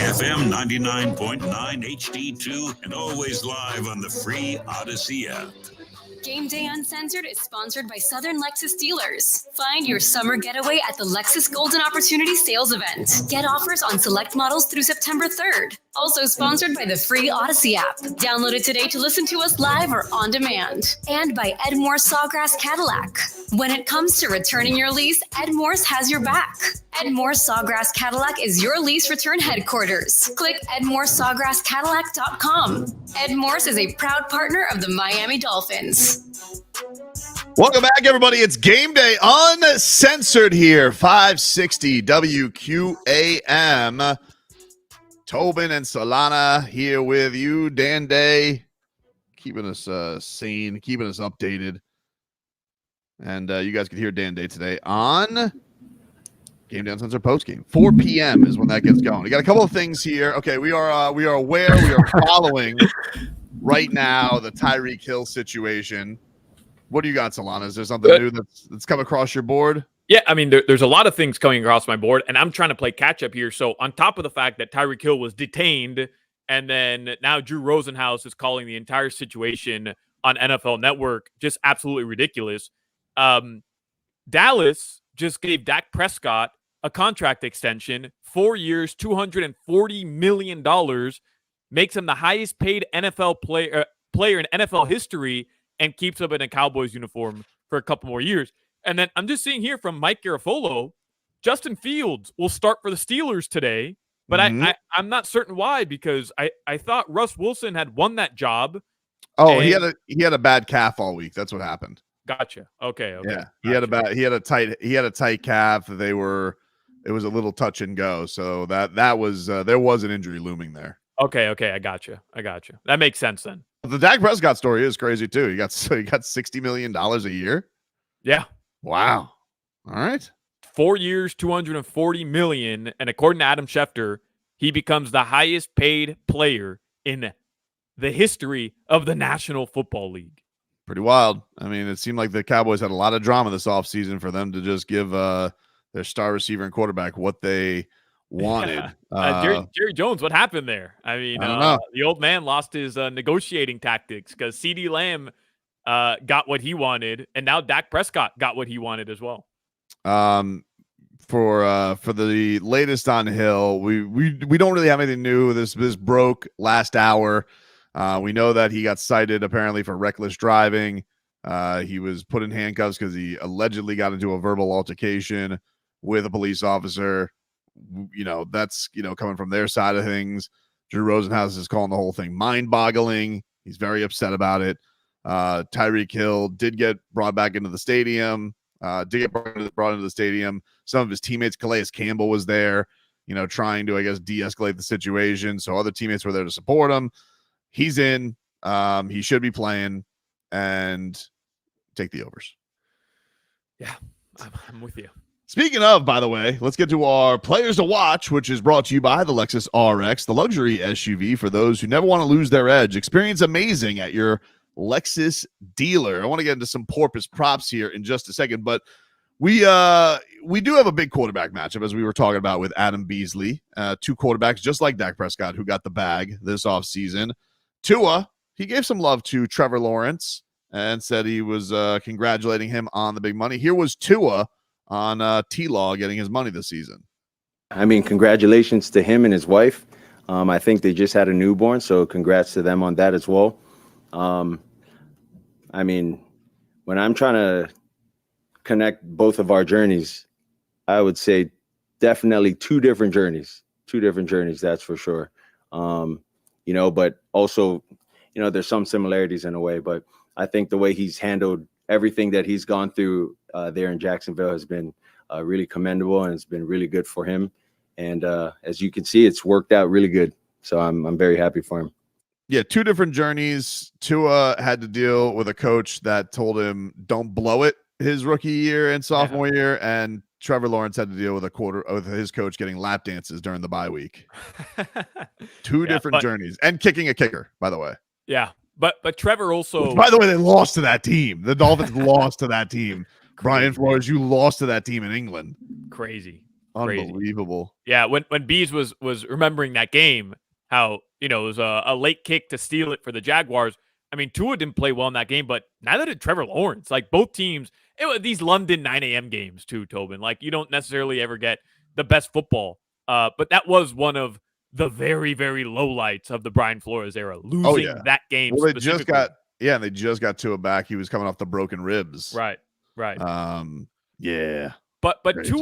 FM 99.9 HD2 and always live on the free Odyssey app. Game Day Uncensored is sponsored by Southern Lexus Dealers. Find your summer getaway at the Lexus Golden Opportunity Sales Event. Get offers on select models through September 3rd. Also sponsored by the free Odyssey app. Download it today to listen to us live or on demand. And by Edmore Sawgrass Cadillac. When it comes to returning your lease, Edmore's has your back. Edmore Sawgrass Cadillac is your lease return headquarters. Click EdmoreSawgrassCadillac.com. Edmore's is a proud partner of the Miami Dolphins. Welcome back, everybody. It's Game Day Uncensored here, 560 WQAM. Tobin and Solana here with you. Dan Day keeping us sane, keeping us updated. And you guys can hear Dan Day today on Game Day Uncensored postgame. 4 p.m. is when that gets going. We got a couple of things here. Okay, we are aware, we are following right now the Tyreek Hill situation. What do you got, Solana? Is there something new that's come across your board? Yeah, I mean, there's a lot of things coming across my board, and I'm trying to play catch up here. So on top of the fact that Tyreek Hill was detained, and then now Drew Rosenhaus is calling the entire situation on NFL Network just absolutely ridiculous. Dallas just gave Dak Prescott a contract extension, 4 years, $240 million, makes him the highest paid NFL player in NFL history, and keeps him in a Cowboys uniform for a couple more years. And then I'm just seeing here from Mike Garafolo, Justin Fields will start for the Steelers today, but I'm not certain why, because I thought Russ Wilson had won that job. Oh, he had a bad calf all week. That's what happened. Gotcha. Okay. Yeah, he had a tight calf. It was a little touch and go. So that was there was an injury looming there. Okay. I gotcha. That makes sense then. The Dak Prescott story is crazy too. He got $60 million a year. Yeah. Wow. All right. 4 years, $240 million, and according to Adam Schefter, he becomes the highest paid player in the history of the National Football League. Pretty wild. I mean, it seemed like the Cowboys had a lot of drama this offseason for them to just give their star receiver and quarterback what they wanted. Jerry Jones, what happened there? I mean, I don't know. The old man lost his negotiating tactics because CeeDee Lamb got what he wanted, and now Dak Prescott got what he wanted as well. For the latest on Hill, we don't really have anything new. This broke last hour. We know that he got cited apparently for reckless driving. He was put in handcuffs because he allegedly got into a verbal altercation with a police officer. That's coming from their side of things. Drew Rosenhaus is calling the whole thing mind-boggling. He's very upset about it. Tyreek Hill did get brought back into the stadium. Brought into the stadium. Some of his teammates, Calais Campbell, was there, trying to, I guess, de-escalate the situation. So other teammates were there to support him. He's in. He should be playing, and take the overs. Yeah, I'm with you. Speaking of, by the way, let's get to our players to watch, which is brought to you by the Lexus RX, the luxury SUV for those who never want to lose their edge. Experience amazing at your Lexus dealer. I want to get into some porpoise props here in just a second, but we do have a big quarterback matchup, as we were talking about with Adam Beasley. Two quarterbacks just like Dak Prescott who got the bag this offseason. Tua, he gave some love to Trevor Lawrence and said he was congratulating him on the big money. Here was Tua on T-Law getting his money this season. I mean, congratulations to him and his wife. I think they just had a newborn, so congrats to them on that as well. I mean, when I'm trying to connect both of our journeys, I would say definitely two different journeys, that's for sure. But also, there's some similarities in a way, but I think the way he's handled everything that he's gone through there in Jacksonville has been really commendable, and it's been really good for him. And as you can see, it's worked out really good. So I'm very happy for him. Yeah, two different journeys. Tua had to deal with a coach that told him don't blow it his rookie year and sophomore year, and Trevor Lawrence had to deal with his coach getting lap dances during the bye week. Two different journeys, and kicking a kicker, by the way. Yeah, but Trevor also. Which, by the way, they lost to that team. The Dolphins lost to that team. Brian Flores, you lost to that team in England. Crazy. crazy. Unbelievable. Yeah, when Bees was remembering that game, how, it was a late kick to steal it for the Jaguars. I mean, Tua didn't play well in that game, but neither did Trevor Lawrence. Like, both teams, it was these London 9 a.m. games too, Tobin. Like, you don't necessarily ever get the best football. But that was one of the very, very low lights of the Brian Flores era, losing that game. Well, they just got Tua back. He was coming off the broken ribs. Right. Yeah. But Crazy.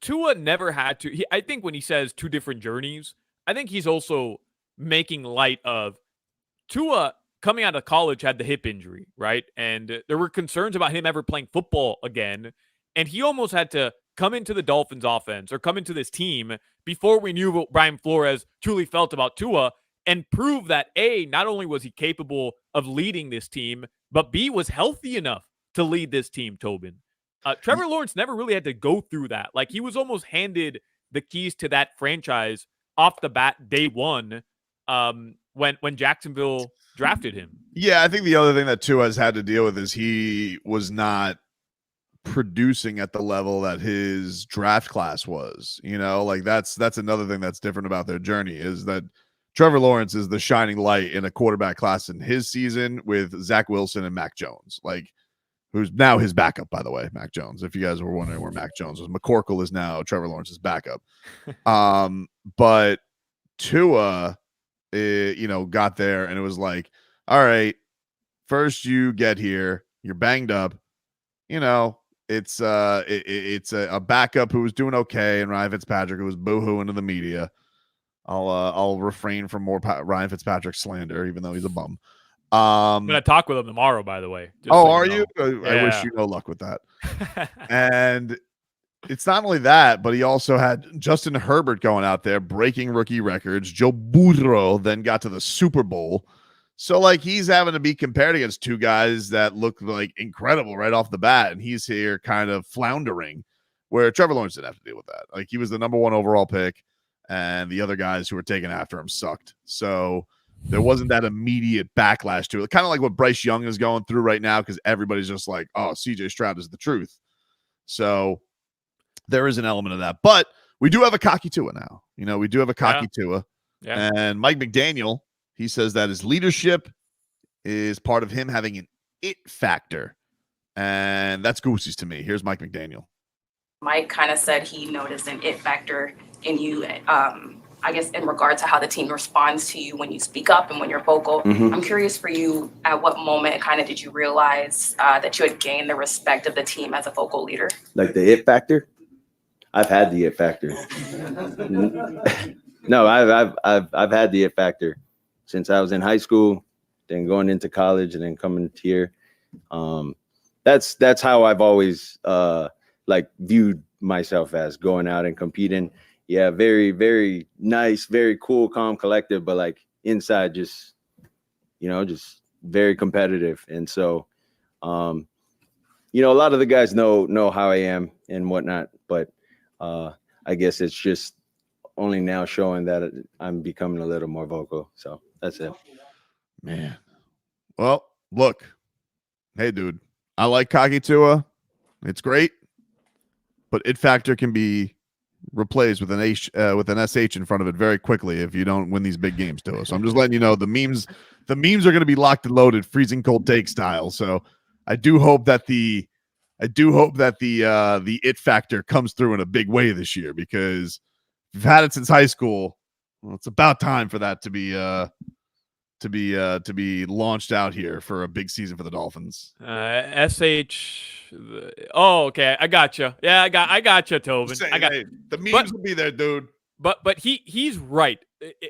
Tua never had to. I think when he says two different journeys, I think he's also making light of Tua coming out of college had the hip injury, right? And there were concerns about him ever playing football again. And he almost had to come into the Dolphins offense or come into this team before we knew what Brian Flores truly felt about Tua and prove that A, not only was he capable of leading this team, but B, was healthy enough to lead this team, Tobin. Trevor Lawrence never really had to go through that. Like, he was almost handed the keys to that franchise off the bat day one when Jacksonville drafted him. Yeah, I think the other thing that Tua has had to deal with is he was not producing at the level that his draft class was. Like that's another thing that's different about their journey is that Trevor Lawrence is the shining light in a quarterback class in his season with Zach Wilson and Mac Jones, like who's now his backup, by the way, Mac Jones. If you guys were wondering where Mac Jones was, McCorkle is now Trevor Lawrence's backup. But Tua, got there and it was like, all right, first you get here, you're banged up, it's a backup who was doing okay, and Ryan Fitzpatrick who was boohooing to the media. I'll refrain from more Ryan Fitzpatrick slander, even though he's a bum. I'm gonna talk with him tomorrow, by the way. Are you? I wish you no luck with that. And it's not only that, but he also had Justin Herbert going out there breaking rookie records. Joe Burrow then got to the Super Bowl. So, like, he's having to be compared against two guys that look like incredible right off the bat, and he's here kind of floundering, where Trevor Lawrence didn't have to deal with that. Like, he was the number one overall pick, and the other guys who were taken after him sucked. So there wasn't that immediate backlash to it. Kind of like what Bryce Young is going through right now, because everybody's just like, oh, CJ Stroud is the truth. So there is an element of that. But we do have a cocky Tua now. We do have a cocky Tua. Yeah. And Mike McDaniel, he says that his leadership is part of him having an it factor. And that's Goosey's to me. Here's Mike McDaniel. Mike kind of said he noticed an it factor in you, I guess, in regard to how the team responds to you when you speak up and when you're vocal. Mm-hmm. I'm curious for you, at what moment kind of did you realize that you had gained the respect of the team as a vocal leader? Like the it factor? I've had the it factor. No, I've had the it factor since I was in high school, then going into college, and then coming here. That's how I've always viewed myself as going out and competing. Yeah, very, very nice, very cool, calm, collective, but like inside just very competitive. And so, a lot of the guys know how I am and whatnot, but I guess it's just only now showing that I'm becoming a little more vocal. So that's it. Man. Well, look. Hey, dude. I like cocky Tua. It's great. But it factor can be replaced with an SH in front of it very quickly if you don't win these big games, Tua. So I'm just letting you know the memes are going to be locked and loaded, freezing cold take style. So I do hope that the it factor comes through in a big way this year, because we've had it since high school. Well, it's about time for that to be launched out here for a big season for the Dolphins. SH. Oh, okay. I gotcha. Yeah, I gotcha, Tobin. The memes will be there, dude. But he's right.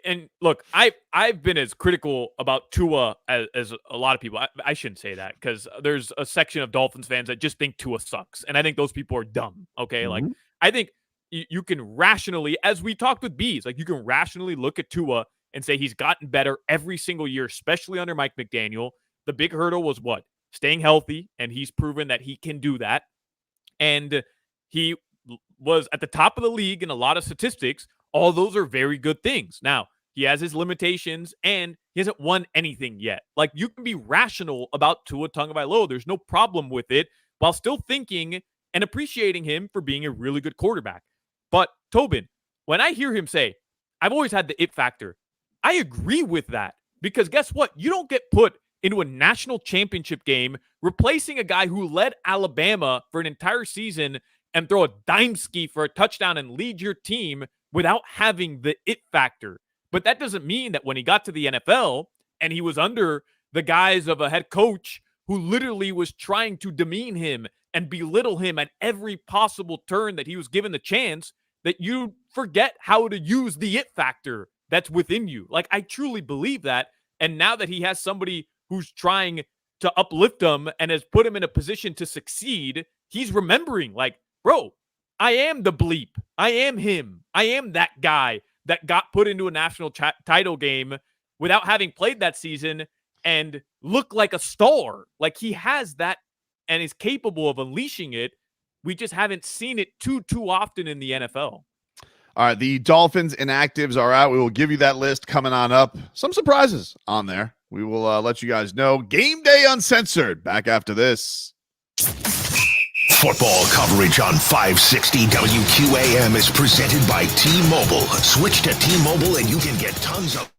And look, I've been as critical about Tua as a lot of people. I shouldn't say that, because there's a section of Dolphins fans that just think Tua sucks, and I think those people are dumb. Okay, Mm-hmm. like I think you can rationally, as we talked with Bees, like you can rationally look at Tua and say he's gotten better every single year, especially under Mike McDaniel. The big hurdle was what? Staying healthy, and he's proven that he can do that. And he was at the top of the league in a lot of statistics. All those are very good things. Now, he has his limitations, and he hasn't won anything yet. Like, you can be rational about Tua Tagovailoa. There's no problem with it, while still thinking and appreciating him for being a really good quarterback. But Tobin, when I hear him say, I've always had the it factor, I agree with that because guess what? You don't get put into a national championship game replacing a guy who led Alabama for an entire season and throw a dime ski for a touchdown and lead your team without having the it factor. But that doesn't mean that when he got to the NFL and he was under the guise of a head coach who literally was trying to demean him and belittle him at every possible turn that he was given the chance, that you forget how to use the it factor that's within you. Like, I truly believe that. And now that he has somebody who's trying to uplift him and has put him in a position to succeed, he's remembering, like, bro, I am the bleep. I am him. I am that guy that got put into a national title game without having played that season and look like a star. Like, he has that and is capable of unleashing it. We just haven't seen it too often in the NFL. All right, the Dolphins inactives are out. We will give you that list coming on up. Some surprises on there. We will let you guys know. Game Day Uncensored. Back after this. Football coverage on 560 WQAM is presented by T-Mobile. Switch to T-Mobile and you can get tons of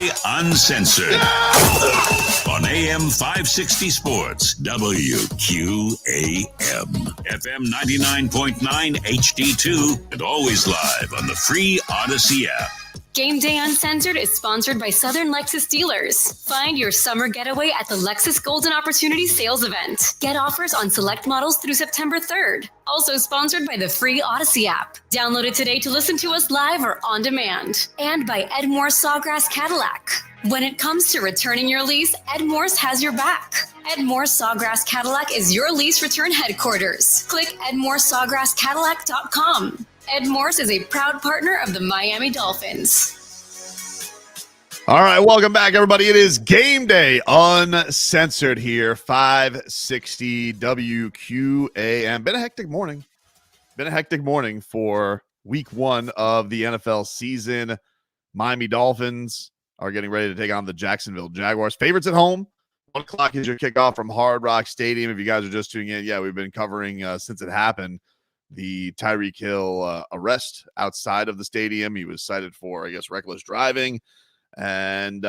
Uncensored on AM 560 Sports, WQAM, FM 99.9 HD2, and always live on the free Odyssey app. Game Day Uncensored is sponsored by Southern Lexus Dealers. Find your summer getaway at the Lexus Golden Opportunity Sales Event. Get offers on select models through September 3rd. Also sponsored by the free Odyssey app. Download it today to listen to us live or on demand. And by Edmore Sawgrass Cadillac. When it comes to returning your lease, Ed Morse has your back. Ed Morse Sawgrass Cadillac is your lease return headquarters. Click edmoresawgrasscadillac.com. Ed Morse is a proud partner of the Miami Dolphins. All right, welcome back, everybody. It is Game Day Uncensored here, 560 WQAM. Been a hectic morning. For week one of the NFL season. Miami Dolphins are getting ready to take on the Jacksonville Jaguars. Favorites at home. 1 o'clock is your kickoff from Hard Rock Stadium. If you guys are just tuning in, we've been covering since it happened the Tyreek Hill arrest outside of the stadium. He was cited for, reckless driving. And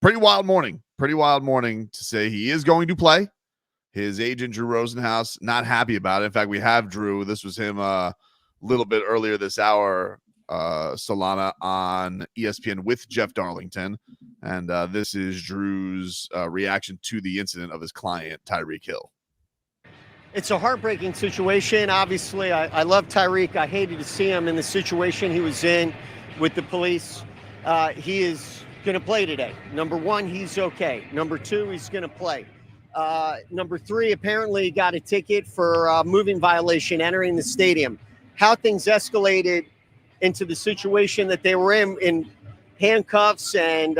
pretty wild morning to say he is going to play. His agent, Drew Rosenhaus, not happy about it. In fact, we have Drew. This was him a little bit earlier this hour, Solana, on ESPN with Jeff Darlington. And this is Drew's reaction to the incident of his client, Tyreek Hill. It's a heartbreaking situation. Obviously, I love Tyreek. I hated to see him in the situation he was in with the police. He is going to play today. Number one, he's okay. Number two, he's going to play. Number three, apparently he got a ticket for moving violation entering the stadium. How things escalated into the situation that they were in handcuffs and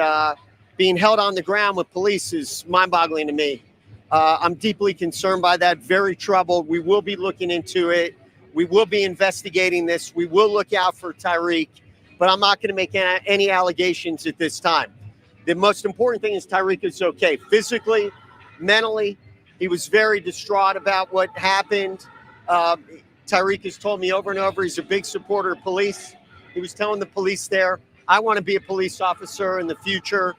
being held on the ground with police is mind-boggling to me. I'm deeply concerned by that, very troubled. We will be looking into it. We will be investigating this. We will look out for Tyreek, but I'm not going to make any allegations at this time. The most important thing is Tyreek is okay. Physically, mentally, he was very distraught about what happened. Tyreek has told me over and over he's a big supporter of police. He was telling the police there, I want to be a police officer in the future,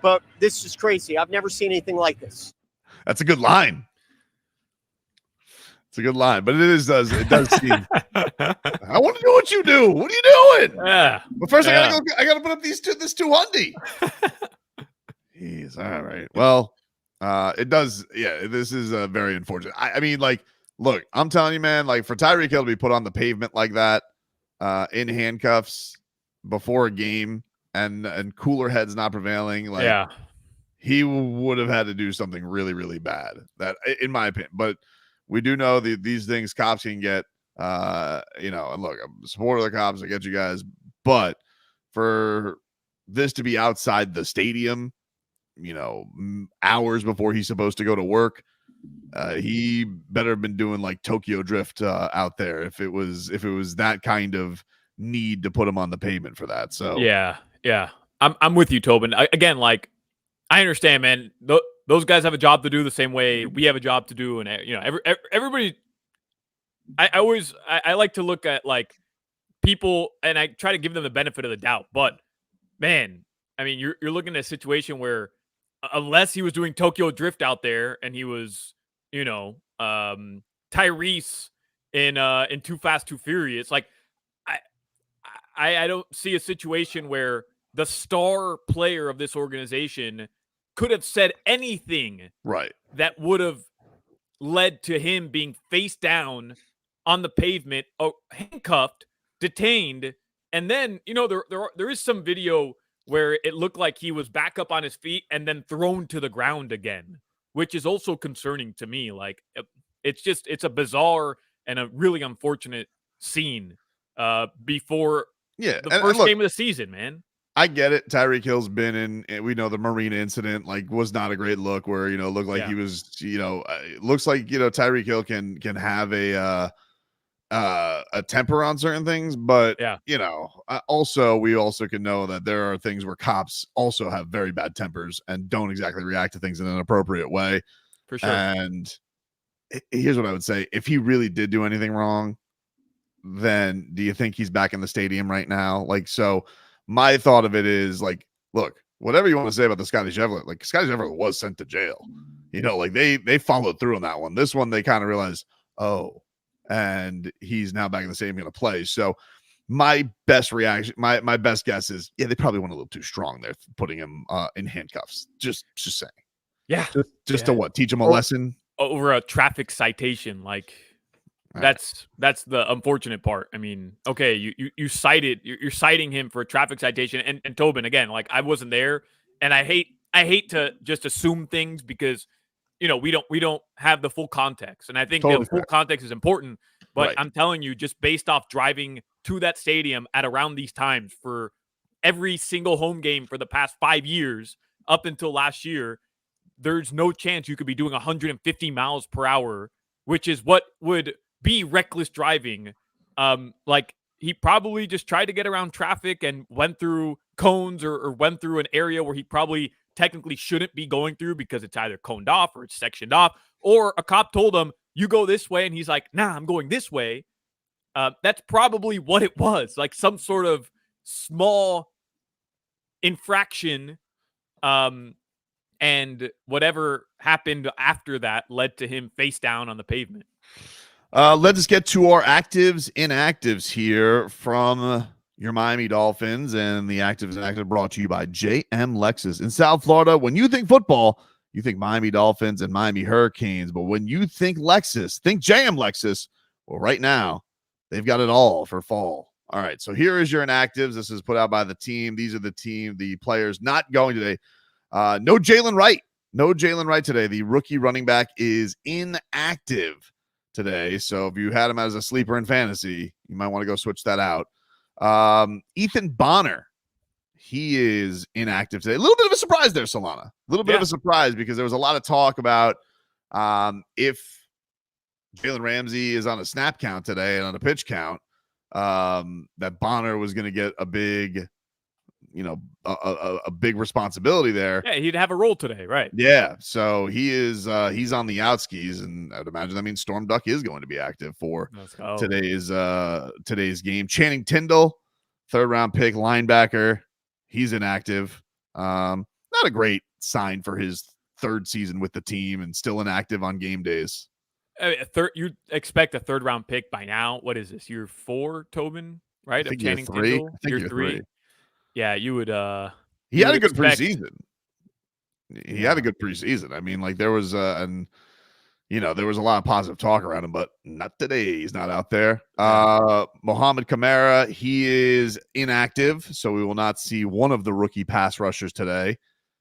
but this is crazy. I've never seen anything like this. That's a good line. It's a good line, but it does seem. I want to do what you do. What are you doing? Yeah. But first, I gotta put up this 200. Jeez. All right. Well, it does. Yeah. This is very unfortunate. I mean, look, I'm telling you, man. For Tyreek Hill to be put on the pavement like that, in handcuffs before a game, and cooler heads not prevailing. He would have had to do something really, really bad. That, in my opinion, but. We do know that these things cops can get, and look, I'm a supporter of the cops. I get you guys. But for this to be outside the stadium, hours before he's supposed to go to work, he better have been doing Tokyo Drift out there if it was that kind of need to put him on the pavement for that. So yeah. I'm with you, Tobin. Again, I understand, man. Those guys have a job to do the same way we have a job to do, and everybody. I like to look at people, and I try to give them the benefit of the doubt. But man, I mean, you're looking at a situation where unless he was doing Tokyo Drift out there and he was, Tyrese in Too Fast, Too Furious, I don't see a situation where the star player of this organization could have said anything right that would have led to him being face down on the pavement, handcuffed, detained, and then there is some video where it looked like he was back up on his feet and then thrown to the ground again, which is also concerning to me. It's a bizarre and a really unfortunate scene before the first game of the season, man. I get it. Tyreek Hill's been in, we know the Marina incident, was not a great look where, looked like he was, looks like, Tyreek Hill can have a temper on certain things, but also, we also can know that there are things where cops also have very bad tempers and don't exactly react to things in an appropriate way. For sure. And here's what I would say. If he really did do anything wrong, then do you think he's back in the stadium right now? So my thought of it is look, whatever you want to say about the Scotty Scheffler, like Scotty Scheffler was sent to jail. Like they followed through on that one. This one, they kind of realized, and he's now back in the stadium going to play. So my best reaction, my best guess is, they probably went a little too strong there, putting him in handcuffs. Just saying. Yeah. Just to what? Teach him a lesson? Over a traffic citation. Like, that's the unfortunate part. I mean, okay, you cited, you're citing him for a traffic citation. And Tobin, again, like, I wasn't there, and I hate to just assume things because, we don't have the full context. And I think the full context is important, but I'm telling you, just based off driving to that stadium at around these times for every single home game for the past 5 years up until last year, there's no chance you could be doing 150 miles per hour, which is what would be reckless driving. Like, he probably just tried to get around traffic and went through cones or went through an area where he probably technically shouldn't be going through because it's either coned off or it's sectioned off, or a cop told him, you go this way, and he's like, nah, I'm going this way. That's probably what it was, like some sort of small infraction. And whatever happened after that led to him face down on the pavement. Let's just get to our actives, inactives here from your Miami Dolphins, and the actives and active brought to you by JM Lexus. In South Florida, when you think football, you think Miami Dolphins and Miami Hurricanes. But when you think Lexus, think JM Lexus. Well, right now, they've got it all for fall. All right, so here is your inactives. This is put out by the team. These are the players not going today. No Jalen Wright. No Jalen Wright today. The rookie running back is inactive today. So if you had him as a sleeper in fantasy, you might want to go switch that out. Ethan Bonner, he is inactive today. A little bit of a surprise there, Solana. A little bit of a surprise because there was a lot of talk about if Jalen Ramsey is on a snap count today and on a pitch count, that Bonner was going to get a big, a big responsibility there. Yeah, he'd have a role today, right? Yeah, so he's on the outskis, and I'd imagine that means Storm Duck is going to be active for today's game. Channing Tindall, 3rd round pick linebacker, he's inactive. Not a great sign for his 3rd season with the team, and still inactive on game days. You expect a 3rd round pick by now. What is this, year 4, Tobin? Right? I think Channing year 3. Tindall? I think year 3. Yeah, you would. He had a good preseason. He had a good preseason. I mean, like, there was there was a lot of positive talk around him, but not today. He's not out there. Mohamed Kamara, he is inactive, so we will not see one of the rookie pass rushers today.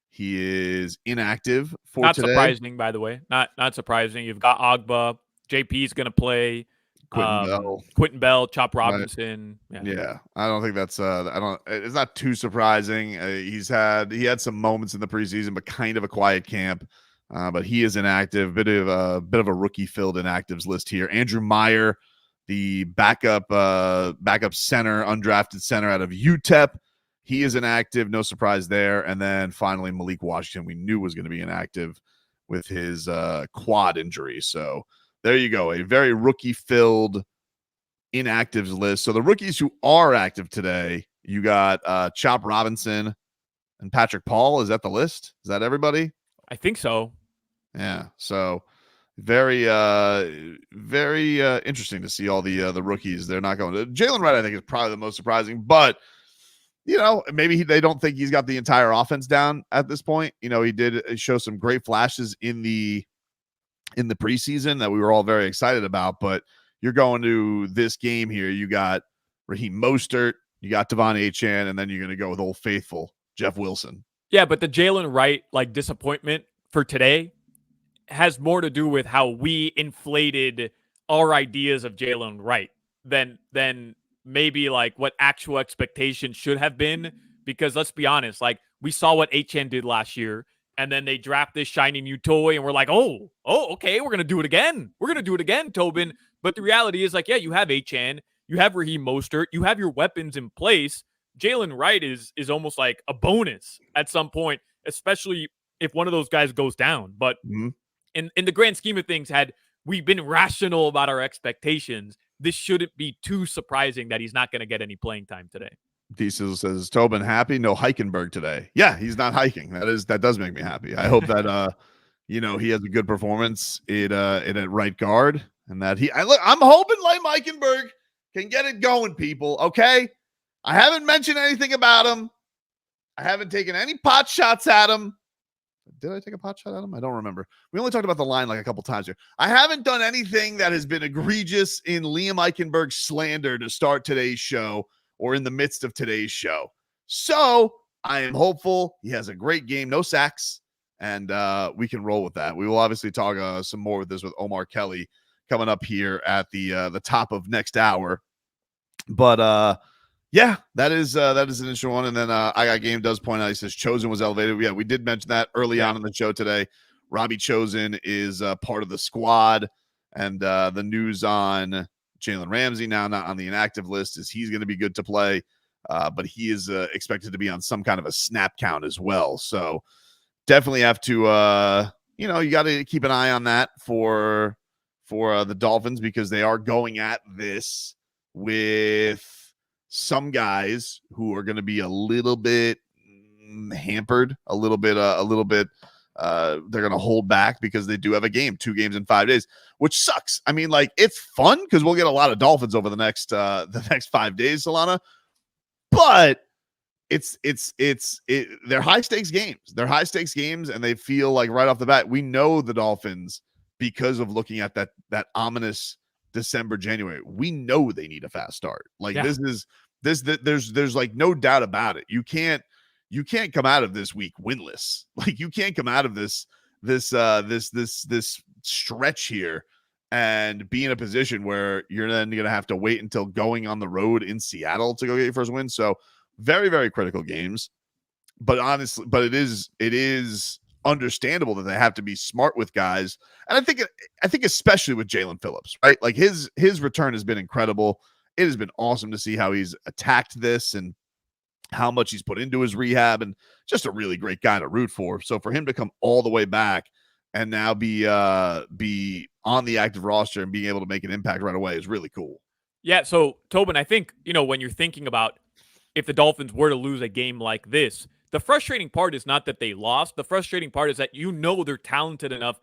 He is inactive for not today. Not surprising, by the way. Not surprising. You've got Ogba. JP's going to play. Quentin Bell, Chop Robinson. Right. Yeah, I don't think that's it's not too surprising. He had some moments in the preseason, but kind of a quiet camp. But he is inactive. Bit of a rookie filled inactives list here. Andrew Meyer, the backup center, undrafted center out of UTEP. He is inactive. No surprise there. And then finally Malik Washington, we knew was going to be inactive with his quad injury. So there you go. A very rookie-filled inactives list. So the rookies who are active today, you got Chop Robinson and Patrick Paul. Is that the list? Is that everybody? I think so. Yeah. So very interesting to see all the rookies. They're not going to. Jalen Wright, I think, is probably the most surprising. But, maybe they don't think he's got the entire offense down at this point. He did show some great flashes in the preseason that we were all very excited about, but you're going to this game here. You got Raheem Mostert, you got Devon Achane, and then you're going to go with Old Faithful, Jeff Wilson. Yeah, but the Jalen Wright, disappointment for today has more to do with how we inflated our ideas of Jalen Wright than maybe what actual expectations should have been. Because let's be honest, we saw what Achane did last year. And then they draft this shiny new toy, and we're like, oh, okay, we're going to do it again. We're going to do it again, Tobin. But the reality is, you have Achane, you have Raheem Mostert, you have your weapons in place. Jalen Wright is almost like a bonus at some point, especially if one of those guys goes down. But in the grand scheme of things, had we been rational about our expectations, this shouldn't be too surprising that he's not going to get any playing time today. Diesel says, Tobin happy? No Heikenberg today. Yeah, he's not hiking. That does make me happy. I hope that he has a good performance at right guard, and that I'm hoping like Heikenberg can get it going, people. Okay. I haven't mentioned anything about him. I haven't taken any pot shots at him. Did I take a pot shot at him? I don't remember. We only talked about the line like a couple times here. I haven't done anything that has been egregious in Liam Eichenberg slander to start today's show or in the midst of today's show. So I am hopeful he has a great game, no sacks, and we can roll with that. We will obviously talk some more with this with Omar Kelly coming up here at the top of next hour. But yeah, that is an interesting one. And then I Got Game does point out, he says Chosen was elevated. Yeah, we did mention that early on in the show today. Robbie Chosen is part of the squad, and the news on Jalen Ramsey now not on the inactive list is he's going to be good to play, but he is expected to be on some kind of a snap count as well. So definitely have to you got to keep an eye on that for the Dolphins, because they are going at this with some guys who are going to be a little bit hampered, a little bit they're going to hold back because they do have a game, 2 games in 5 days, which sucks. I mean, like, it's fun because we'll get a lot of Dolphins over the next 5 days, Solana, but they're high stakes games. They're high stakes games, and they feel like right off the bat, we know the Dolphins, because of looking at that ominous December, January, we know they need a fast start. Like, yeah. There's like no doubt about it. You can't come out of this week winless. Like, you can't come out of this stretch here and be in a position where you're then going to have to wait until going on the road in Seattle to go get your first win. So very, very critical games, but it is understandable that they have to be smart with guys. And I think especially with Jalen Phillips, right? Like, his return has been incredible. It has been awesome to see how he's attacked this and how much he's put into his rehab, and just a really great guy to root for. So for him to come all the way back and now be on the active roster and being able to make an impact right away is really cool. Yeah. So Tobin, I think, when you're thinking about if the Dolphins were to lose a game like this, the frustrating part is not that they lost. The frustrating part is that they're talented enough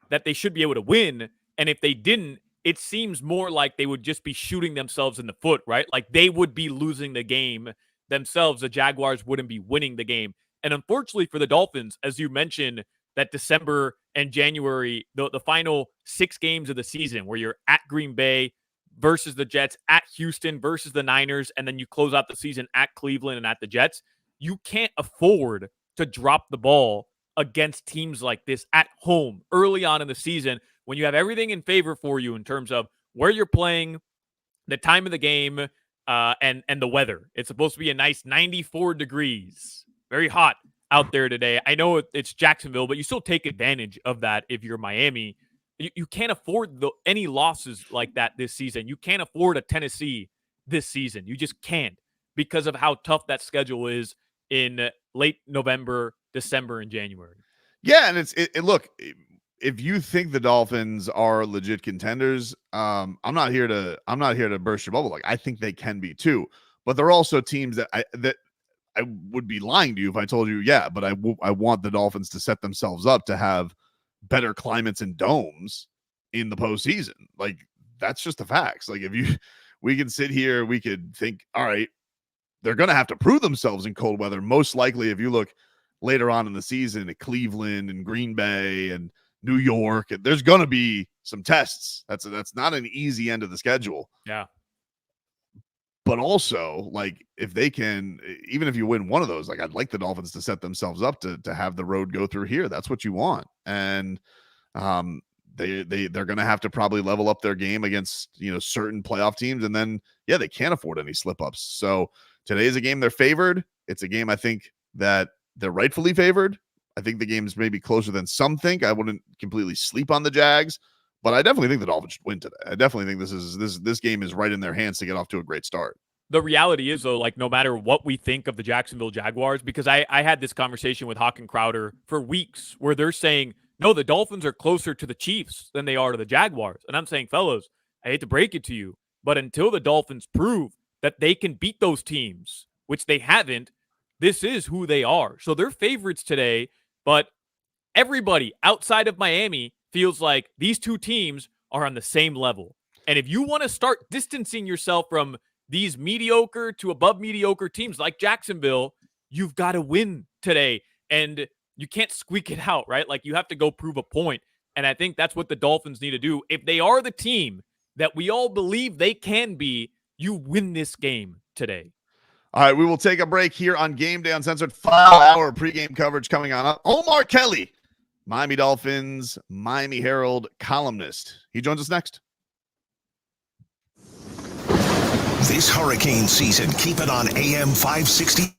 that they should be able to win. And if they didn't, it seems more like they would just be shooting themselves in the foot, right? Like, they would be losing the game themselves. The Jaguars wouldn't be winning the game. And unfortunately for the Dolphins, as you mentioned, that December and January, the final 6 games of the season, where you're at Green Bay versus the Jets, at Houston versus the Niners, and then you close out the season at Cleveland and at the Jets, you can't afford to drop the ball against teams like this at home early on in the season, when you have everything in favor for you in terms of where you're playing, the time of the game, and the weather. It's supposed to be a nice 94 degrees, very hot out there today. I know it's Jacksonville, but you still take advantage of that if you're Miami. You can't afford any losses like that this season. You can't afford a Tennessee this season. You just can't, because of how tough that schedule is in late November, December, and January. Yeah, and look, if you think the Dolphins are legit contenders, I'm not here to burst your bubble. Like, I think they can be too, but they're also teams that I would be lying to you if I told you, yeah, but I want the Dolphins to set themselves up to have better climates and domes in the postseason. Like, that's just the facts. Like, we can sit here, we could think, all right, they're going to have to prove themselves in cold weather. Most likely, if you look later on in the season at Cleveland and Green Bay and New York, there's going to be some tests. That's not an easy end of the schedule. Yeah. But also, like, if they can, even if you win one of those, like, I'd like the Dolphins to set themselves up to have the road go through here. That's what you want. And they're going to have to probably level up their game against, certain playoff teams. And then, yeah, they can't afford any slip ups. So today is a game they're favored. It's a game I think that they're rightfully favored. I think the game's maybe closer than some think. I wouldn't completely sleep on the Jags, but I definitely think the Dolphins should win today. I definitely think this game is right in their hands to get off to a great start. The reality is, though, like, no matter what we think of the Jacksonville Jaguars, because I had this conversation with Hawk and Crowder for weeks where they're saying, no, the Dolphins are closer to the Chiefs than they are to the Jaguars. And I'm saying, fellas, I hate to break it to you, but until the Dolphins prove that they can beat those teams which they haven't, this is who they are. So they're favorites today, but everybody outside of Miami feels like these two teams are on the same level. And if you want to start distancing yourself from these mediocre to above mediocre teams like Jacksonville, you've got to win today. And you can't squeak it out, right? Like, you have to go prove a point. And I think that's what the Dolphins need to do. If they are the team that we all believe they can be, you win this game today. All right, we will take a break here on Game Day Uncensored. Final hour pregame coverage coming on up. Omar Kelly, Miami Dolphins, Miami Herald columnist. He joins us next. This hurricane season, keep it on AM 560.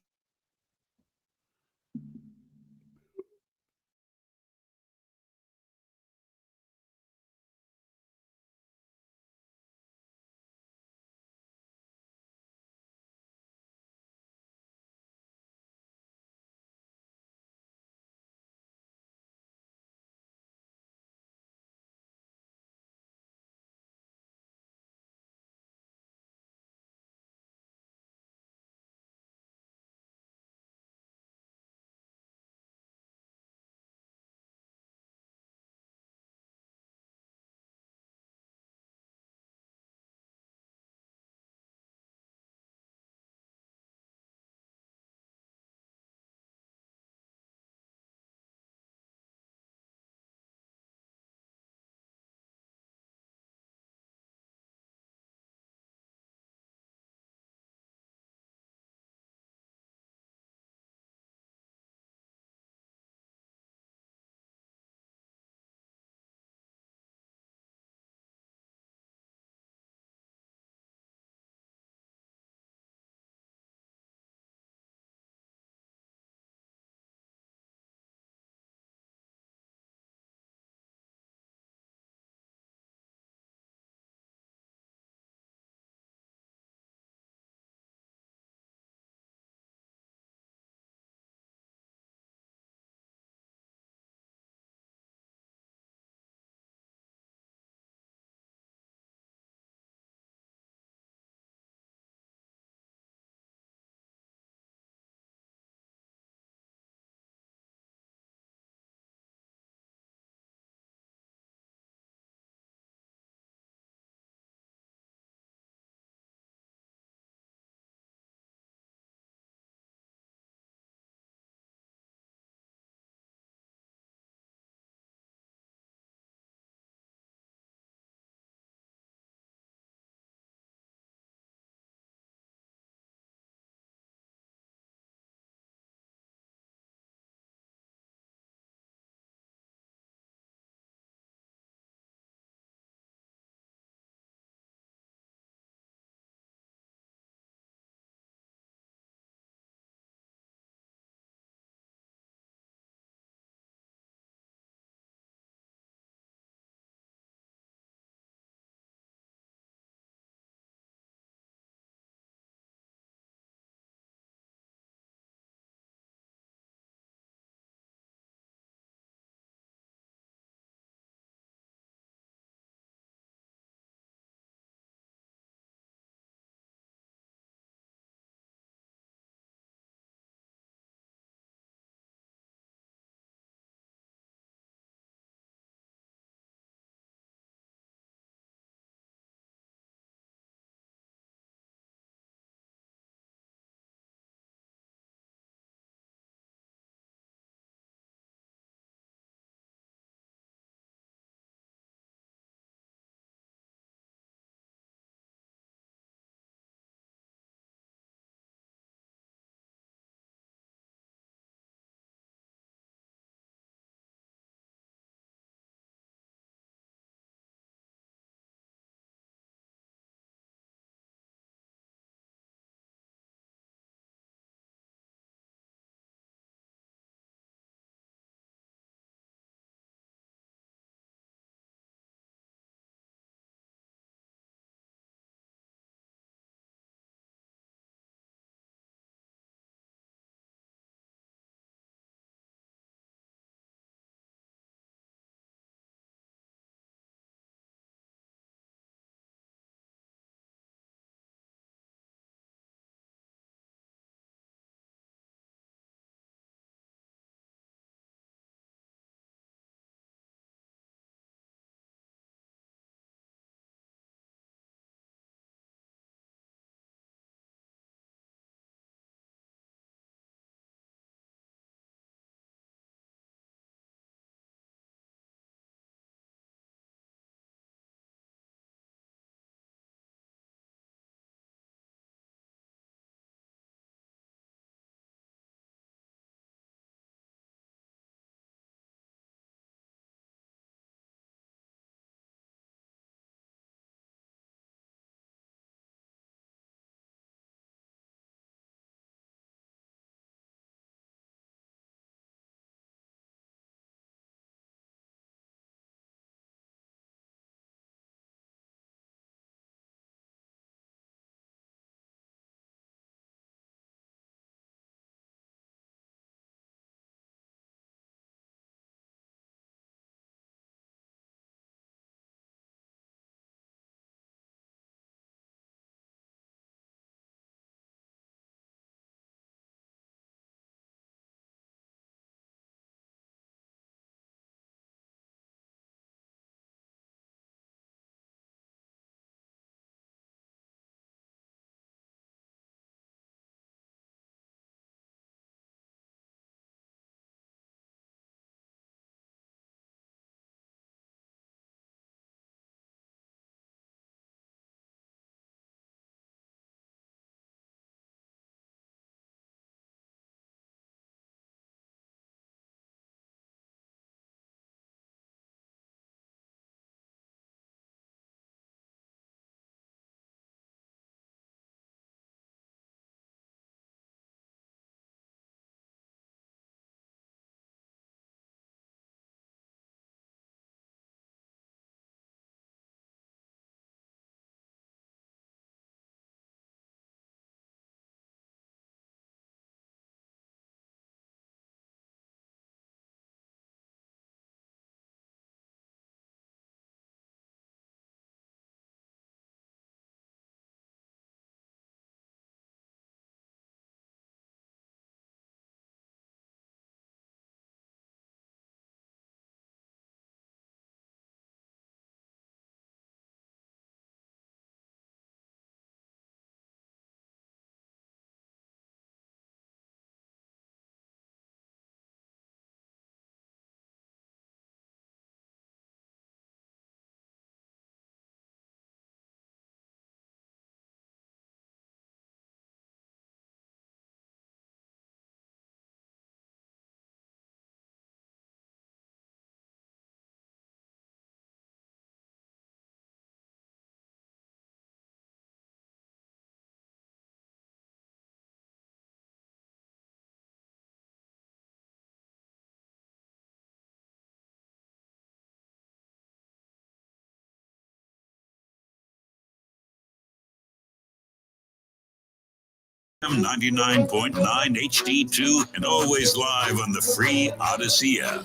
99.9 HD2 and always live on the free Odyssey app.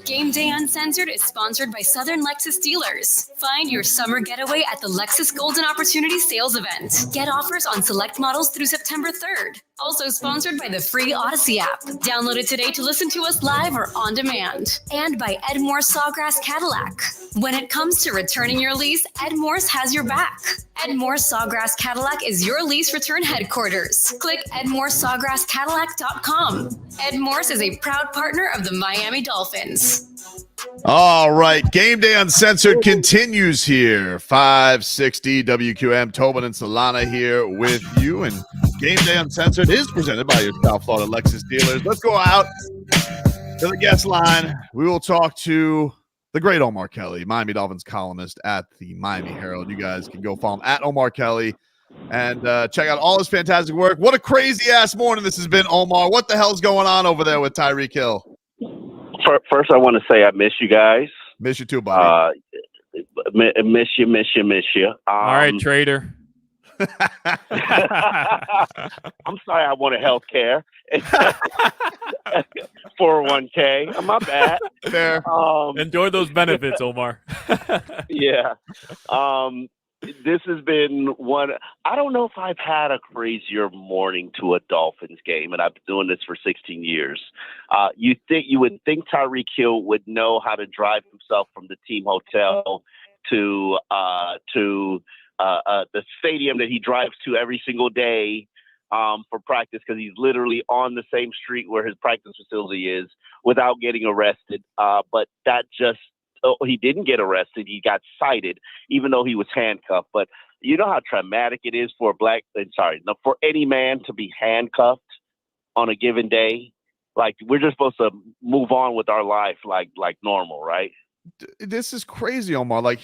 Game Day Uncensored is sponsored by Southern Lexus Dealers. Find your summer getaway at the Lexus Golden Opportunity Sales Event. Get offers on select models through September 3rd. Also sponsored by the free Odyssey app. Download it today to listen to us live or on demand. And by Edmore Sawgrass Cadillac. When it comes to returning your lease, Edmore's has your back. Edmore Sawgrass Cadillac is your lease return headquarters. Click EdmoreSawgrassCadillac.com. Edmore's is a proud partner of the Miami Dolphins. All right, Game Day Uncensored continues here. 560 WQM, Tobin and Solana here with you. And Game Day Uncensored is presented by your South Florida Lexus dealers. Let's go out to the guest line. We will talk to the great Omar Kelly, Miami Dolphins columnist at the Miami Herald. You guys can go follow him at Omar Kelly and check out all his fantastic work. What a crazy-ass morning this has been, Omar. What the hell's going on over there with Tyreek Hill? First, I want to say I miss you guys. Miss you too, buddy. Miss you. All right, trader. I'm sorry, I wanted health care. 401k. My bad. Fair. Enjoy those benefits, Omar. Yeah. This has been one. I don't know if I've had a crazier morning to a Dolphins game, and I've been doing this for 16 years. You would think Tyreek Hill would know how to drive himself from the team hotel to the stadium that he drives to every single day for practice, because he's literally on the same street where his practice facility is, without getting arrested. But that just. He didn't get arrested. He got cited, even though he was handcuffed. But you know how traumatic it is for for any man to be handcuffed on a given day. Like, we're just supposed to move on with our life like normal, right? This is crazy, Omar. We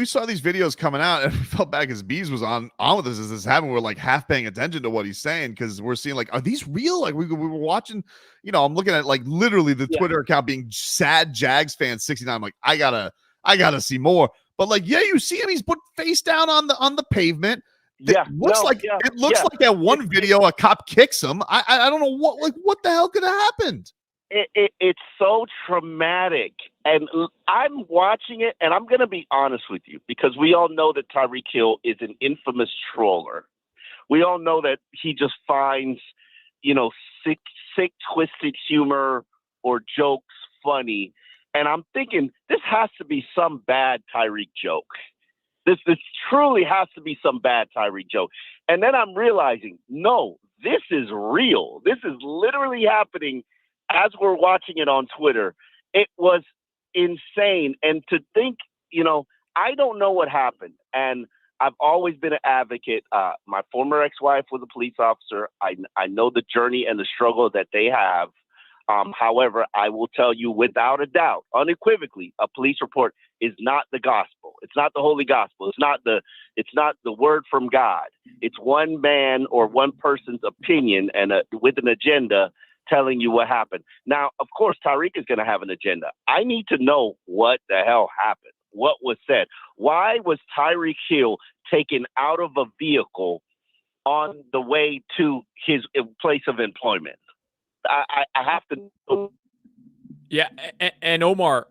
saw these videos coming out, and we felt bad because Bees was on with us as this happened. We're like half paying attention to what he's saying because we're seeing are these real? Like we were watching, I'm looking at literally the Twitter account being sad Jags fan 69. I'm like, I gotta see more. But you see him. He's put face down on the pavement. It looks like that one video a cop kicks him. I don't know what the hell could have happened. It's so traumatic, and I'm watching it, and I'm going to be honest with you, because we all know that Tyreek Hill is an infamous troller. We all know that he just finds, sick, twisted humor or jokes funny, and I'm thinking this has to be some bad Tyreek joke. This truly has to be some bad Tyreek joke, and then I'm realizing, no, this is real. This is literally happening. As we're watching it on Twitter, it was insane. And to think, I don't know what happened. And I've always been an advocate. My former ex-wife was a police officer. I know the journey and the struggle that they have. However, I will tell you without a doubt, unequivocally, a police report is not the gospel. It's not the holy gospel. It's not the word from God. It's one man or one person's opinion and with an agenda telling you what happened. Now, of course, Tyreek is going to have an agenda. I need to know what the hell happened. What was said? Why was Tyreek Hill taken out of a vehicle on the way to his place of employment? I have to know. Yeah, and Omar,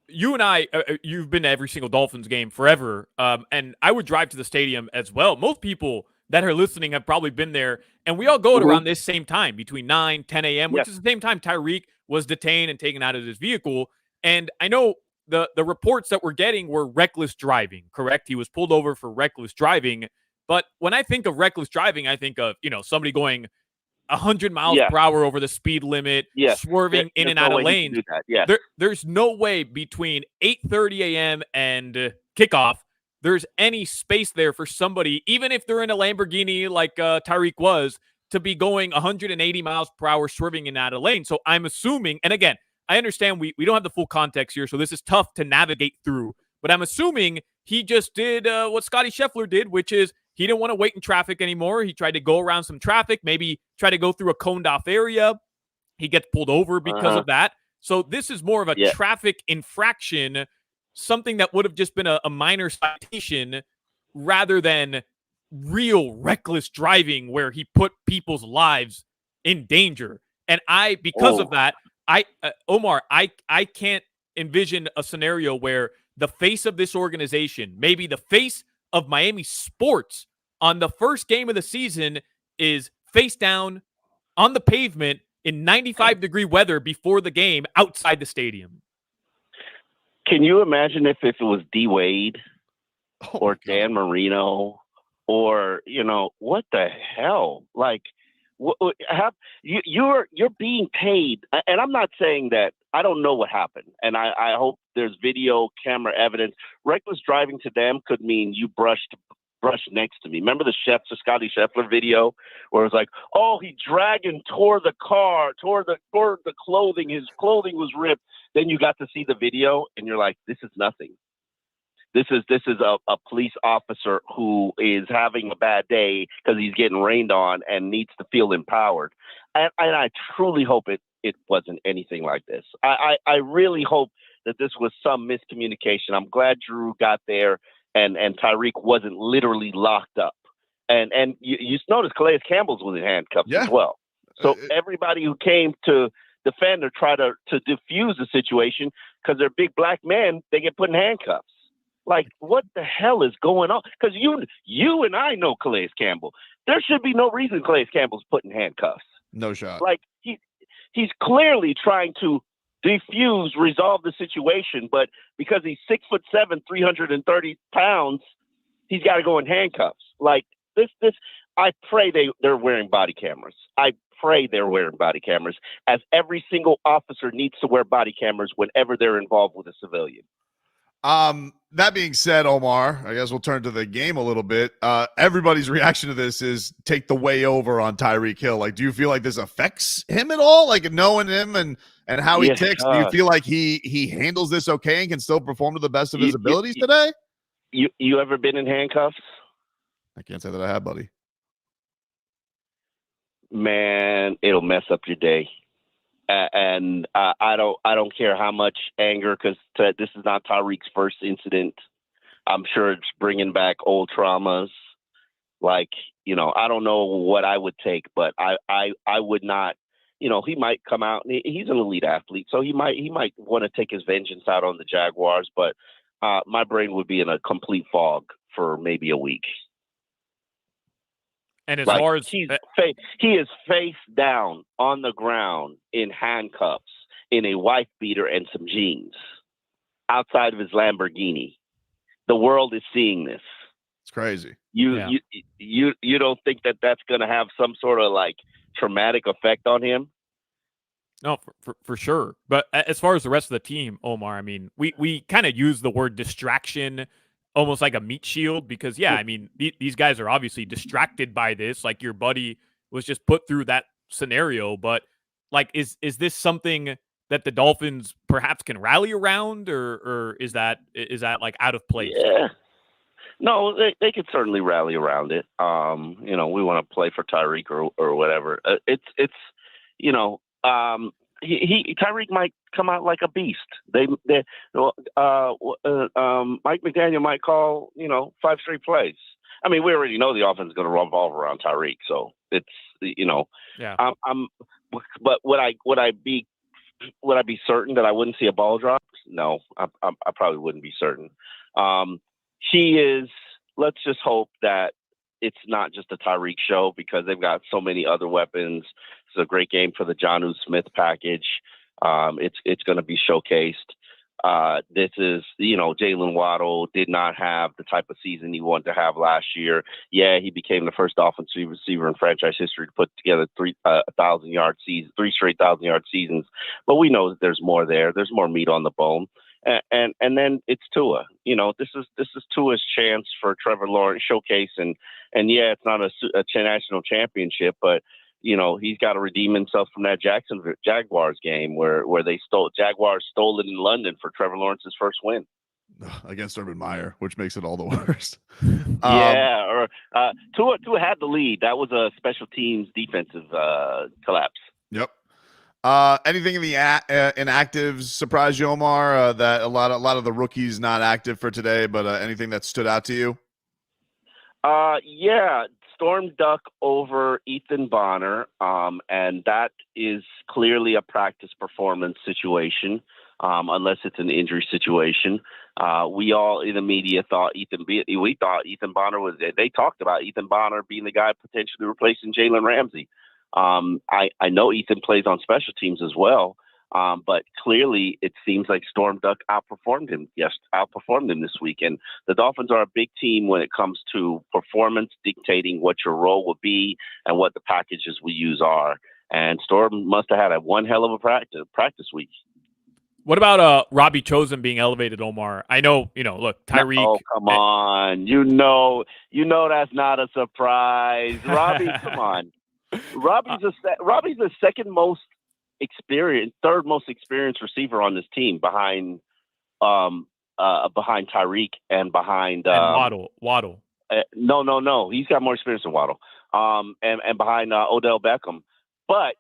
you and I, you've been to every single Dolphins game forever, and I would drive to the stadium as well. Most people that are listening have probably been there, and we all go at around this same time, between 9, 10 a.m., which is the same time Tyreek was detained and taken out of his vehicle. And I know the reports that we're getting were reckless driving, correct? He was pulled over for reckless driving. But when I think of reckless driving, I think of, somebody going 100 miles per hour over the speed limit, swerving in and out of lanes. There's no way between 8:30 a.m. and kickoff there's any space there for somebody, even if they're in a Lamborghini like Tyreek was, to be going 180 miles per hour swerving in and out of lane. So I'm assuming, and again, I understand we don't have the full context here, so this is tough to navigate through, but I'm assuming he just did what Scotty Scheffler did, which is he didn't want to wait in traffic anymore. He tried to go around some traffic, maybe try to go through a coned off area. He gets pulled over because of that. So this is more of a traffic infraction, something that would have just been a minor citation rather than real reckless driving where he put people's lives in danger. And because of that, Omar, I can't envision a scenario where the face of this organization, maybe the face of Miami sports on the first game of the season, is face down on the pavement in 95-degree weather before the game outside the stadium. Can you imagine if it was D Wade or Dan Marino or, what the hell? Like, you're being paid. And I'm not saying that I don't know what happened. And I hope there's video camera evidence. Reckless driving to them could mean you brushed next to me. Remember the Scotty Scheffler video where it was like, oh, he dragged and tore the car, tore the clothing. His clothing was ripped. Then you got to see the video and you're like, this is nothing. This is a police officer who is having a bad day because he's getting rained on and needs to feel empowered. And I truly hope it wasn't anything like this. I really hope that this was some miscommunication. I'm glad Drew got there and Tyreek wasn't literally locked up. And you notice Calais Campbell's was in handcuffs as well. So everybody who came to defend or try to diffuse the situation, because they're big black men, they get put in handcuffs. Like, what the hell is going on? Because you and I know Calais Campbell. There should be no reason Calais Campbell's put in handcuffs. No shot. Like, he's clearly trying to resolve the situation, but because he's 6'7", 330 pounds, he's got to go in handcuffs. Like, this. I pray they're wearing body cameras. I pray they're wearing body cameras, as every single officer needs to wear body cameras whenever they're involved with a civilian. That being said, Omar, I guess we'll turn to the game a little bit. Everybody's reaction to this is take the way over on Tyreek Hill. Like, do you feel like this affects him at all? Like, knowing him and how he ticks, do you feel like he handles this okay and can still perform to the best of his abilities today? You ever been in handcuffs? I can't say that I have, buddy. Man, it'll mess up your day. And I don't care how much anger, because this is not Tyreek's first incident. I'm sure it's bringing back old traumas. Like, I don't know what I would take, but I would not. He might come out. He's an elite athlete, so he might want to take his vengeance out on the Jaguars. But my brain would be in a complete fog for maybe a week. And as far as he is face down on the ground in handcuffs, in a wife beater and some jeans, outside of his Lamborghini. The world is seeing this. It's crazy. You don't think that's going to have some sort of like traumatic effect on him? No, for sure. But as far as the rest of the team, Omar, I mean, we kind of use the word distraction almost like a meat shield, because I mean, these guys are obviously distracted by this. Like, your buddy was just put through that scenario, but like, is this something that the Dolphins perhaps can rally around, or is that like out of place? Yeah, no, they could certainly rally around it. We want to play for Tyreek or whatever. Tyreek might come out like a beast. Mike McDaniel might call 5 straight plays. I mean, we already know the offense is going to revolve around Tyreek, so it's But would I be certain that I wouldn't see a ball drop? No, I probably wouldn't be certain. He is. Let's just hope that it's not just a Tyreek show, because they've got so many other weapons. It's a great game for the Jonnu Smith package. It's going to be showcased. This is, Jalen Waddle did not have the type of season he wanted to have last year. Yeah, he became the first offensive receiver in franchise history to put together 3 straight 1,000-yard seasons. But we know that there's more there. There's more meat on the bone. And then it's Tua. This is Tua's chance for Trevor Lawrence showcase, and it's not a national championship, but he's got to redeem himself from that Jacksonville Jaguars game where Jaguars stole it in London for Trevor Lawrence's first win against Urban Meyer, which makes it all the worst. Tua had the lead. That was a special teams defensive collapse. Yep. Anything in the inactives surprised you, Omar? That a lot of the rookies not active for today, but anything that stood out to you? Yeah, Storm Duck over Ethan Bonner, and that is clearly a practice performance situation, unless it's an injury situation. We all in the media thought we thought Ethan Bonner was. They talked about Ethan Bonner being the guy potentially replacing Jalen Ramsey. I know Ethan plays on special teams as well. But clearly, it seems like Storm Duck outperformed him this week. And the Dolphins are a big team when it comes to performance dictating what your role will be and what the packages we use are. And Storm must have had one hell of a practice week. What about Robbie Chosen being elevated, Omar? I know, look, Tyreek. Oh, come on. You know that's not a surprise. Robbie, come on. Robbie's the second most third most experienced receiver on this team behind Tyreek and behind Waddle. No. He's got more experience than Waddle. And behind Odell Beckham. But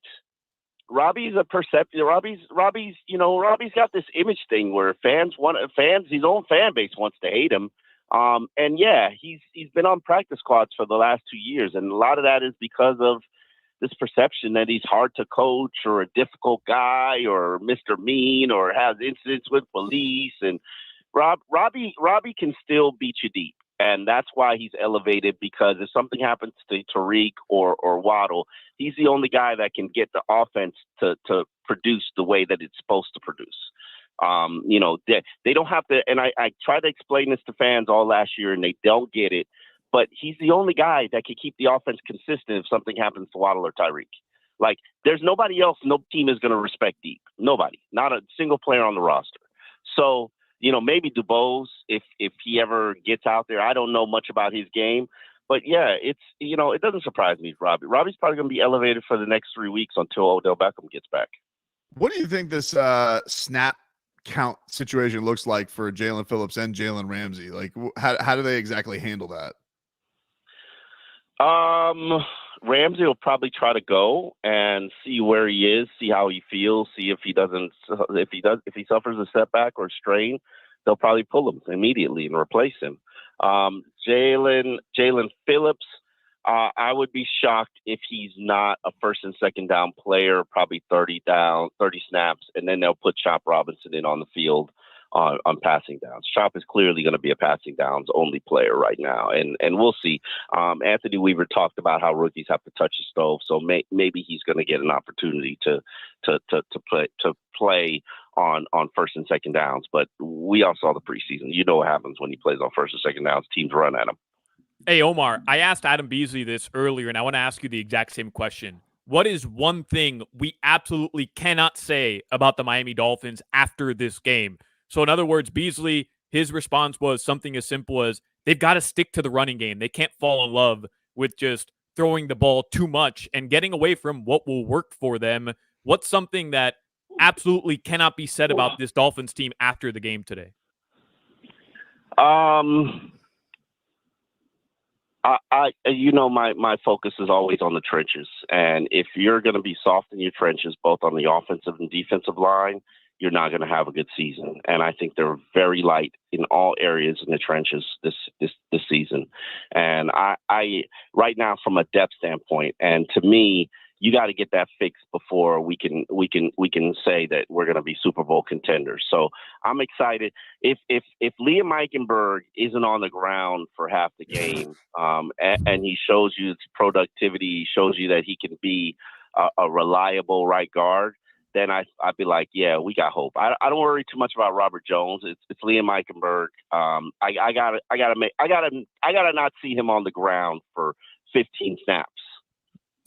Robbie's a perception. Robbie's got this image thing where his own fan base wants to hate him. And yeah, he's been on practice squads for the last 2 years, and a lot of that is because of this perception that he's hard to coach or a difficult guy or Mr. Mean or has incidents with police. And Robbie can still beat you deep. And that's why he's elevated, because if something happens to Tyreek or Waddle, he's the only guy that can get the offense to produce the way that it's supposed to produce. They don't have to, and I tried to explain this to fans all last year and they don't get it, but he's the only guy that can keep the offense consistent if something happens to Waddle or Tyreek. Like, there's nobody else, no team is going to respect deep. Nobody. Not a single player on the roster. So, maybe DuBose, if he ever gets out there. I don't know much about his game. But, yeah, it doesn't surprise me, Robbie. Robbie's probably going to be elevated for the next 3 weeks until Odell Beckham gets back. What do you think this snap count situation looks like for Jalen Phillips and Jalen Ramsey? Like, how do they exactly handle that? Ramsey will probably try to go and see where he is, see how he feels, see if he suffers a setback or strain, they'll probably pull him immediately and replace him. Jalen Phillips, I would be shocked if he's not a first and second down player, probably 30 snaps, and then they'll put Chop Robinson in on the field on passing downs. Chop is clearly going to be a passing downs only player right now, and we'll see. Anthony Weaver talked about how rookies have to touch the stove, so maybe he's going to get an opportunity to play on first and second downs. But we all saw the preseason. You know what happens when he plays on first and second downs. Teams run at him. Hey, Omar, I asked Adam Beasley this earlier, and I want to ask you the exact same question. What is one thing we absolutely cannot say about the Miami Dolphins after this game? So in other words, Beasley, his response was something as simple as they've got to stick to the running game. They can't fall in love with just throwing the ball too much and getting away from what will work for them. What's something that absolutely cannot be said about this Dolphins team after the game today? My focus is always on the trenches. And if you're going to be soft in your trenches, both on the offensive and defensive line, you're not going to have a good season. And I think they're very light in all areas in the trenches this season. And I right now, from a depth standpoint, and to me, you got to get that fixed before we can say that we're going to be Super Bowl contenders. So I'm excited. If Liam Eichenberg isn't on the ground for half the game, and he shows you his productivity, shows you that he can be a reliable right guard, then I'd be like, yeah, we got hope. I don't worry too much about Robert Jones. It's Liam Eichenberg. I gotta not see him on the ground for 15 snaps.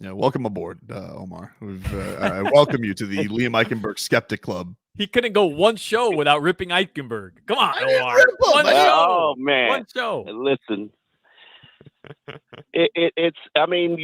Yeah, welcome aboard, Omar. I welcome you to the Liam Eichenberg Skeptic Club. He couldn't go one show without ripping Eichenberg. Come on, Omar. One show. Oh man, one show. Listen. It's. I mean,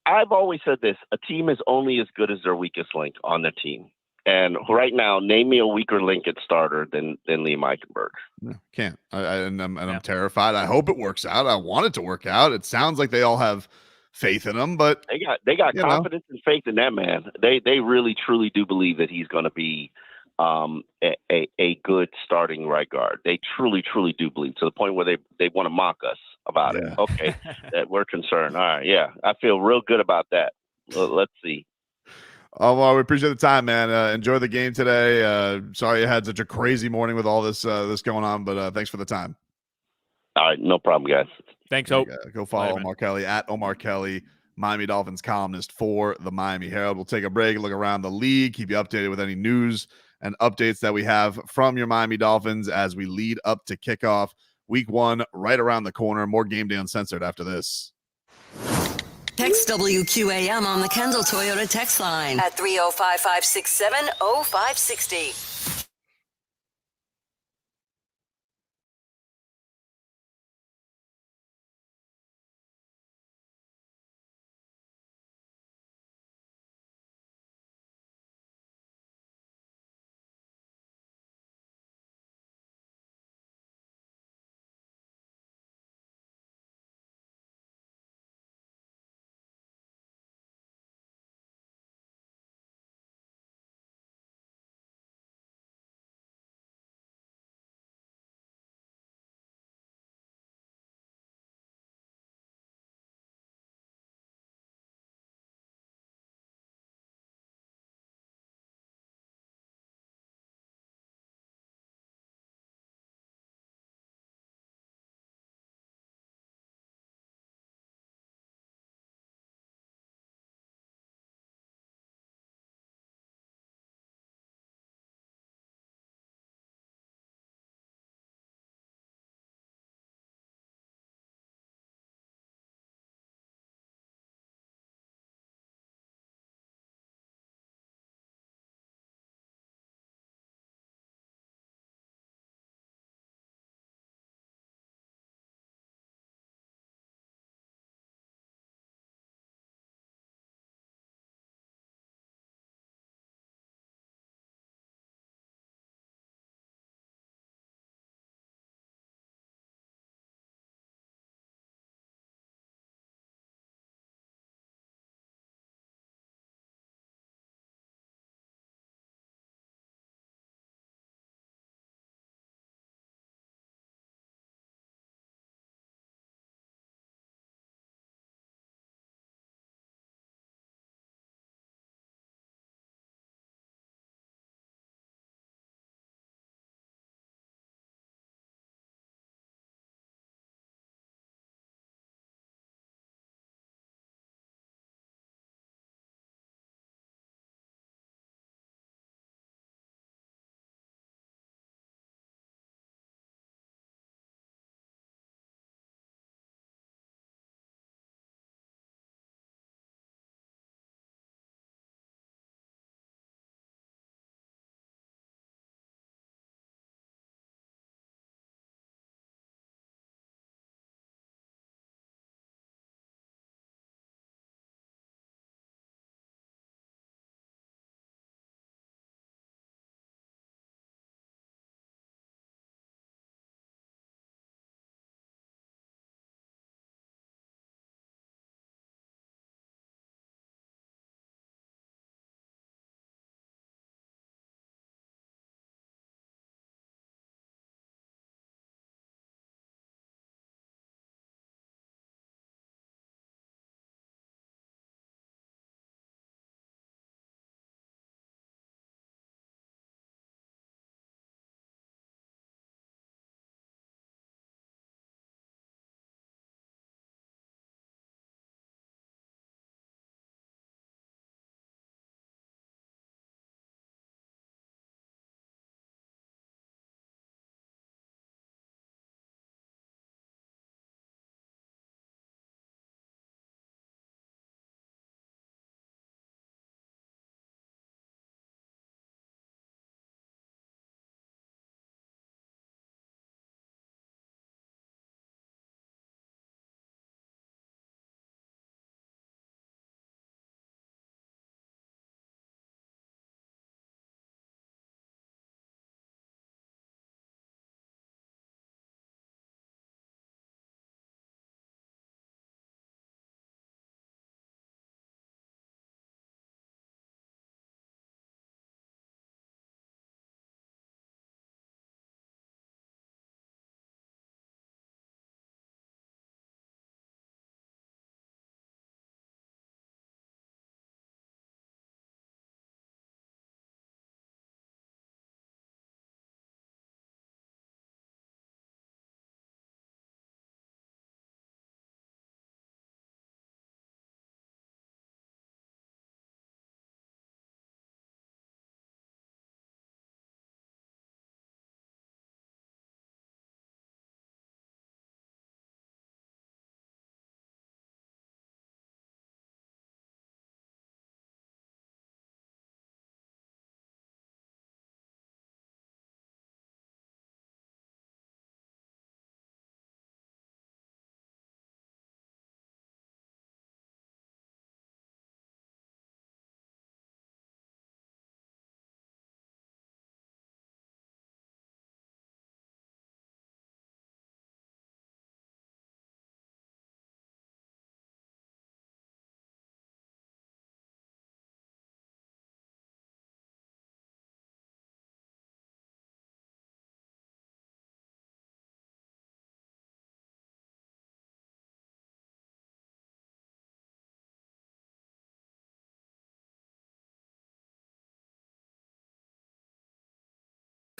I've always said this: a team is only as good as their weakest link on the team. And right now, name me a weaker link at starter than Liam Eichenberg. No, can't. I'm terrified. I hope it works out. I want it to work out. It sounds like they all have faith in him, but they got confidence and faith in that man. They really truly do believe that he's going to be a good starting right guard. They truly do believe, to the point where they want to mock us about it. Okay, that we're concerned. All right, yeah, I feel real good about that. Let's see. Well, we appreciate the time, man. Enjoy the game today. Sorry you had such a crazy morning with all this going on, but thanks for the time. All right, no problem, guys. Thanks, Hope. Go follow Omar Kelly at Omar Kelly, Miami Dolphins columnist for the Miami Herald. We'll take a break, look around the league, keep you updated with any news and updates that we have from your Miami Dolphins as we lead up to kickoff. Week 1 right around the corner. More Game Day Uncensored after this. Text WQAM on the Kendall Toyota text line at 305-567-0560.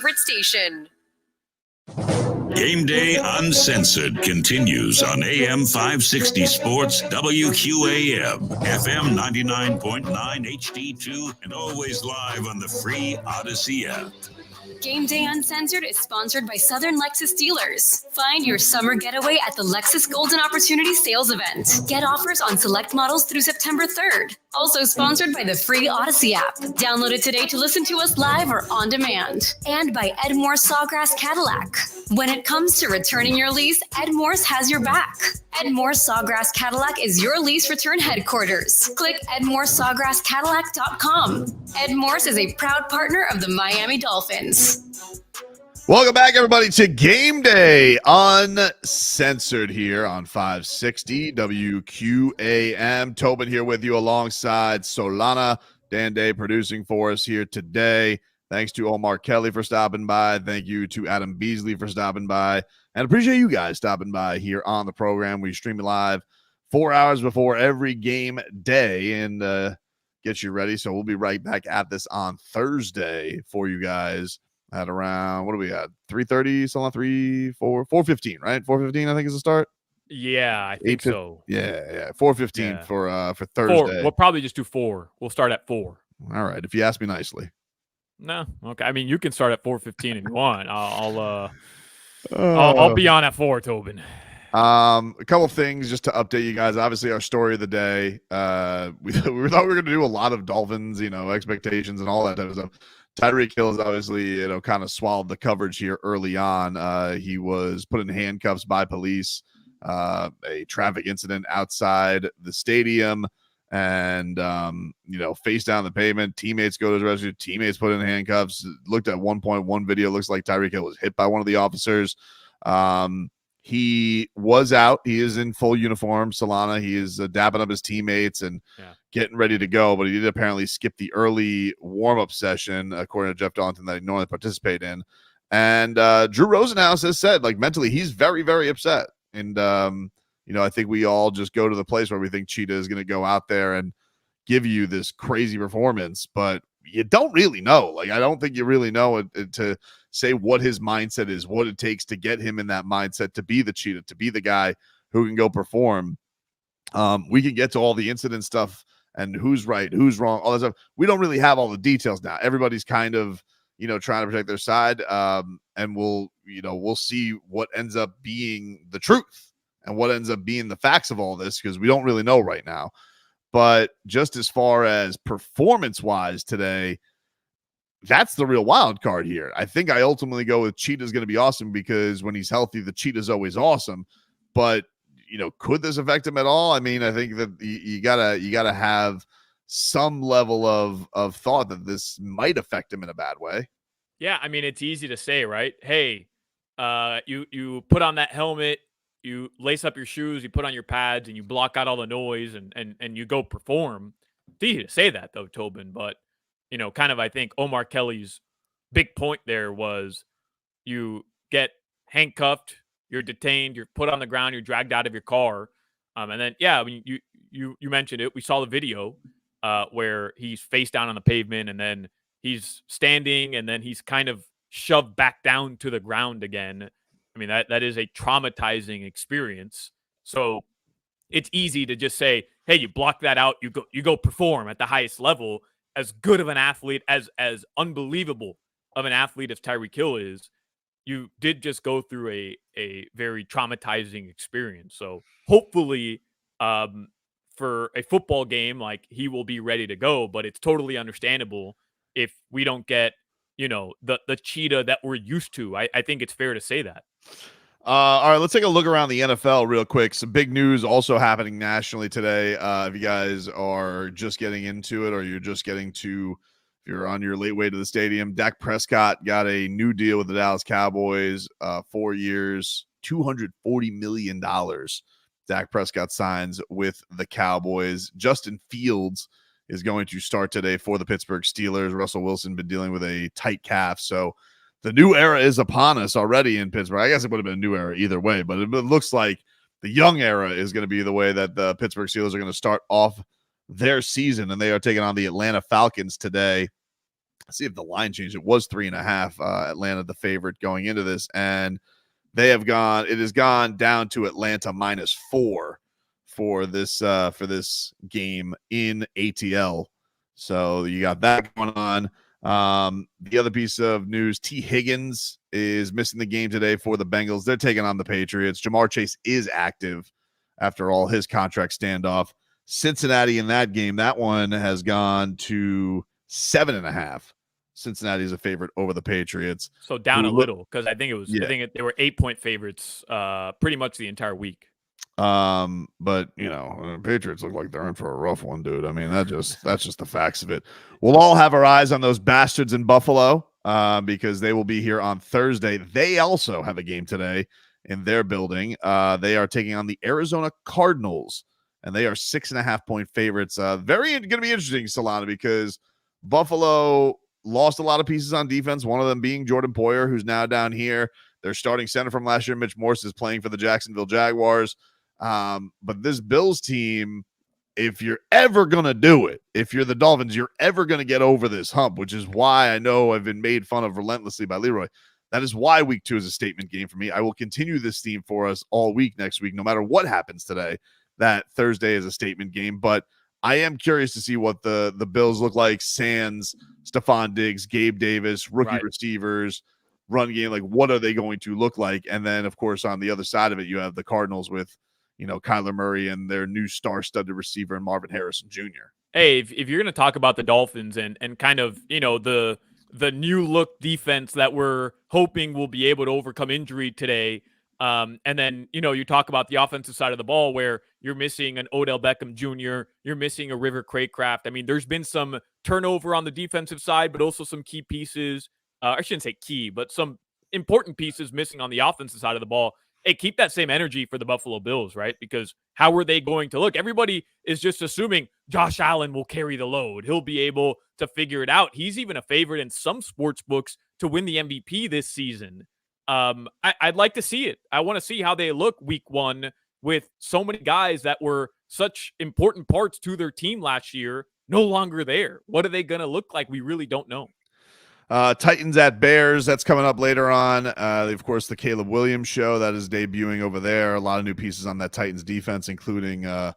favorite station. Game Day Uncensored continues on AM 560 Sports, WQAM, FM 99.9 HD2, and always live on the free Odyssey app. Game Day Uncensored is sponsored by Southern Lexus Dealers. Find your summer getaway at the Lexus Golden Opportunity Sales Event. Get offers on select models through September 3rd. Also sponsored by the free Odyssey app. Download it today to listen to us live or on demand. And by Edmore Sawgrass Cadillac. When it comes to returning your lease, Edmore's has your back. Edmore Sawgrass Cadillac is your lease return headquarters. Click EdmoreSawgrassCadillac.com. Edmore's is a proud partner of the Miami Dolphins. Welcome back, everybody, to Game Day Uncensored here on 560 WQAM. Tobin here with you alongside Solana. Dan Day producing for us here today. Thanks to Omar Kelly for stopping by. Thank you to Adam Beasley for stopping by. And appreciate you guys stopping by here on the program. We stream it live 4 hours before every game day and get you ready. So we'll be right back at this on Thursday for you guys at around, what do we got? 3:30, something, 4:15, right? 4:15, I think is the start. Yeah, I think so. Yeah. 4:15 for Thursday. We'll probably just do 4. We'll start at 4. All right, if you ask me nicely. No, okay. I mean, you can start at 4:15 if you want. I'll be on at 4, Tobin. A couple things just to update you guys. Obviously, our story of the day. We thought we were going to do a lot of Dolphins, expectations and all that type of stuff. Tyreek Hill has obviously, kind of swallowed the coverage here early on. He was put in handcuffs by police. A traffic incident outside the stadium. And, face down the pavement, teammates go to his rescue, teammates put in handcuffs. Looked at 1.1 video, looks like Tyreek Hill was hit by one of the officers. He was out. He is in full uniform, Solana. He is dapping up his teammates and getting ready to go, but he did apparently skip the early warm-up session, according to Jeff Darlington, that he normally participate in. And Drew Rosenhaus has said, mentally, he's very, very upset. And, I think we all just go to the place where we think Cheetah is going to go out there and give you this crazy performance, but you don't really know. I don't think you really know to say what his mindset is, what it takes to get him in that mindset to be the Cheetah, to be the guy who can go perform. We can get to all the incident stuff and who's right, who's wrong, all that stuff. We don't really have all the details now. Everybody's kind of, trying to protect their side. And we'll see what ends up being the truth and what ends up being the facts of all this, because we don't really know right now. But just as far as performance-wise today, that's the real wild card here. I think I ultimately go with Cheetah's going to be awesome because when he's healthy, the Cheetah's always awesome. But, could this affect him at all? I mean, I think that you gotta have some level of thought that this might affect him in a bad way. Yeah, I mean, it's easy to say, right? Hey, you put on that helmet, you lace up your shoes, you put on your pads, and you block out all the noise, and you go perform. It's easy to say that, though, Tobin. But, kind of I think Omar Kelly's big point there was you get handcuffed, you're detained, you're put on the ground, you're dragged out of your car. And then, I mean, you mentioned it. We saw the video where he's face down on the pavement, and then he's standing, and then he's kind of shoved back down to the ground again. I mean, that is a traumatizing experience. So it's easy to just say, hey, you block that out, you go perform at the highest level. As good of an athlete, as unbelievable of an athlete as Tyreek Hill is, you did just go through a very traumatizing experience. So hopefully for a football game, he will be ready to go, but it's totally understandable if we don't get, the Cheetah that we're used to. I think it's fair to say that. All right, let's take a look around the NFL real quick. Some big news also happening nationally today. If you guys are just getting into it, or you're just getting to, if you're on your late way to the stadium, Dak Prescott got a new deal with the Dallas Cowboys, 4 years, $240 million. Dak Prescott signs with the Cowboys. Justin Fields is going to start today for the Pittsburgh Steelers. Russell Wilson been dealing with a tight calf, so the new era is upon us already in Pittsburgh. I guess it would have been a new era either way, but it looks like the young era is going to be the way that the Pittsburgh Steelers are going to start off their season, and they are taking on the Atlanta Falcons today. see if the line changed. It was 3.5. Atlanta the favorite going into this, and it has gone down to Atlanta -4 for this game in ATL. So you got that going on. The other piece of news, T. Higgins is missing the game today for the Bengals. They're taking on the Patriots. Jamar Chase is active after all his contract standoff. Cincinnati in that game, that one has gone to 7.5. Cincinnati is a favorite over the Patriots. So down a little, because I think they were 8-point favorites pretty much the entire week. But Patriots look like they're in for a rough one, dude. I mean, that's just the facts of it. We'll all have our eyes on those bastards in Buffalo because they will be here on Thursday. They also have a game today in their building. They are taking on the Arizona Cardinals, and they are 6.5-point favorites. Going to be interesting, Solana, because Buffalo lost a lot of pieces on defense, one of them being Jordan Poyer, who's now down here. Their starting center from last year, Mitch Morse, is playing for the Jacksonville Jaguars. But this Bills team, if you're ever going to do it, if you're the Dolphins, you're ever going to get over this hump, which is why I know I've been made fun of relentlessly by Leroy. That is why week 2 is a statement game for me. I will continue this theme for us all week next week, no matter what happens today. That Thursday is a statement game, but I am curious to see what the Bills look like. Sans, Stephon Diggs, Gabe Davis, rookie receivers, run game. Like, what are they going to look like? And then, of course, on the other side of it, you have the Cardinals with, Kyler Murray and their new star-studded receiver and Marvin Harrison Jr. Hey, if you're going to talk about the Dolphins and kind of, the new look defense that we're hoping will be able to overcome injury today, and then, you talk about the offensive side of the ball where you're missing an Odell Beckham Jr., you're missing a River Craycraft. I mean, there's been some turnover on the defensive side, but also some key pieces. I shouldn't say key, but some important pieces missing on the offensive side of the ball. Hey, keep that same energy for the Buffalo Bills, right? Because how are they going to look? Everybody is just assuming Josh Allen will carry the load. He'll be able to figure it out. He's even a favorite in some sports books to win the MVP this season. I'd like to see it. I want to see how they look week 1 with so many guys that were such important parts to their team last year no longer there. What are they going to look like? We really don't know. Titans at Bears, that's coming up later on. Of course, the Caleb Williams show that is debuting over there. A lot of new pieces on that Titans defense, including the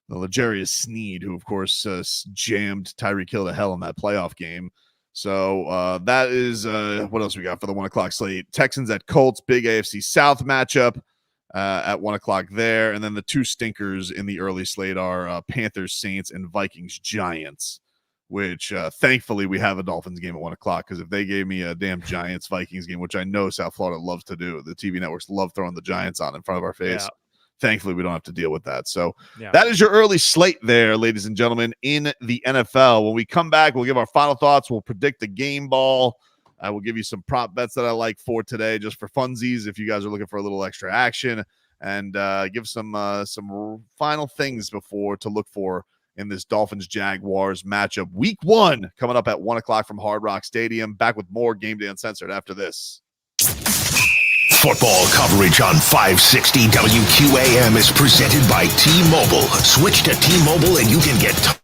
L'Jarius Sneed, who, of course, jammed Tyreek Hill to hell in that playoff game. So that is what else we got for the 1 o'clock slate. Texans at Colts, big AFC South matchup at 1 o'clock there. And then the 2 stinkers in the early slate are Panthers, Saints, and Vikings, Giants, which thankfully we have a Dolphins game at 1 o'clock, because if they gave me a damn Giants Vikings game, which I know South Florida loves to do, the TV networks love throwing the Giants on in front of our face. Yeah. Thankfully, we don't have to deal with that. So that is your early slate there, ladies and gentlemen, in the NFL. When we come back, we'll give our final thoughts. We'll predict the game ball. I will give you some prop bets that I like for today, just for funsies, if you guys are looking for a little extra action, and give some final things to look for in this Dolphins-Jaguars matchup. Week 1 coming up at 1 o'clock from Hard Rock Stadium. Back with more Game Day Uncensored after this. Football coverage on 560 WQAM is presented by T-Mobile. Switch to T-Mobile and you can get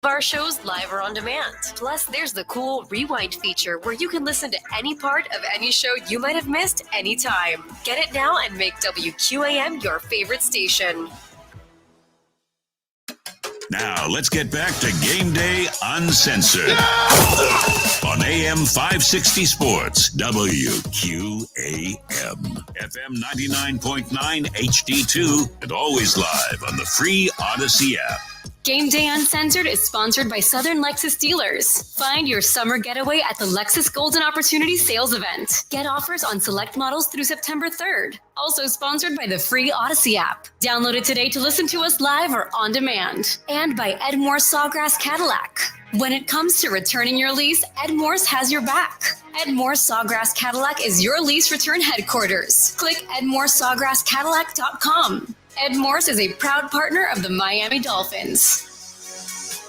Our shows live or on demand. Plus, there's the cool rewind feature where you can listen to any part of any show you might have missed anytime. Get it now and make WQAM your favorite station. Now, let's get back to Game Day Uncensored on AM 560 Sports, WQAM, FM 99.9 HD2, and always live on the free Odyssey app. Game Day Uncensored is sponsored by Southern Lexus Dealers. Find your summer getaway at the Lexus Golden Opportunity Sales Event. Get offers on select models through September 3rd. Also sponsored by the free Odyssey app. Download it today to listen to us live or on demand. And by Edmore Sawgrass Cadillac. When it comes to returning your lease, Ed Morse has your back. Ed Morse Sawgrass Cadillac is your lease return headquarters. Click edmoresawgrasscadillac.com. Ed Morse is a proud partner of the Miami Dolphins.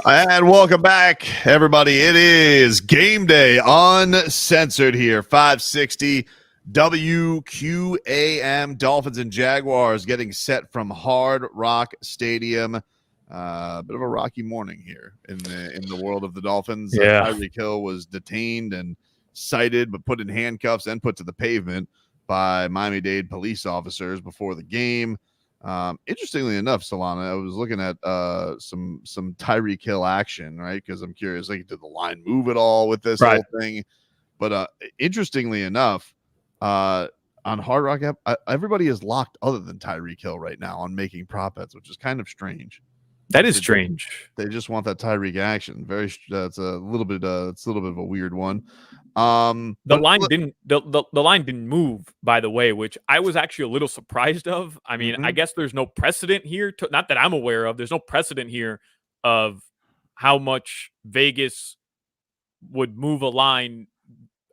And welcome back, everybody. It is Game Day Uncensored here, 560 WQAM. Dolphins and Jaguars getting set from Hard Rock Stadium. Bit of a rocky morning here in the world of the Dolphins. Yeah. Tyreek Hill was detained and cited, but put in handcuffs and put to the pavement by Miami-Dade police officers before the game. Interestingly enough, Solana, I was looking at some Tyreek Hill action, right? Because I'm curious, like, did the line move at all with this whole thing? But interestingly enough, on Hard Rock app, everybody is locked other than Tyreek Hill right now on making prop bets, which is kind of strange. That is strange. They just want that Tyreek action. It's a little bit of a weird one. The line didn't move, by the way, which I was actually a little surprised of. I mean, I guess there's no precedent here, not that I'm aware of. There's no precedent here of how much Vegas would move a line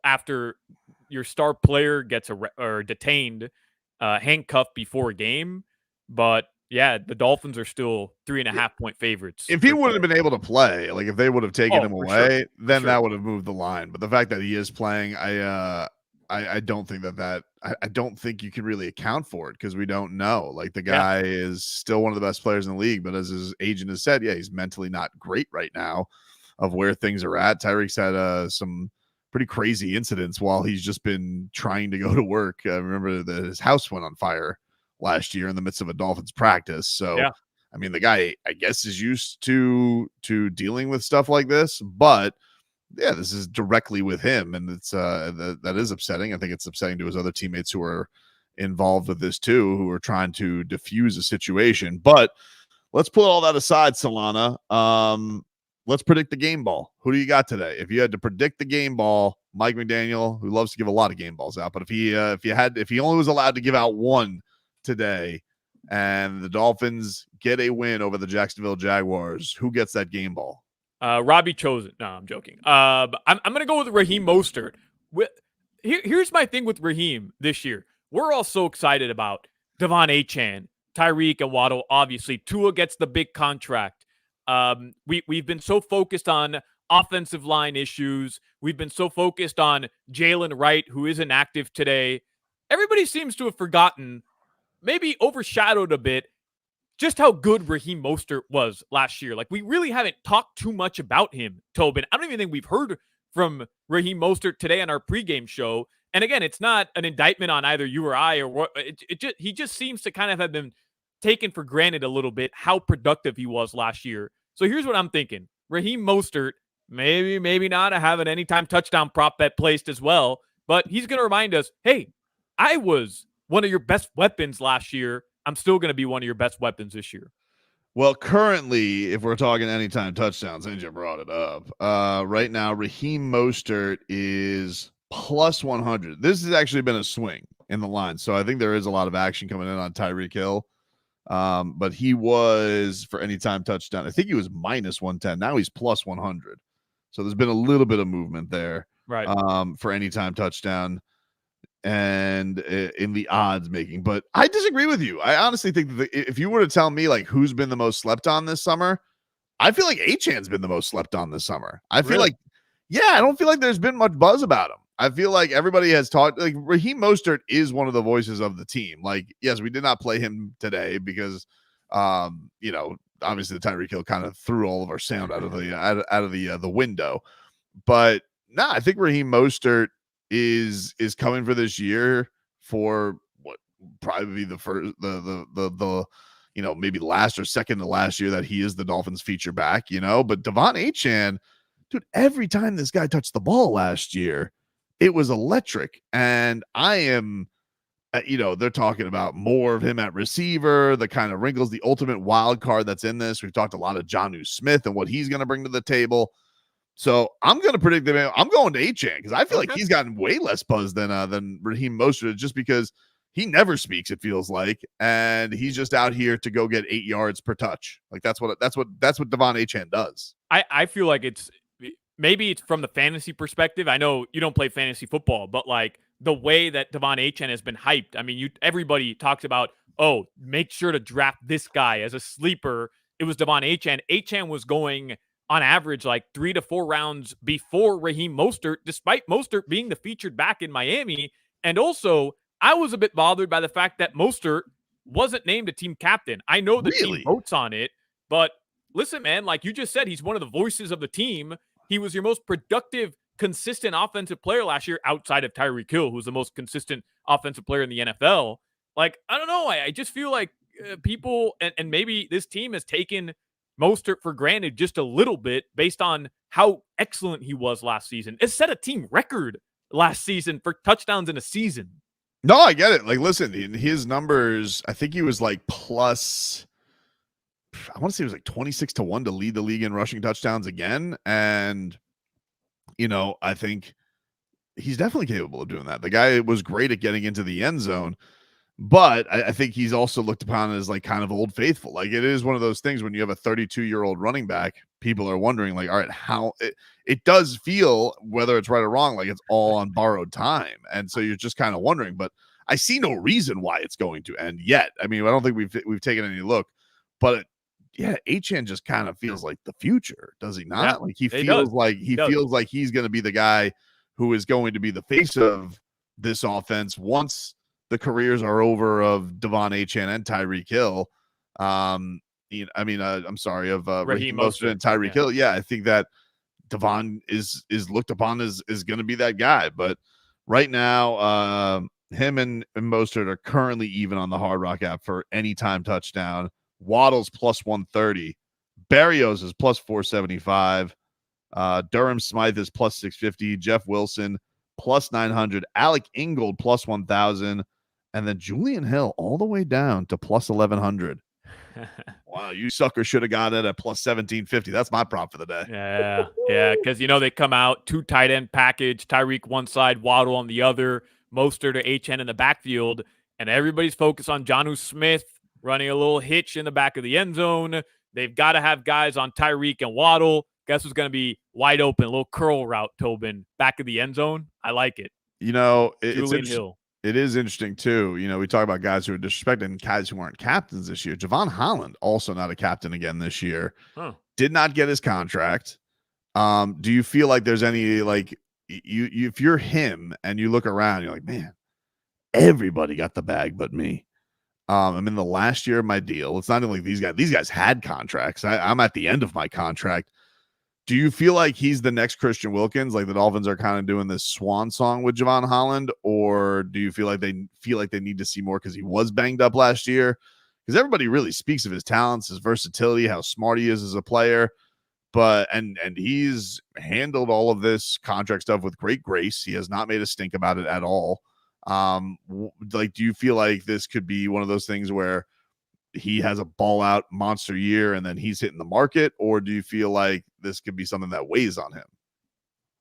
after your star player gets detained, handcuffed before a game. But yeah, the Dolphins are still 3.5-point favorites. If he wouldn't have been able to play, like if they would have taken him away, then that would have moved the line. But the fact that he is playing, I don't think I don't think you can really account for it because we don't know. Like the guy is still one of the best players in the league, but as his agent has said, he's mentally not great right now of where things are at. Tyreek's had some pretty crazy incidents while he's just been trying to go to work. I remember that his house went on fire last year in the midst of a Dolphins practice. So, I mean, the guy, I guess, is used to dealing with stuff like this, but yeah, this is directly with him. And it's, that is upsetting. I think it's upsetting to his other teammates who are involved with this too, who are trying to diffuse a situation, but let's put all that aside, Solana. Let's predict the game ball. Who do you got today? If you had to predict the game ball, Mike McDaniel, who loves to give a lot of game balls out, but if he only was allowed to give out one today and the Dolphins get a win over the Jacksonville Jaguars, who gets that game ball? Robbie chose it. No, I'm joking. I'm going to go with Raheem Mostert. Here's my thing with Raheem this year. We're all so excited about Devon Achane, Tyreek, and Waddle. Obviously, Tua gets the big contract. We've been so focused on offensive line issues. We've been so focused on Jalen Wright, who isn't active today. Everybody seems to have forgotten, maybe overshadowed a bit, just how good Raheem Mostert was last year. Like, we really haven't talked too much about him, Tobin. I don't even think we've heard from Raheem Mostert today on our pregame show. And again, it's not an indictment on either you or I, or what. He just seems to kind of have been taken for granted a little bit how productive he was last year. So here's what I'm thinking. Raheem Mostert, maybe not. I have an anytime touchdown prop bet placed as well, but he's going to remind us, hey, I was one of your best weapons last year. I'm still going to be one of your best weapons this year. Well, currently, if we're talking anytime touchdowns, Ninja brought it up. Right now, Raheem Mostert is plus 100. This has actually been a swing in the line, so I think there is a lot of action coming in on Tyreek Hill. But he was, for anytime touchdown, I think he was minus 110. Now he's plus 100. So there's been a little bit of movement there, right? For anytime touchdown and in the odds making. But I disagree with you. I honestly think that if you were to tell me like who's been the most slept on this summer, I feel like Achane's been the most slept on this summer. I feel like, I don't feel like there's been much buzz about him. I feel like everybody has talked, like Raheem Mostert is one of the voices of the team. Like, yes, we did not play him today because, obviously the Tyreek Hill kind of threw all of our sound out of the window. But no, I think Raheem Mostert is coming for this year for what probably the first the maybe last or second to last year that he is the Dolphins feature back, but Devon Achane, dude, every time this guy touched the ball last year, it was electric. And I am, they're talking about more of him at receiver, the kind of wrinkles, the ultimate wild card that's in this. We've talked a lot of Jonnu Smith and what he's going to bring to the table. So I'm going to predict that I'm going to Achane because I feel like he's gotten way less buzz than Raheem Mostert, just because he never speaks, it feels like, and he's just out here to go get 8 yards per touch. Like that's what Devon Achane does. I feel like maybe it's from the fantasy perspective. I know you don't play fantasy football, but like the way that Devon Achane has been hyped. I mean, everybody talks about, oh, make sure to draft this guy as a sleeper. It was Devon Achane. Achane was going on average like 3 to 4 rounds before Raheem Mostert, despite Mostert being the featured back in Miami. And also, I was a bit bothered by the fact that Mostert wasn't named a team captain. I know the team votes on it, but listen, man, like you just said, he's one of the voices of the team. He was your most productive, consistent offensive player last year outside of Tyreek Hill, who's the most consistent offensive player in the NFL. Like, I don't know. I just feel like people, and maybe this team has taken Mostert for granted just a little bit based on how excellent he was last season. It set a team record last season for touchdowns in a season. No, I get it. Like, listen, in his numbers, I think he was like plus, I want to say it was like 26-1 to lead the league in rushing touchdowns again. And, I think he's definitely capable of doing that. The guy was great at getting into the end zone, but I think he's also looked upon as like kind of old faithful. Like, it is one of those things when you have a 32-year-old running back, people are wondering like, all right, how it does feel, whether it's right or wrong, like it's all on borrowed time. And so you're just kind of wondering, but I see no reason why it's going to end yet. I mean, I don't think we've taken any look, but Achane just kind of feels like the future, does he not? Yeah, like he feels like he's going to be the guy who is going to be the face of this offense once the careers are over of Devon Achane and Tyreek Hill. I'm sorry, of Raheem Mostert and Tyreek Hill. Yeah, I think that Devon is looked upon as going to be that guy. But right now, him and Mostert are currently even on the Hard Rock app for anytime touchdown. Waddle's plus 130. Berrios is plus 475. Durham Smythe is plus 650. Jeff Wilson plus 900. Alec Ingold plus 1,000. And then Julian Hill all the way down to plus 1,100. Wow, you sucker should have got it at plus 1,750. That's my prop for the day. Yeah, because they come out 2 tight end package, Tyreek one side, Waddle on the other, Mostert or Achane in the backfield, and everybody's focused on Jonnu Smith running a little hitch in the back of the end zone. They've got to have guys on Tyreek and Waddle. Guess who's going to be wide open, a little curl route, Tobin, back of the end zone. I like it. It's Hill. It is interesting, too. We talk about guys who are disrespected and guys who aren't captains this year. Javon Holland, also not a captain again this year. Did not get his contract. Do you feel like there's any, like, if you're him and you look around, you're like, man, everybody got the bag but me. I'm in the last year of my deal. It's not even like these guys had contracts. I'm at the end of my contract. Do you feel like he's the next Christian Wilkins? Like the Dolphins are kind of doing this swan song with Javon Holland, or do you feel like they need to see more because he was banged up last year? Because everybody really speaks of his talents, his versatility, how smart he is as a player, but and he's handled all of this contract stuff with great grace. He has not made a stink about it at all. Like, do you feel like this could be one of those things where he has a ball out monster year and then he's hitting the market, or do you feel like this could be something that weighs on him?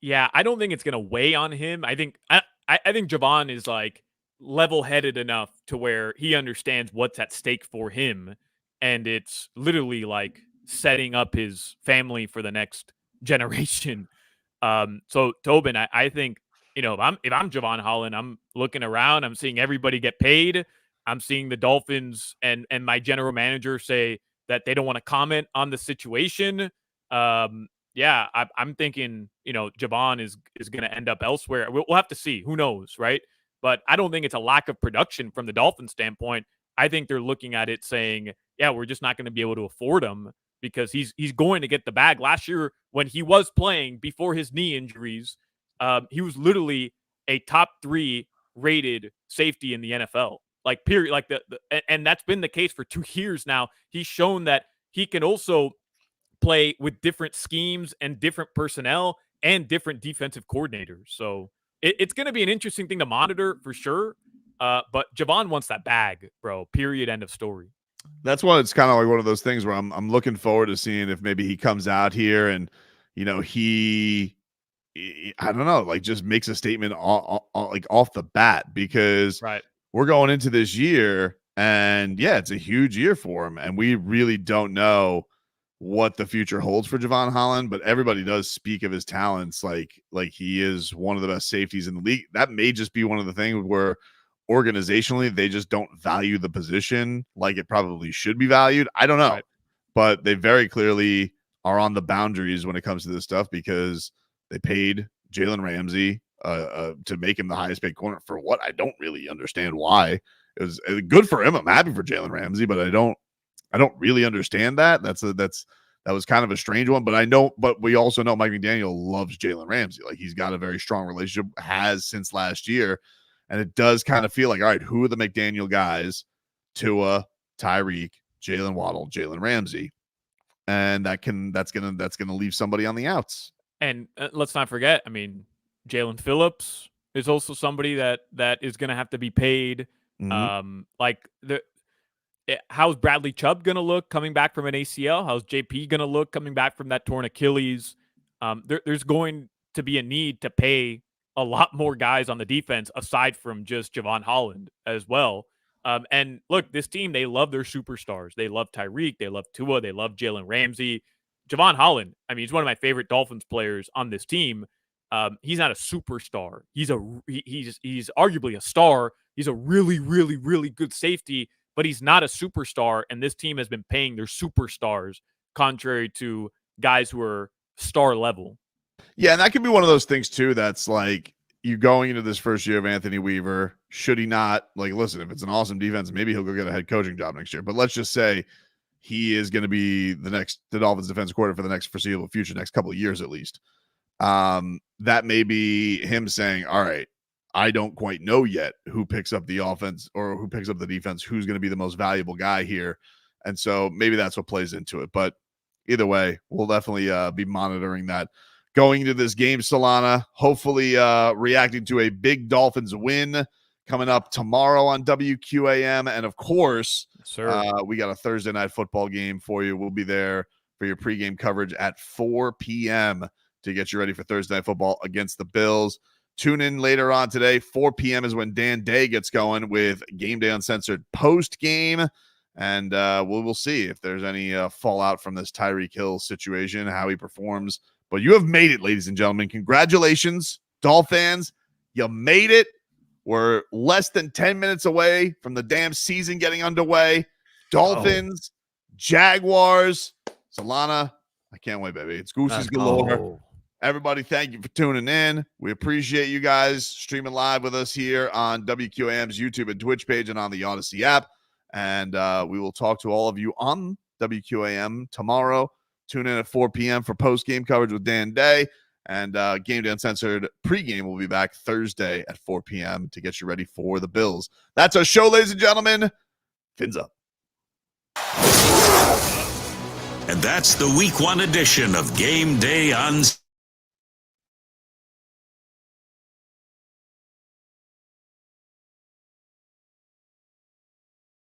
Yeah, I don't think it's going to weigh on him. I think Javon is like level-headed enough to where he understands what's at stake for him, and it's literally like setting up his family for the next generation. So Tobin, I think, if I'm Javon Holland, I'm looking around, I'm seeing everybody get paid. I'm seeing the Dolphins and my general manager say that they don't want to comment on the situation. I'm thinking, Javon is going to end up elsewhere. We'll have to see. Who knows, right? But I don't think it's a lack of production from the Dolphins standpoint. I think they're looking at it saying, yeah, we're just not going to be able to afford him because he's going to get the bag. Last year, when he was playing before his knee injuries, he was literally a top 3 rated safety in the NFL. Like, period. Like and that's been the case for 2 years now. He's shown that he can also play with different schemes and different personnel and different defensive coordinators. So it's going to be an interesting thing to monitor for sure. But Javon wants that bag, bro. Period. End of story. That's why it's kind of like one of those things where I'm looking forward to seeing if maybe he comes out here and, you know, I don't know, like just makes a statement like off the bat, because we're going into this year and yeah, it's a huge year for him. And we really don't know what the future holds for Javon Holland, but everybody does speak of his talents. Like he is one of the best safeties in the league. That may just be one of the things where organizationally they just don't value the position like it probably should be valued. I don't know, but they very clearly are on the boundaries when it comes to this stuff, because they paid Jalen Ramsey to make him the highest paid corner for what I don't really understand why. It was good for him. I'm happy for Jalen Ramsey, but I don't really understand that. That was kind of a strange one, but we also know Mike McDaniel loves Jalen Ramsey. Like, he's got a very strong relationship, has since last year. And it does kind of feel like, all right, who are the McDaniel guys? Tua, Tyreek, Jalen Waddle, Jalen Ramsey. And that's gonna leave somebody on the outs. And let's not forget, I mean, Jalen Phillips is also somebody that is going to have to be paid. Mm-hmm. How's Bradley Chubb going to look coming back from an ACL? How's JP going to look coming back from that torn Achilles? There's going to be a need to pay a lot more guys on the defense aside from just Javon Holland as well. And look, this team, they love their superstars. They love Tyreek. They love Tua. They love Jalen Ramsey. Javon Holland, I mean, he's one of my favorite Dolphins players on this team. He's not a superstar. He's arguably a star. He's a really, really, really good safety, but he's not a superstar. And this team has been paying their superstars, contrary to guys who are star level. Yeah, and that could be one of those things too. That's like, you going into this first year of Anthony Weaver, should he not, like, listen, if it's an awesome defense, maybe he'll go get a head coaching job next year. But let's just say he is going to be the Dolphins defensive coordinator for the next foreseeable future, next couple of years at least. That may be him saying, all right, I don't quite know yet who picks up the offense or who picks up the defense, who's going to be the most valuable guy here. And so maybe that's what plays into it. But either way, we'll definitely be monitoring that going into this game. Solana, hopefully reacting to a big Dolphins win coming up tomorrow on WQAM. And of course, we got a Thursday night football game for you. We'll be there for your pregame coverage at 4 p.m. to get you ready for Thursday night football against the Bills. Tune in later on today. 4 p.m. is when Dan Day gets going with Gameday Uncensored post game. And we'll see if there's any fallout from this Tyreek Hill situation, how he performs. But you have made it, ladies and gentlemen. Congratulations, Dolphins. You made it. We're less than 10 minutes away from the damn season getting underway. Dolphins, Jaguars, Solana. I can't wait, baby. It's Gooses galore. Everybody, thank you for tuning in. We appreciate you guys streaming live with us here on WQAM's YouTube and Twitch page and on the Odyssey app. And we will talk to all of you on WQAM tomorrow. Tune in at 4 p.m. for post-game coverage with Dan Day. And Gameday Uncensored pregame will be back Thursday at 4 p.m. to get you ready for the Bills. That's our show, ladies and gentlemen. Fins up. And that's the Week 1 edition of Gameday Uncensored.